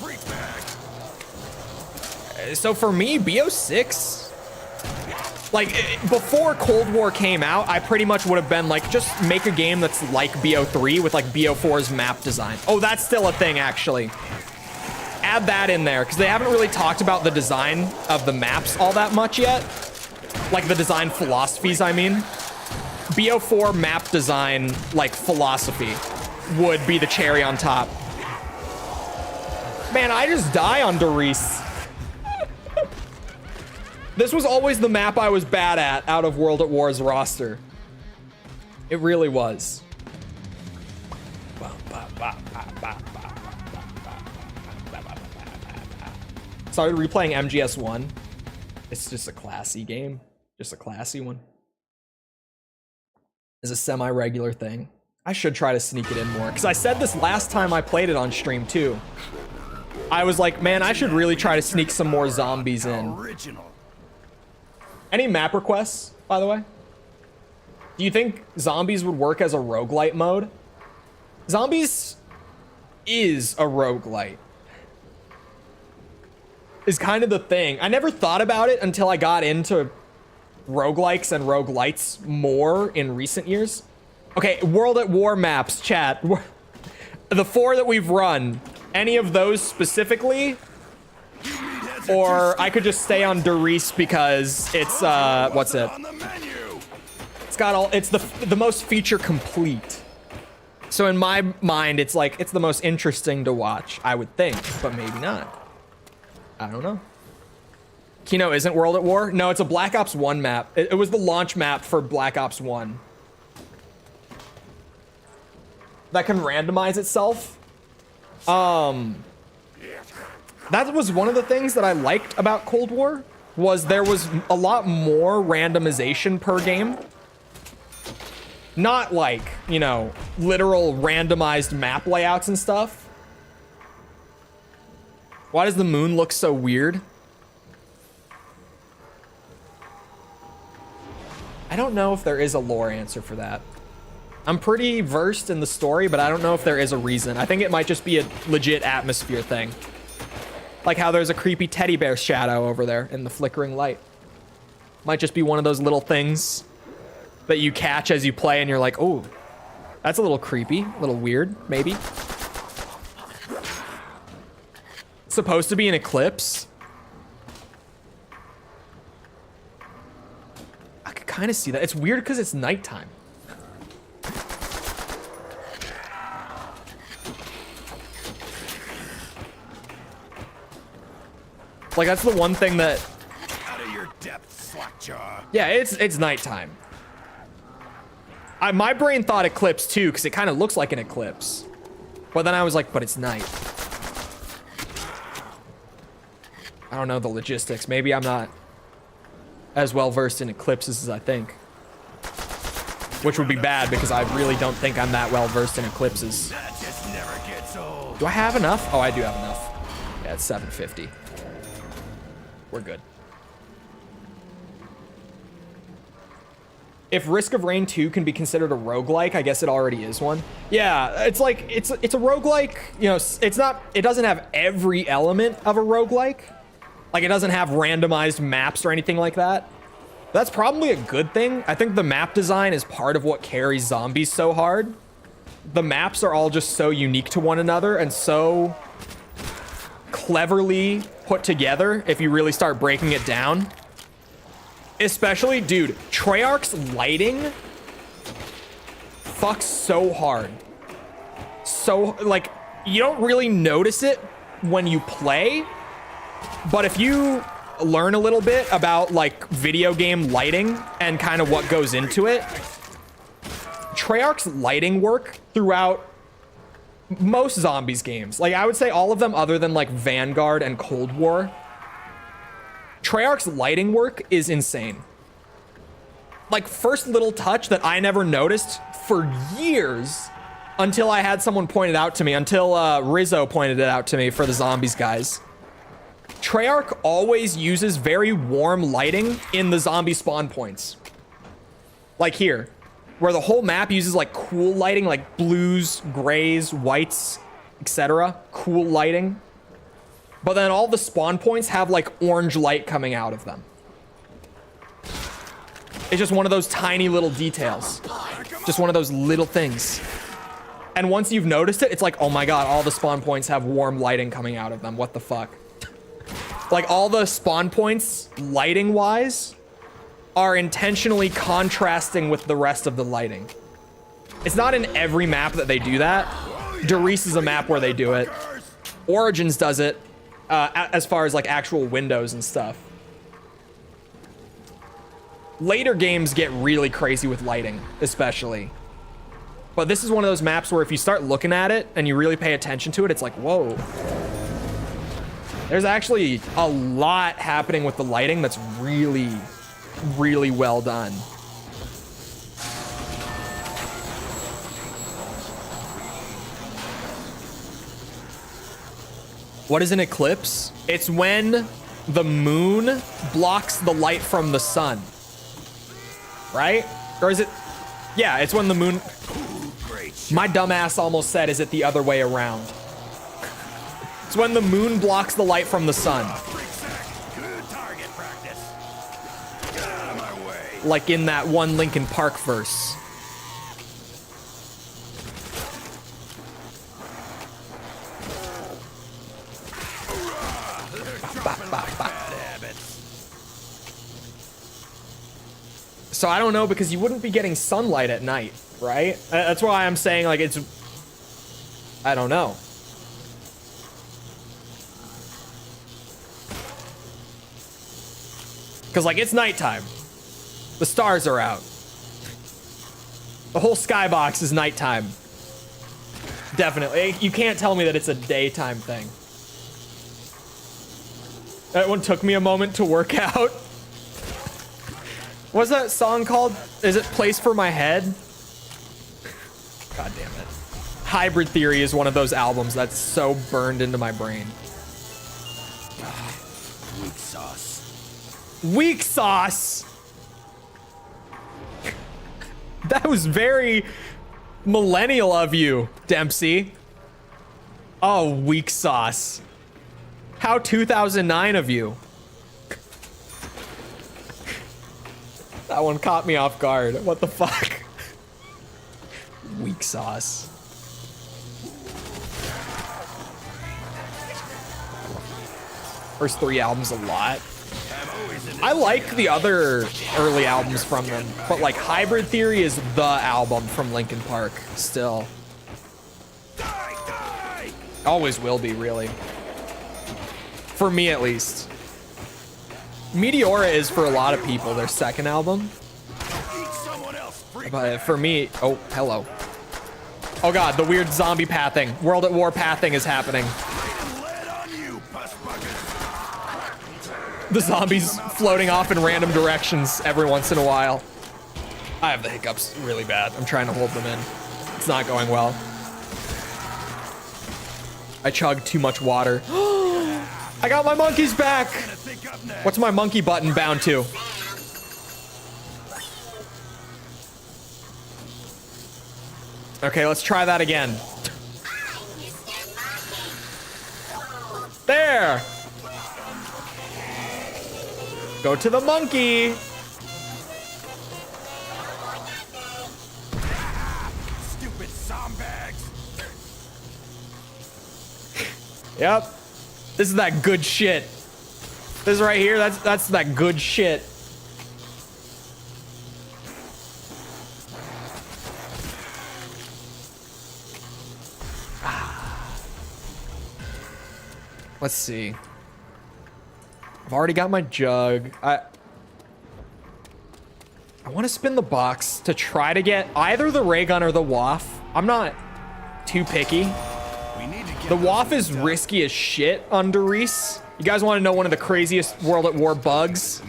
So for me, BO6, like before Cold War came out, I pretty much would have been like, just make a game that's like BO3 with like BO4's map design. Oh, that's still a thing actually. Add that in there, because they haven't really talked about the design of the maps all that much yet. Like the design philosophies, I mean. BO4 map design, like philosophy, would be the cherry on top. Man, I just die on Riese. This was always the map I was bad at out of World at War's roster. It really was. Started replaying MGS1. It's just a classy game. Just a classy one. It's a semi-regular thing. I should try to sneak it in more, because I said this last time I played it on stream too. I was like, man, I should really try to sneak some more zombies in. Any map requests, by the way? Do you think zombies would work as a roguelite mode? Zombies is a roguelite. Is kind of the thing. I never thought about it until I got into roguelikes and roguelites more in recent years. Okay, World at War maps, chat. The 4 that we've run, any of those specifically? Or I could just stay on Riese because it's, what's it? It's got all, it's the most feature complete. So in my mind, it's like, it's the most interesting to watch, I would think, but maybe not. I don't know. Kino isn't World at War? No, it's a Black Ops 1 map. It was the launch map for Black Ops 1. That can randomize itself. That was one of the things that I liked about Cold War, was there was a lot more randomization per game. Not like, you know, literal randomized map layouts and stuff. Why does the moon look so weird? I don't know if there is a lore answer for that. I'm pretty versed in the story, but I don't know if there is a reason. I think it might just be a legit atmosphere thing. Like how there's a creepy teddy bear shadow over there in the flickering light. Might just be one of those little things that you catch as you play and you're like, oh, that's a little creepy, a little weird, maybe. It's supposed to be an eclipse. I could kind of see that. It's weird because it's nighttime. Like, that's the one thing that... Out of your depth, slackjaw. Yeah, it's nighttime. My brain thought eclipse too, because it kind of looks like an eclipse. But then I was like, but it's night. I don't know the logistics. Maybe I'm not as well versed in eclipses as I think. Which would be bad, because I really don't think I'm that well versed in eclipses. That just never gets old. Do I have enough? Oh, I do have enough. Yeah, it's 750. We're good. If Risk of Rain 2 can be considered a roguelike, I guess it already is one. Yeah, it's like, it's a roguelike, you know, it doesn't have every element of a roguelike. Like, it doesn't have randomized maps or anything like that. That's probably a good thing. I think the map design is part of what carries zombies so hard. The maps are all just so unique to one another and so cleverly put together if you really start breaking it down. Especially, dude, Treyarch's lighting fucks so hard. So, like, you don't really notice it when you play, but if you learn a little bit about, like, video game lighting and kind of what goes into it, Treyarch's lighting work throughout most zombies games, like, I would say all of them other than, like, Vanguard and Cold War, Treyarch's lighting work is insane. Like, first little touch that I never noticed for years until I had someone point it out to me, until Riese pointed it out to me for the zombies guys. Treyarch always uses very warm lighting in the zombie spawn points. Like here, where the whole map uses like cool lighting, like blues, grays, whites, etc. Cool lighting. But then all the spawn points have like orange light coming out of them. It's just one of those tiny little details. Just one of those little things. And once you've noticed it, it's like, oh my god, all the spawn points have warm lighting coming out of them. What the fuck? Like, all the spawn points, lighting-wise, are intentionally contrasting with the rest of the lighting. It's not in every map that they do that. Riese is a map where they do it. Origins does it, as far as, like, actual windows and stuff. Later games get really crazy with lighting, especially. But this is one of those maps where if you start looking at it and you really pay attention to it, it's like, whoa. There's actually a lot happening with the lighting that's really, really well done. What is an eclipse? It's when the moon blocks the light from the sun. Right? Or is it? Yeah, it's when the moon... My dumbass almost said, is it the other way around? It's when the moon blocks the light from the sun. Good target practice. Get out of my way. Like in that one Linkin Park verse. So I don't know, because you wouldn't be getting sunlight at night, right? That's why I'm saying, like, it's... I don't know. Because, like, it's nighttime. The stars are out. The whole skybox is nighttime. Definitely. You can't tell me that it's a daytime thing. That one took me a moment to work out. What's that song called? Is it Place for My Head? God damn it. Hybrid Theory is one of those albums that's so burned into my brain. Weak sauce. Weak sauce! That was very millennial of you, Dempsey. Oh, weak sauce. How 2009 of you. That one caught me off guard. What the fuck? Weak sauce. First 3 albums a lot. I like the other early albums from them, but like Hybrid Theory is the album from Linkin Park still. Always will be, really. For me, at least. Meteora is, for a lot of people, their second album. But for me... Oh, hello. Oh god, the weird zombie pathing. World at War pathing is happening. The zombies floating off in random directions every once in a while. I have the hiccups really bad. I'm trying to hold them in. It's not going well. I chugged too much water. I got my monkeys back! What's my monkey button bound to? Okay, let's try that again. There! Go to the monkey! Stupid zombags. Yep. This is that good shit. This right here, that's that good shit. Let's see. I've already got my jug. I want to spin the box to try to get either the ray gun or the waff. I'm not too picky. The waff is risky as shit under Riese. You guys want to know one of the craziest World at War bugs?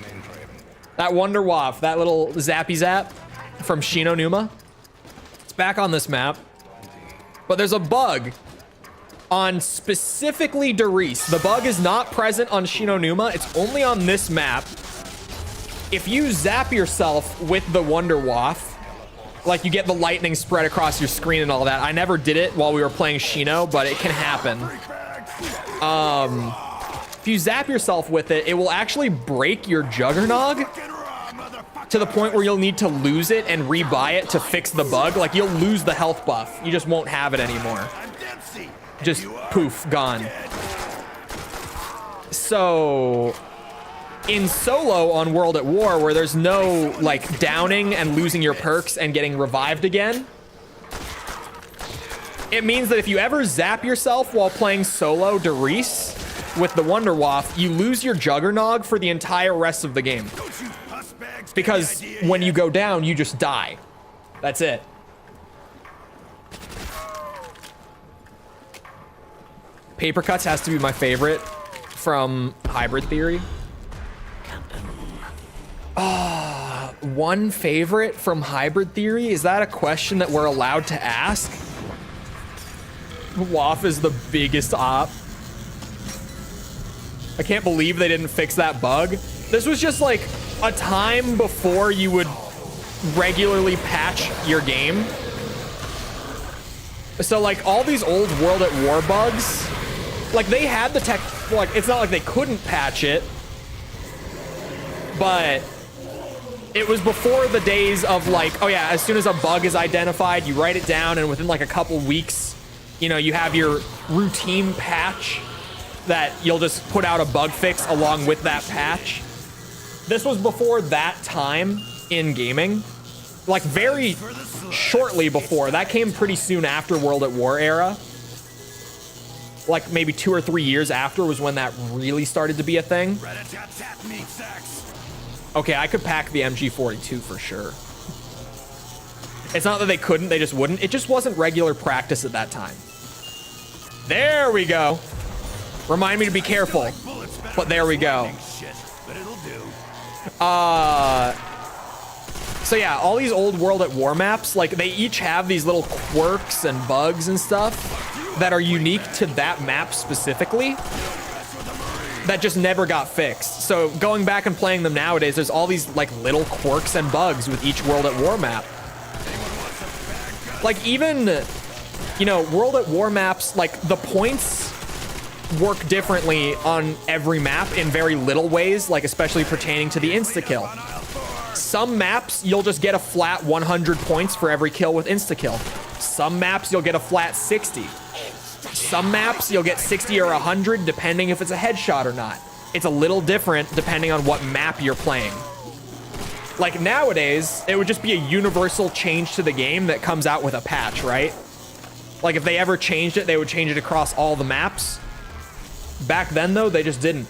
That Wonder Waff, that little zappy zap from Shi No Numa. It's back on this map. But there's a bug on specifically Riese. The bug is not present on Shi No Numa. It's only on this map. If you zap yourself with the Wonder Waff, like you get the lightning spread across your screen and all that. I never did it while we were playing Shino, but it can happen. If you zap yourself with it, it will actually break your Juggernog to the point where you'll need to lose it and rebuy it to fix the bug. Like, you'll lose the health buff. You just won't have it anymore. Just poof, gone. So in solo on World at War, where there's no like downing and losing your perks and getting revived again, it means that if you ever zap yourself while playing solo Riese with the Wonder Waff, you lose your Juggernog for the entire rest of the game. Because when you go down, you just die. That's it. Paper Cuts has to be my favorite from Hybrid Theory. One favorite from Hybrid Theory? Is that a question that we're allowed to ask? Waff is the biggest op. I can't believe they didn't fix that bug. This was just like a time before you would regularly patch your game. So like all these old World at War bugs Like, they had the tech, like, it's not like they couldn't patch it, but it was before the days of like, oh yeah, as soon as a bug is identified, you write it down, and within like a couple weeks, you know, you have your routine patch that you'll just put out a bug fix along with that patch. This was before that time in gaming, like very shortly before. That came pretty soon after World at War era. Like maybe 2 or 3 years after was when that really started to be a thing. Okay, I could pack the MG42 for sure. It's not that they couldn't, they just wouldn't. It just wasn't regular practice at that time. There we go. Remind me to be careful. But there we go. So yeah, all these old World at War maps, like they each have these little quirks and bugs and stuff that are unique to that map specifically that just never got fixed. So going back and playing them nowadays, there's all these like little quirks and bugs with each World at War map. Like even, you know, World at War maps, like the points work differently on every map in very little ways, like especially pertaining to the insta-kill. Some maps, you'll just get a flat 100 points for every kill with insta-kill. Some maps, you'll get a flat 60. Some maps, you'll get 60 or 100 depending if it's a headshot or not. It's a little different depending on what map you're playing. Like nowadays, it would just be a universal change to the game that comes out with a patch, right? Like if they ever changed it, they would change it across all the maps. Back then though, they just didn't.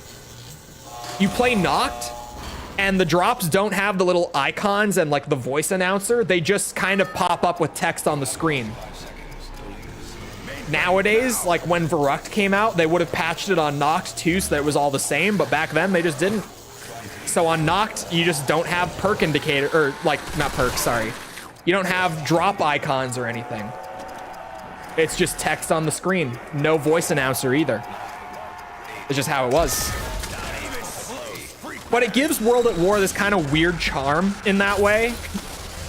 You play Nacht, and the drops don't have the little icons and like the voice announcer. They just kind of pop up with text on the screen. Nowadays, like when Verrucht came out, they would have patched it on Nacht too, so that it was all the same, but back then they just didn't. So on Nacht, you just don't have perk indicator, or like, not perks, sorry. You don't have drop icons or anything. It's just text on the screen. No voice announcer either. It's just how it was. But it gives World at War this kind of weird charm in that way,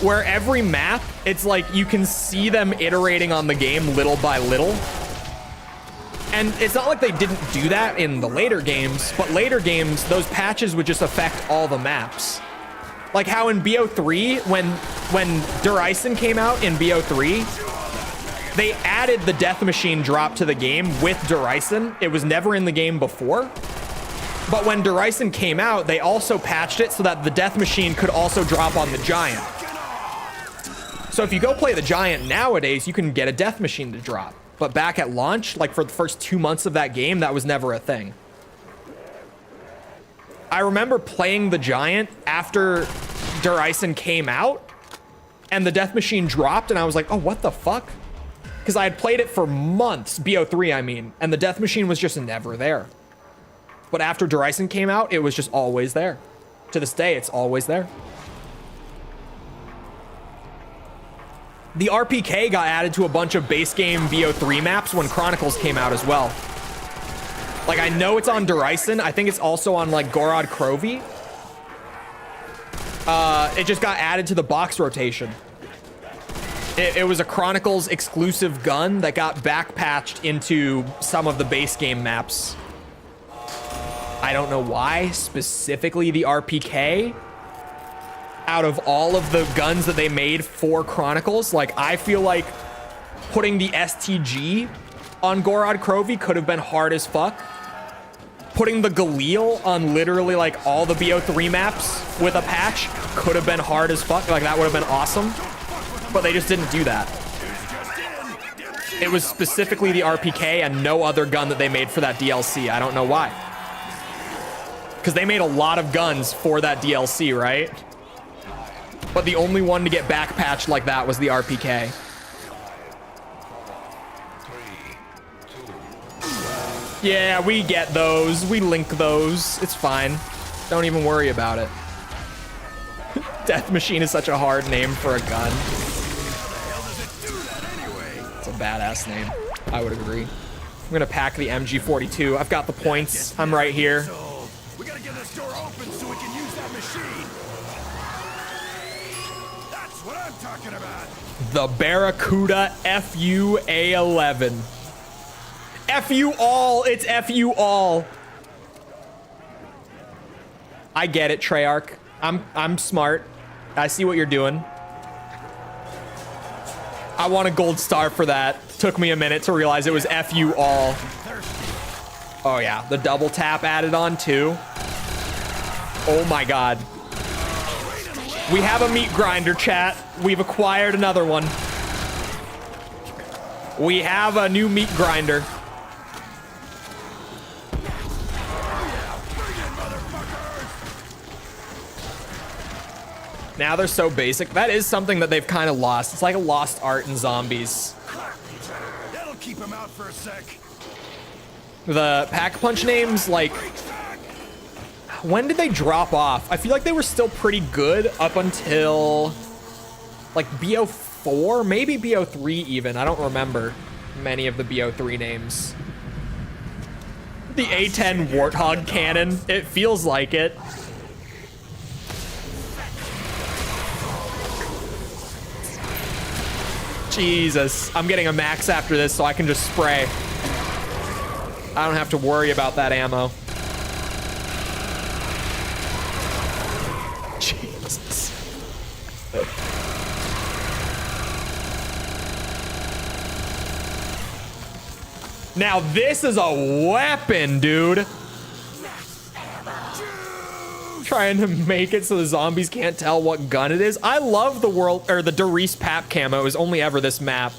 where every map, it's like you can see them iterating on the game little by little. And it's not like they didn't do that in the later games, but later games, those patches would just affect all the maps. Like how in BO3, when Der Eisen came out in BO3, they added the Death Machine drop to the game with Der Eisen. It was never in the game before. But when Der Eisen came out, they also patched it so that the Death Machine could also drop on the Giant. So if you go play the Giant nowadays, you can get a Death Machine to drop. But back at launch, like for the first 2 months of that game, that was never a thing. I remember playing the Giant after Der Eisen came out, and the Death Machine dropped, and I was like, oh, what the fuck? Because I had played it for months, BO3 I mean, and the Death Machine was just never there. But after Der Eisen came out, it was just always there. To this day, it's always there. The RPK got added to a bunch of base game BO3 maps when Chronicles came out as well. Like, I know it's on Der Eisen. I think it's also on, like, Gorod Krovi. It just got added to the box rotation. It was a Chronicles exclusive gun that got backpatched into some of the base game maps. I don't know why, specifically the RPK. Out of all of the guns that they made for Chronicles, like, I feel like putting the STG on Gorod Krovi could have been hard as fuck. Putting the Galil on literally, like, all the BO3 maps with a patch could have been hard as fuck. Like, that would have been awesome. But they just didn't do that. It was specifically the RPK and no other gun that they made for that DLC. I don't know why. Because they made a lot of guns for that DLC, right? But the only one to get backpatched like that was the RPK. Yeah, we get those. We link those. It's fine. Don't even worry about it. Death Machine is such a hard name for a gun. It's a badass name. I would agree. I'm gonna pack the MG42. I've got the points. I'm right here. We gotta get this door open so we can use that machine. That's what I'm talking about. The Barracuda FU-A11. F you all. It's F you all. I get it, Treyarch. I'm smart. I see what you're doing. I want a gold star for that. Took me a minute to realize it was F you all. Oh yeah, the double tap added on too. Oh my god. We have a meat grinder, chat. We've acquired another one. We have a new meat grinder. Now they're so basic. That is something that they've kind of lost. It's like a lost art in zombies. That'll keep him out for a sec. The pack punch names, like, when did they drop off? I feel like they were still pretty good up until like BO4, maybe BO3 even. I don't remember many of the BO3 names. The A10 Warthog cannon, it feels like it. Jesus, I'm getting a max after this so I can just spray. I don't have to worry about that ammo. Jesus. Now this is a weapon, dude. Trying to make it so the zombies can't tell what gun it is. I love the world, or the Derice Pap camo. It was only ever this map.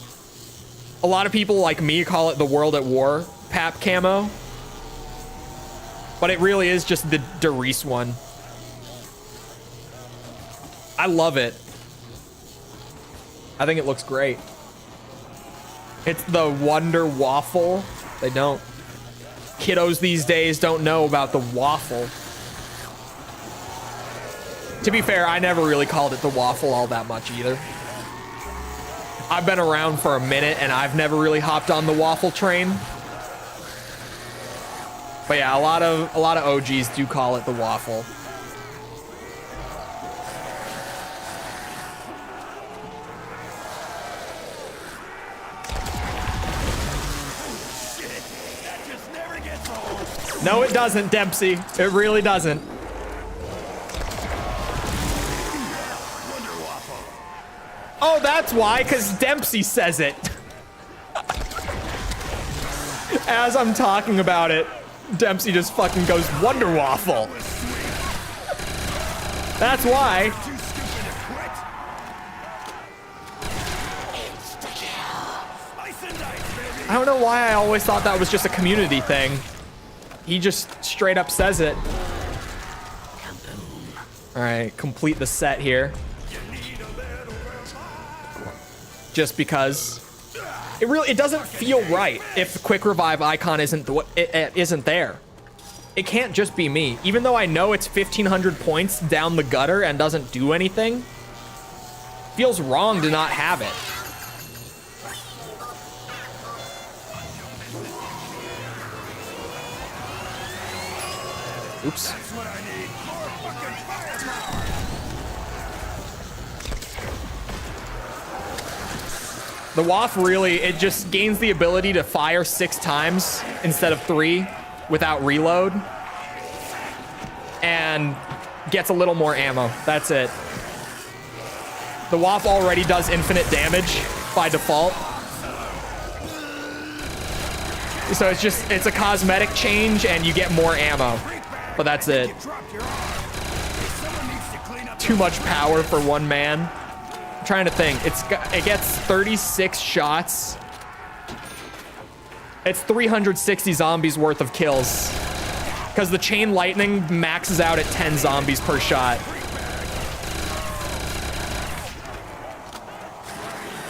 A lot of people like me call it the World at War Pap camo, but it really is just the Derice one. I love it. I think it looks great. It's the Wonder Waffle. They don't. Kiddos these days don't know about the waffle. To be fair, I never really called it the waffle all that much either. I've been around for a minute and I've never really hopped on the waffle train. But yeah, a lot of OGs do call it the waffle. Shit, that just never gets old. No, it doesn't, Dempsey. It really doesn't. Oh, that's why, because Dempsey says it. As I'm talking about it, Dempsey just fucking goes, Wonder Waffle. That's why. Too stupid to quit. Ice and ice, baby. I don't know why I always thought that was just a community thing. He just straight up says it. All right, complete the set here. Just because it doesn't feel right if the quick revive icon isn't there. It can't just be me. Even though I know it's 1,500 points down the gutter and doesn't do anything, feels wrong to not have it. Oops. That's what I need. More fucking firepower. The WAF really, it just gains the ability to fire 6 times instead of 3 without reload. And gets a little more ammo. That's it. The WAF already does infinite damage by default. So it's a cosmetic change and you get more ammo. But that's it. Too much power for one man. I'm trying to think. It gets 36 shots. It's 360 zombies worth of kills. Because the chain lightning maxes out at 10 zombies per shot.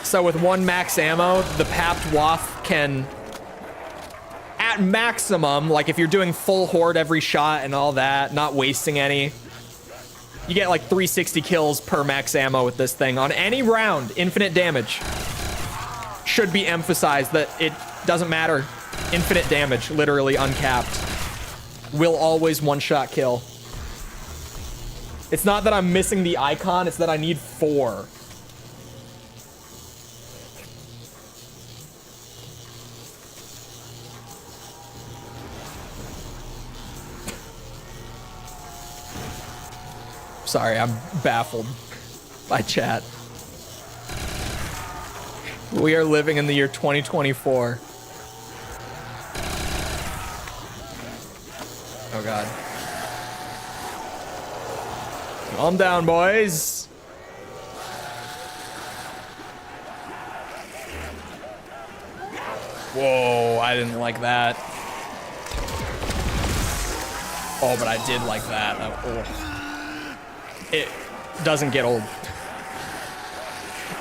So with 1 max ammo, the Papped WAF can, at maximum, like if you're doing full horde every shot and all that, not wasting any, you get like 360 kills per max ammo with this thing on any round. Infinite damage. Should be emphasized that it doesn't matter. Infinite damage, literally uncapped. Will always one-shot kill. It's not that I'm missing the icon, it's that I need 4. Sorry, I'm baffled by chat. We are living in the year 2024. Oh God. Calm down, boys. Whoa, I didn't like that. Oh, but I did like that. Oh. It doesn't get old.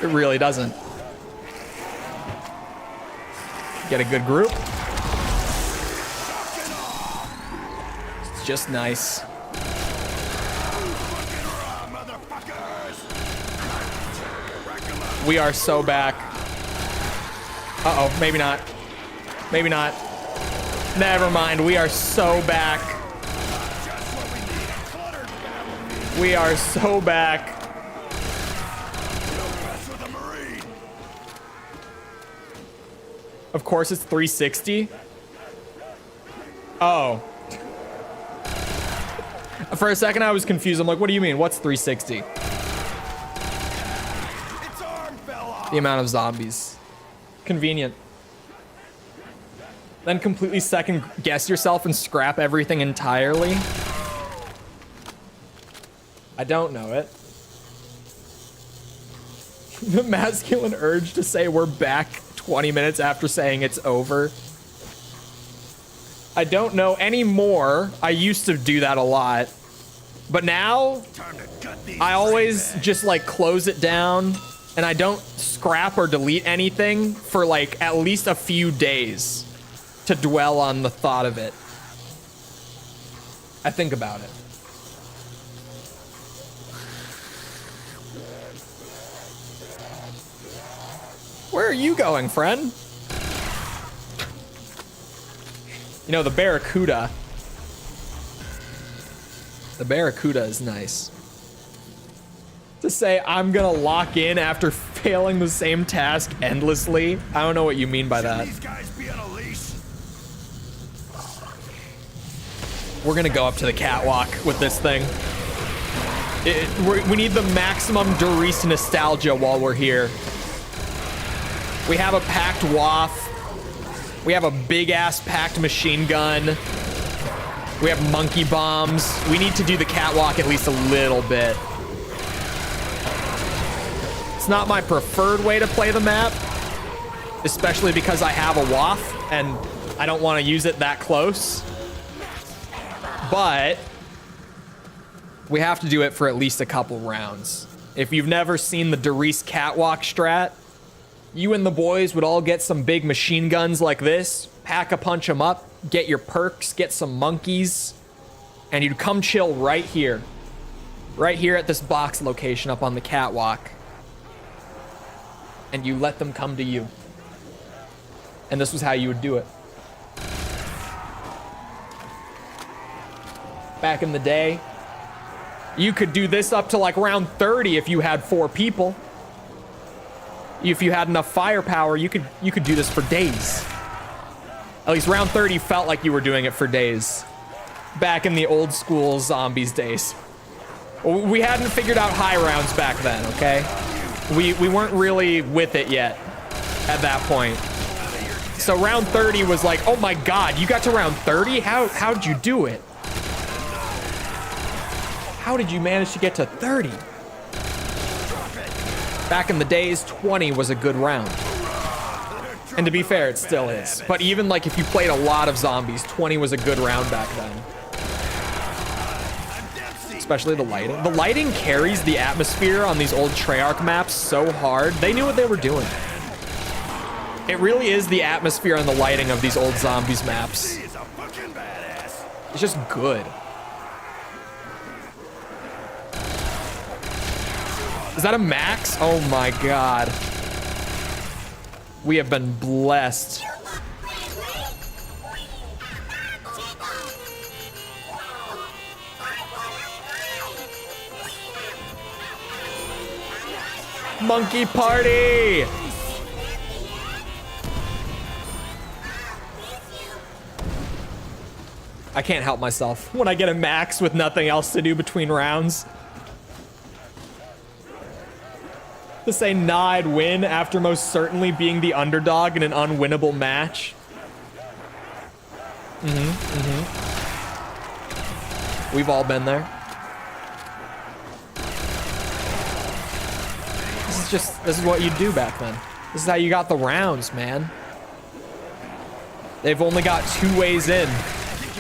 It really doesn't. Get a good group. It's just nice. We are so back. Uh-oh, maybe not. Maybe not. Never mind, we are so back. We are so back. Of course it's 360. Oh. For a second I was confused. I'm like, what do you mean? What's 360? The amount of zombies. Convenient. Then completely second guess yourself and scrap everything entirely. I don't know it. The masculine urge to say we're back 20 minutes after saying it's over. I don't know anymore. I used to do that a lot. But now, I always just like close it down and I don't scrap or delete anything for like at least a few days to dwell on the thought of it. I think about it. Where are you going, friend? You know, the Barracuda. The Barracuda is nice. To say I'm gonna lock in after failing the same task endlessly, I don't know what you mean by that. We're gonna go up to the catwalk with this thing. We need the maximum Riese nostalgia while we're here. We have a packed waff. We have a big ass packed machine gun. We have monkey bombs. We need to do the catwalk at least a little bit. It's not my preferred way to play the map, especially because I have a waff and I don't want to use it that close. But we have to do it for at least a couple rounds. If you've never seen the Riese catwalk strat, you and the boys would all get some big machine guns like this, pack a punch them up, get your perks, get some monkeys, and you'd come chill right here at this box location up on the catwalk, and you let them come to you. And this was how you would do it. Back in the day, you could do this up to like round 30 if you had 4 people. If you had enough firepower, you could do this for days. At least round 30 felt like you were doing it for days. Back in the old school zombies days. We hadn't figured out high rounds back then, okay? We weren't really with it yet at that point. So round 30 was like, oh my God, you got to round 30? How'd you do it? How did you manage to get to 30? Back in the days, 20 was a good round. And to be fair, it still is. But even like if you played a lot of zombies, 20 was a good round back then. Especially the lighting. The lighting carries the atmosphere on these old Treyarch maps so hard. They knew what they were doing. It really is the atmosphere and the lighting of these old zombies maps. It's just good. Is that a max? Oh my God. We have been blessed. Monkey party! I can't help myself when I get a max with nothing else to do between rounds. To say nah, I'd win after most certainly being the underdog in an unwinnable match. We've all been there. This is what you do back then. This is how you got the rounds, man. They've only got 2 ways in.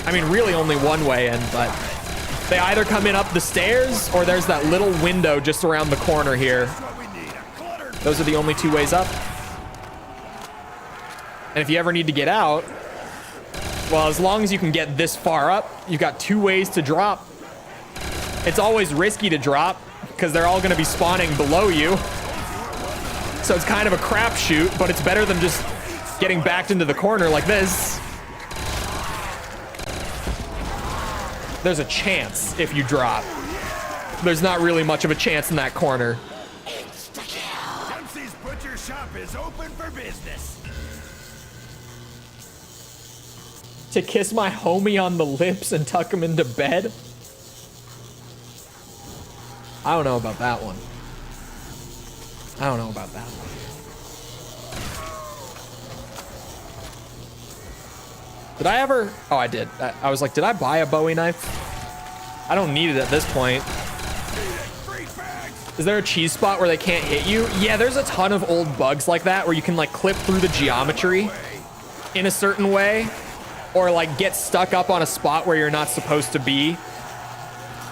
I mean, really only 1 way in, but they either come in up the stairs or there's that little window just around the corner here. Those are the only 2 ways up. And if you ever need to get out, well, as long as you can get this far up, you've got 2 ways to drop. It's always risky to drop because they're all going to be spawning below you. So it's kind of a crapshoot, but it's better than just getting backed into the corner like this. There's a chance if you drop. There's not really much of a chance in that corner. Dempsey's Butcher Shop is open for business. To kiss my homie on the lips and tuck him into bed? I don't know about that one. I don't know about that one. Did I ever? Oh, I did. I was like, did I buy a Bowie knife? I don't need it at this point. Is there a cheese spot where they can't hit you? Yeah, there's a ton of old bugs like that where you can like clip through the geometry in a certain way, or like get stuck up on a spot where you're not supposed to be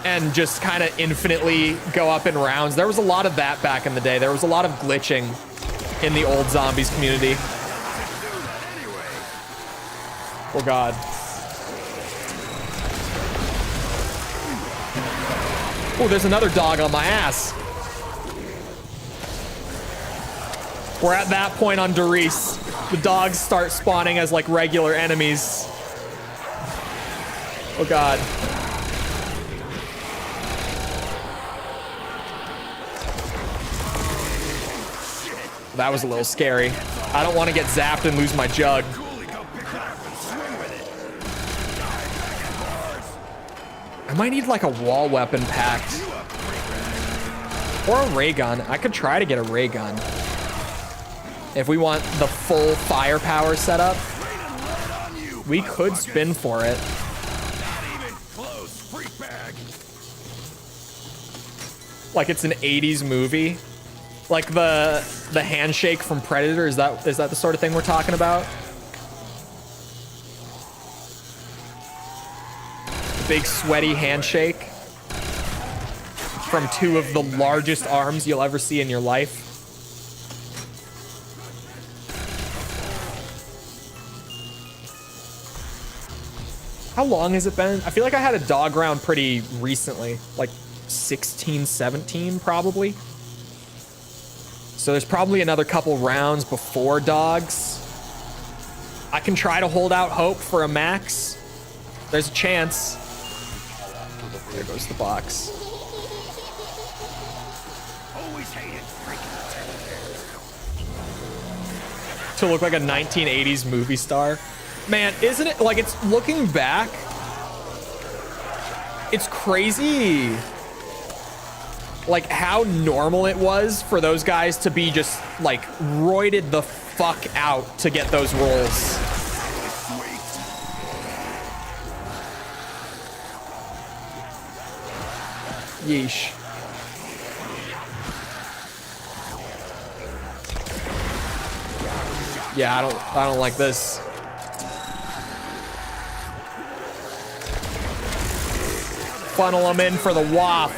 and just kind of infinitely go up in rounds. There was a lot of that back in the day. There was a lot of glitching in the old zombies community. Oh God. Oh, there's another dog on my ass. We're at that point on Riese. The dogs start spawning as like regular enemies. Oh God. That was a little scary. I don't want to get zapped and lose my jug. I might need like a wall weapon packed. Or a ray gun. I could try to get a ray gun. If we want the full firepower setup, we could spin for it. Like it's an 80s movie. Like the handshake from Predator. Is that the sort of thing we're talking about? Big sweaty handshake from 2 of the largest arms you'll ever see in your life. How long has it been? I feel like I had a dog round pretty recently, like 16, 17 probably. So there's probably another couple rounds before dogs. I can try to hold out hope for a max. There's a chance. There goes the box. Always hated To look like a 1980s movie star. Man, isn't it like, it's looking back, it's crazy like how normal it was for those guys to be just like roided the fuck out to get those rolls. Yeesh. Yeah, I don't like this. Funnel them in for the waft.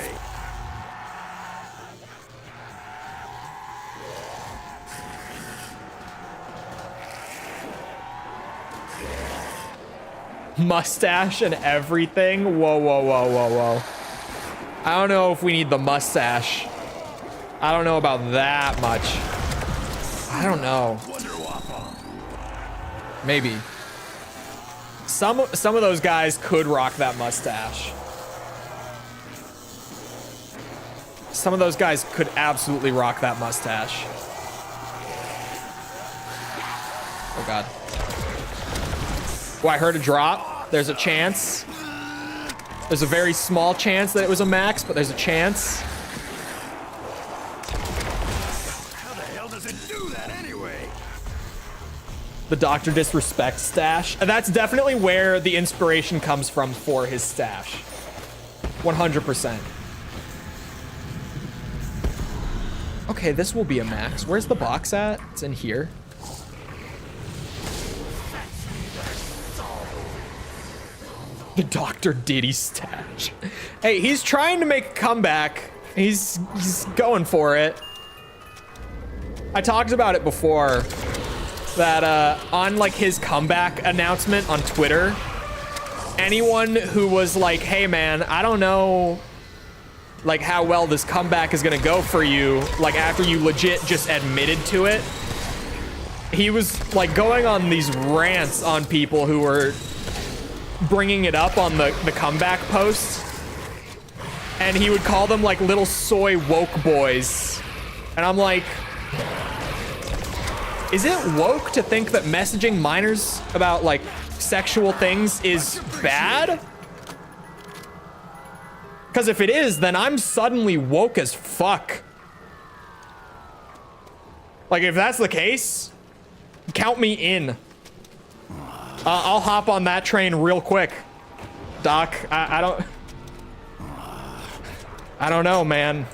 Mustache and everything. Whoa, whoa, whoa, whoa, whoa. I don't know if we need the mustache. I don't know about that much. I don't know. Maybe. Some of those guys could rock that mustache. Some of those guys could absolutely rock that mustache. Oh God. Oh, I heard a drop. There's a chance. There's a very small chance that it was a max, but there's a chance. The Dr. Disrespect stash. That's definitely where the inspiration comes from for his stash. 100%. Okay, this will be a max. Where's the box at? It's in here. The Dr. Diddy stash. Hey, he's trying to make a comeback. He's going for it. I talked about it before that on like his comeback announcement on Twitter, anyone who was like, hey man, I don't know like how well this comeback is gonna go for you, like after you legit just admitted to it, he was like going on these rants on people who were bringing it up on the comeback posts, and he would call them like little soy woke boys, and I'm like, is it woke to think that messaging minors about like sexual things is bad? Because if it is, then I'm suddenly woke as fuck. Like if that's the case, count me in. I'll hop on that train real quick. Doc, I don't know, man.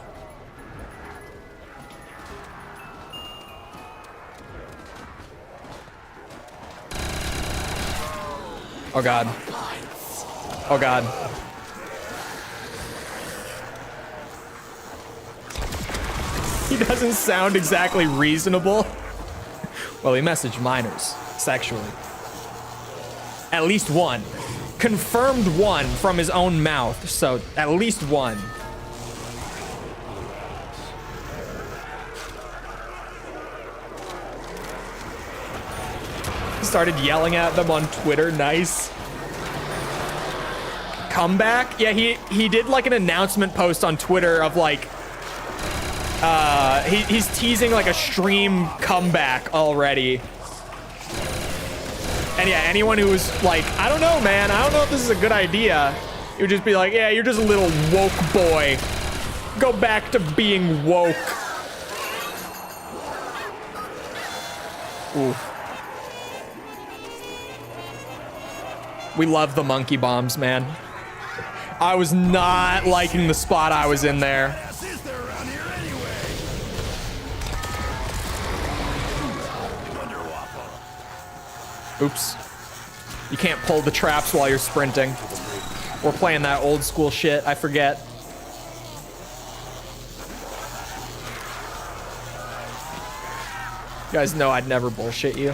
Oh God. Oh God. He doesn't sound exactly reasonable. Well, he messaged minors sexually. At least one. Confirmed one from his own mouth, so at least one. Started yelling at them on Twitter. Nice. Comeback? Yeah, he did like an announcement post on Twitter of like he's teasing like a stream comeback already. And yeah, anyone who was like, I don't know, man, I don't know if this is a good idea, he would just be like, yeah, you're just a little woke boy. Go back to being woke. Ooh. We love the monkey bombs, man. I was not liking the spot I was in there. Oops. You can't pull the traps while you're sprinting. We're playing that old school shit, I forget. You guys know I'd never bullshit you.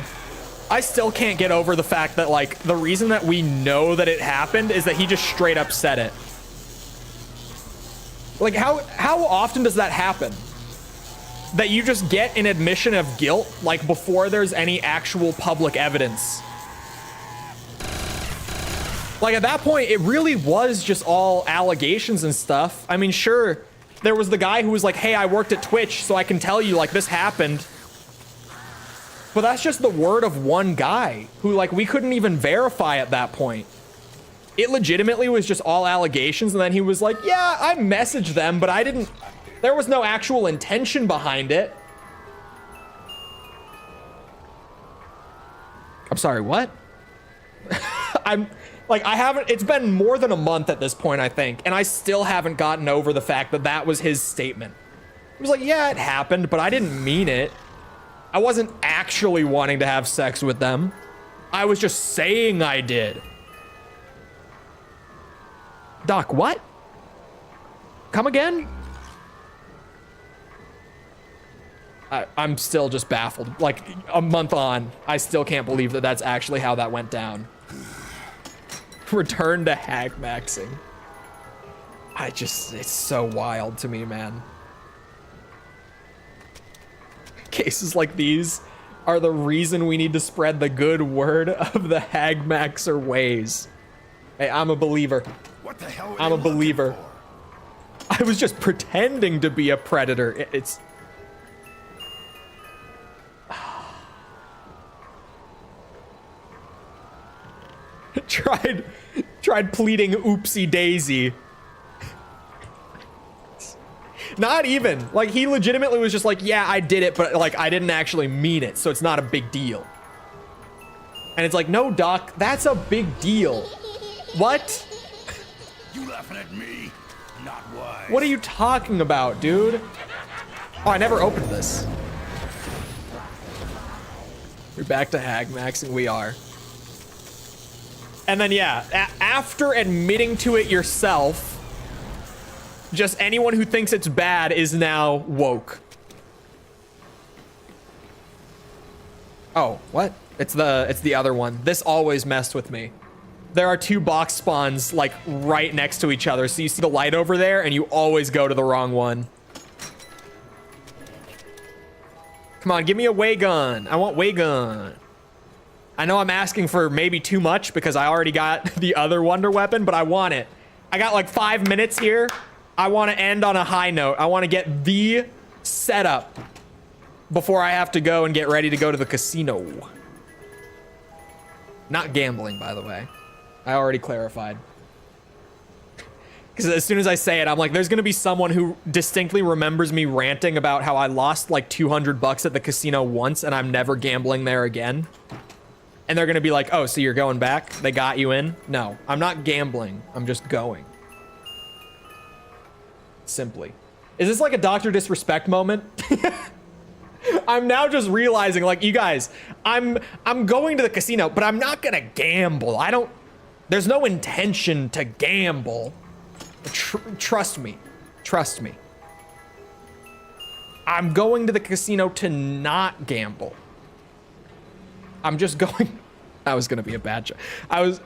I still can't get over the fact that, like, the reason that we know that it happened is that he just straight up said it. Like, how often does that happen? That you just get an admission of guilt, like, before there's any actual public evidence. Like, at that point, it really was just all allegations and stuff. I mean, sure, there was the guy who was like, hey, I worked at Twitch, so I can tell you, like, this happened. But that's just the word of one guy who, like, we couldn't even verify at that point. It legitimately was just all allegations, and then he was like, yeah, I messaged them, but I didn't... There was no actual intention behind it. I'm sorry, what? I haven't... It's been more than a month at this point, I think, and I still haven't gotten over the fact that that was his statement. He was like, yeah, it happened, but I didn't mean it. I wasn't actually wanting to have sex with them. I was just saying I did. Doc, what? Come again? I'm still just baffled. Like, a month on, I still can't believe that that's actually how that went down. Return to hag maxing. It's so wild to me, man. Cases like these are the reason we need to spread the good word of the hag maxer ways. Hey, I'm a believer. What the hell? I'm a believer. I was just pretending to be a predator. It's... tried pleading oopsie daisy. Not even. Like, he legitimately was just like, yeah, I did it, but, like, I didn't actually mean it, so it's not a big deal. And it's like, no, Doc, that's a big deal. What? You laughing at me? Not wise. What are you talking about, dude? Oh, I never opened this. We're back to hag maxing. We are. And then, yeah, after admitting to it yourself, just anyone who thinks it's bad is now woke. Oh, what? It's the other one. This always messed with me. There are two box spawns like right next to each other. So you see the light over there and you always go to the wrong one. Come on, give me a way gun. I want way gun. I know I'm asking for maybe too much because I already got the other wonder weapon, but I want it. I got like 5 minutes here. I want to end on a high note. I want to get the setup before I have to go and get ready to go to the casino. Not gambling, by the way. I already clarified. Because as soon as I say it, I'm like, there's going to be someone who distinctly remembers me ranting about how I lost like $200 at the casino once and I'm never gambling there again. And they're going to be like, oh, so you're going back? They got you in? No, I'm not gambling. I'm just going. Simply. Is this like a Dr. Disrespect moment? I'm now just realizing, like, you guys, I'm going to the casino, but I'm not going to gamble. There's no intention to gamble. Trust me. Trust me. I'm going to the casino to not gamble. I'm just going. That was going to be a bad joke.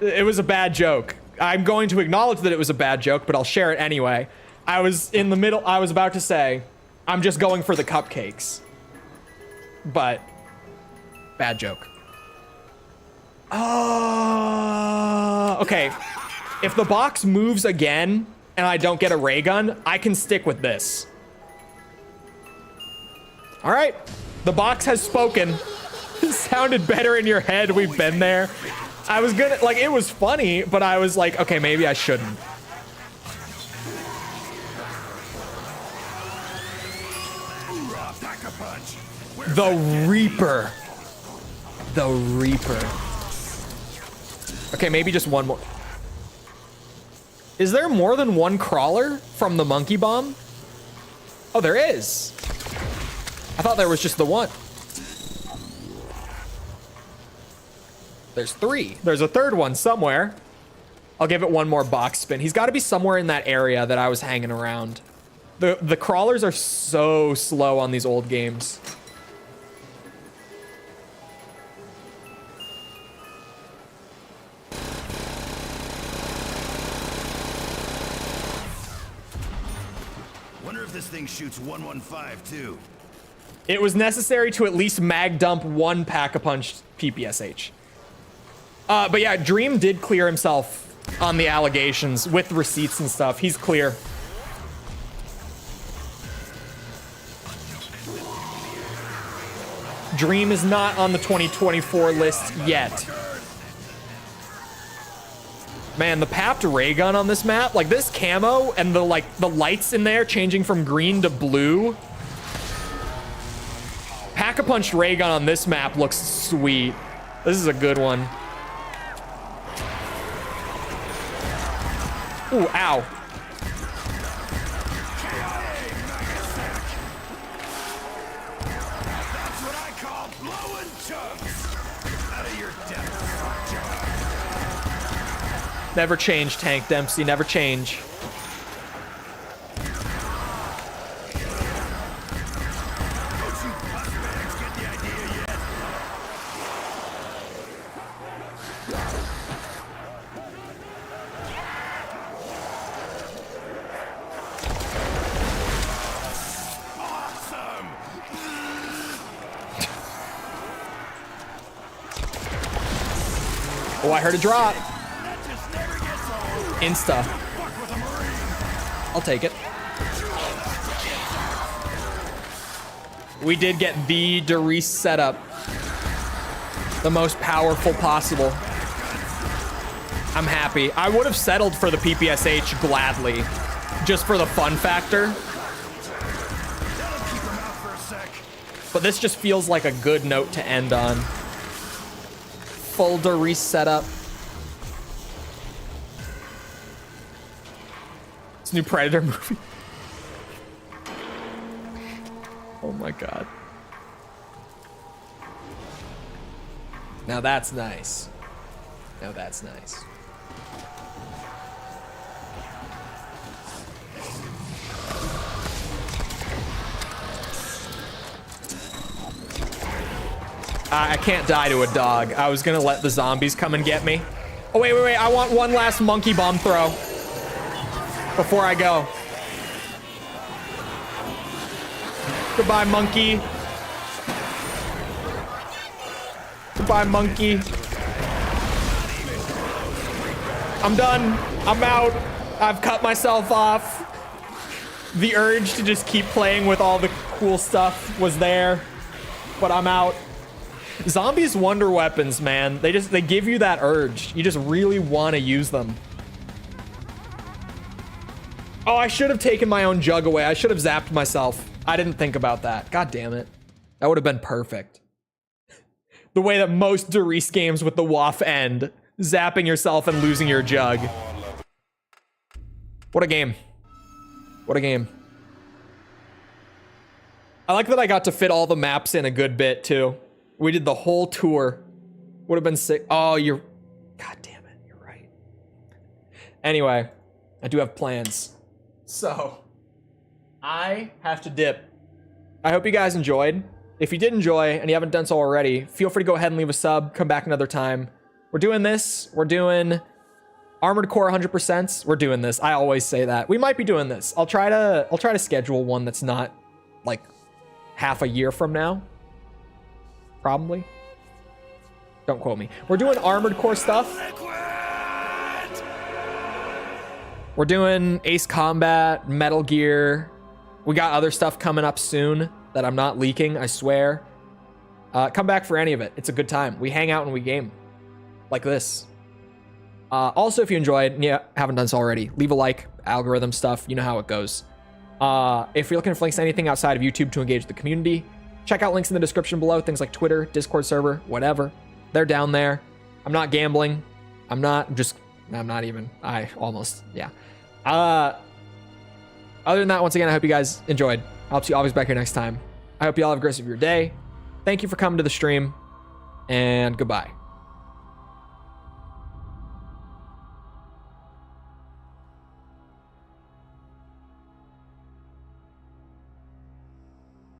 It was a bad joke. I'm going to acknowledge that it was a bad joke, but I'll share it anyway. I was in the middle. I was about to say, I'm just going for the cupcakes. But bad joke. Okay. If the box moves again and I don't get a ray gun, I can stick with this. All right. The box has spoken. It sounded better in your head. We've been there. I was gonna, like, it was funny, but I was like, okay, maybe I shouldn't. The Reaper. The Reaper. Okay, maybe just one more. Is there more than one crawler from the monkey bomb? Oh, there is. I thought there was just the one. There's 3. There's a third one somewhere. I'll give it one more box spin. He's got to be somewhere in that area that I was hanging around. The crawlers are so slow on these old games. Wonder if this thing shoots 115 too. It was necessary to at least mag dump one pack-a-punch PPSH. But yeah, Dream did clear himself on the allegations with receipts and stuff. He's clear. Dream is not on the 2024 list yet. Man, the papped ray gun on this map, like this camo and the lights in there changing from green to blue. Pack-a-punch ray gun on this map looks sweet. This is a good one. Ooh, ow. That's what I call blowing chunks out of your depths. Never change, Tank Dempsey, never change. Don't you pussbags get the idea yet? Awesome! Oh, I heard a drop. That just never gets old. Insta. Fuck with a Marine. I'll take it. We did get the Reese setup. The most powerful possible. I'm happy. I would have settled for the PPSH gladly. Just for the fun factor. That'll keep him out for a sec. But this just feels like a good note to end on. full Reese setup. It's a new Predator movie. Oh my god. Now that's nice. Now that's nice. I can't die to a dog. I was gonna let the zombies come and get me. Oh, wait, wait, wait. I want one last monkey bomb throw before I go. Goodbye, monkey. Goodbye, monkey. I'm done. I'm out. I've cut myself off. The urge to just keep playing with all the cool stuff was there, but I'm out. Zombies wonder weapons, man. They give you that urge. You just really want to use them. Oh, I should have taken my own jug away. I should have zapped myself. I didn't think about that. God damn it. That would have been perfect. The way that most Reese games with the WAF end. Zapping yourself and losing your jug. What a game. What a game. I like that I got to fit all the maps in a good bit, too. We did the whole tour. Would have been sick. Oh, you're... God damn it. You're right. Anyway, I do have plans. So, I have to dip. I hope you guys enjoyed. If you did enjoy and you haven't done so already, feel free to go ahead and leave a sub. Come back another time. We're doing this. We're doing Armored Core 100%. We're doing this. I always say that. We might be doing this. I'll try to schedule one that's not like half a year from now. Probably. Don't quote me. We're doing Armored Core stuff. We're doing Ace Combat, Metal Gear. We got other stuff coming up soon that I'm not leaking, I swear. Come back for any of it. It's a good time. We hang out and we game. Like this. Also, if you enjoyed and you haven't done so already, leave a like, algorithm stuff. You know how it goes. If you're looking for links to anything outside of YouTube to engage with the community, check out links in the description below. Things like Twitter, Discord server, whatever. They're down there. I'm not gambling. I'm not even. Yeah. Other than that, once again, I hope you guys enjoyed. I'll see you always back here next time. I hope you all have a great rest of your day. Thank you for coming to the stream, and goodbye.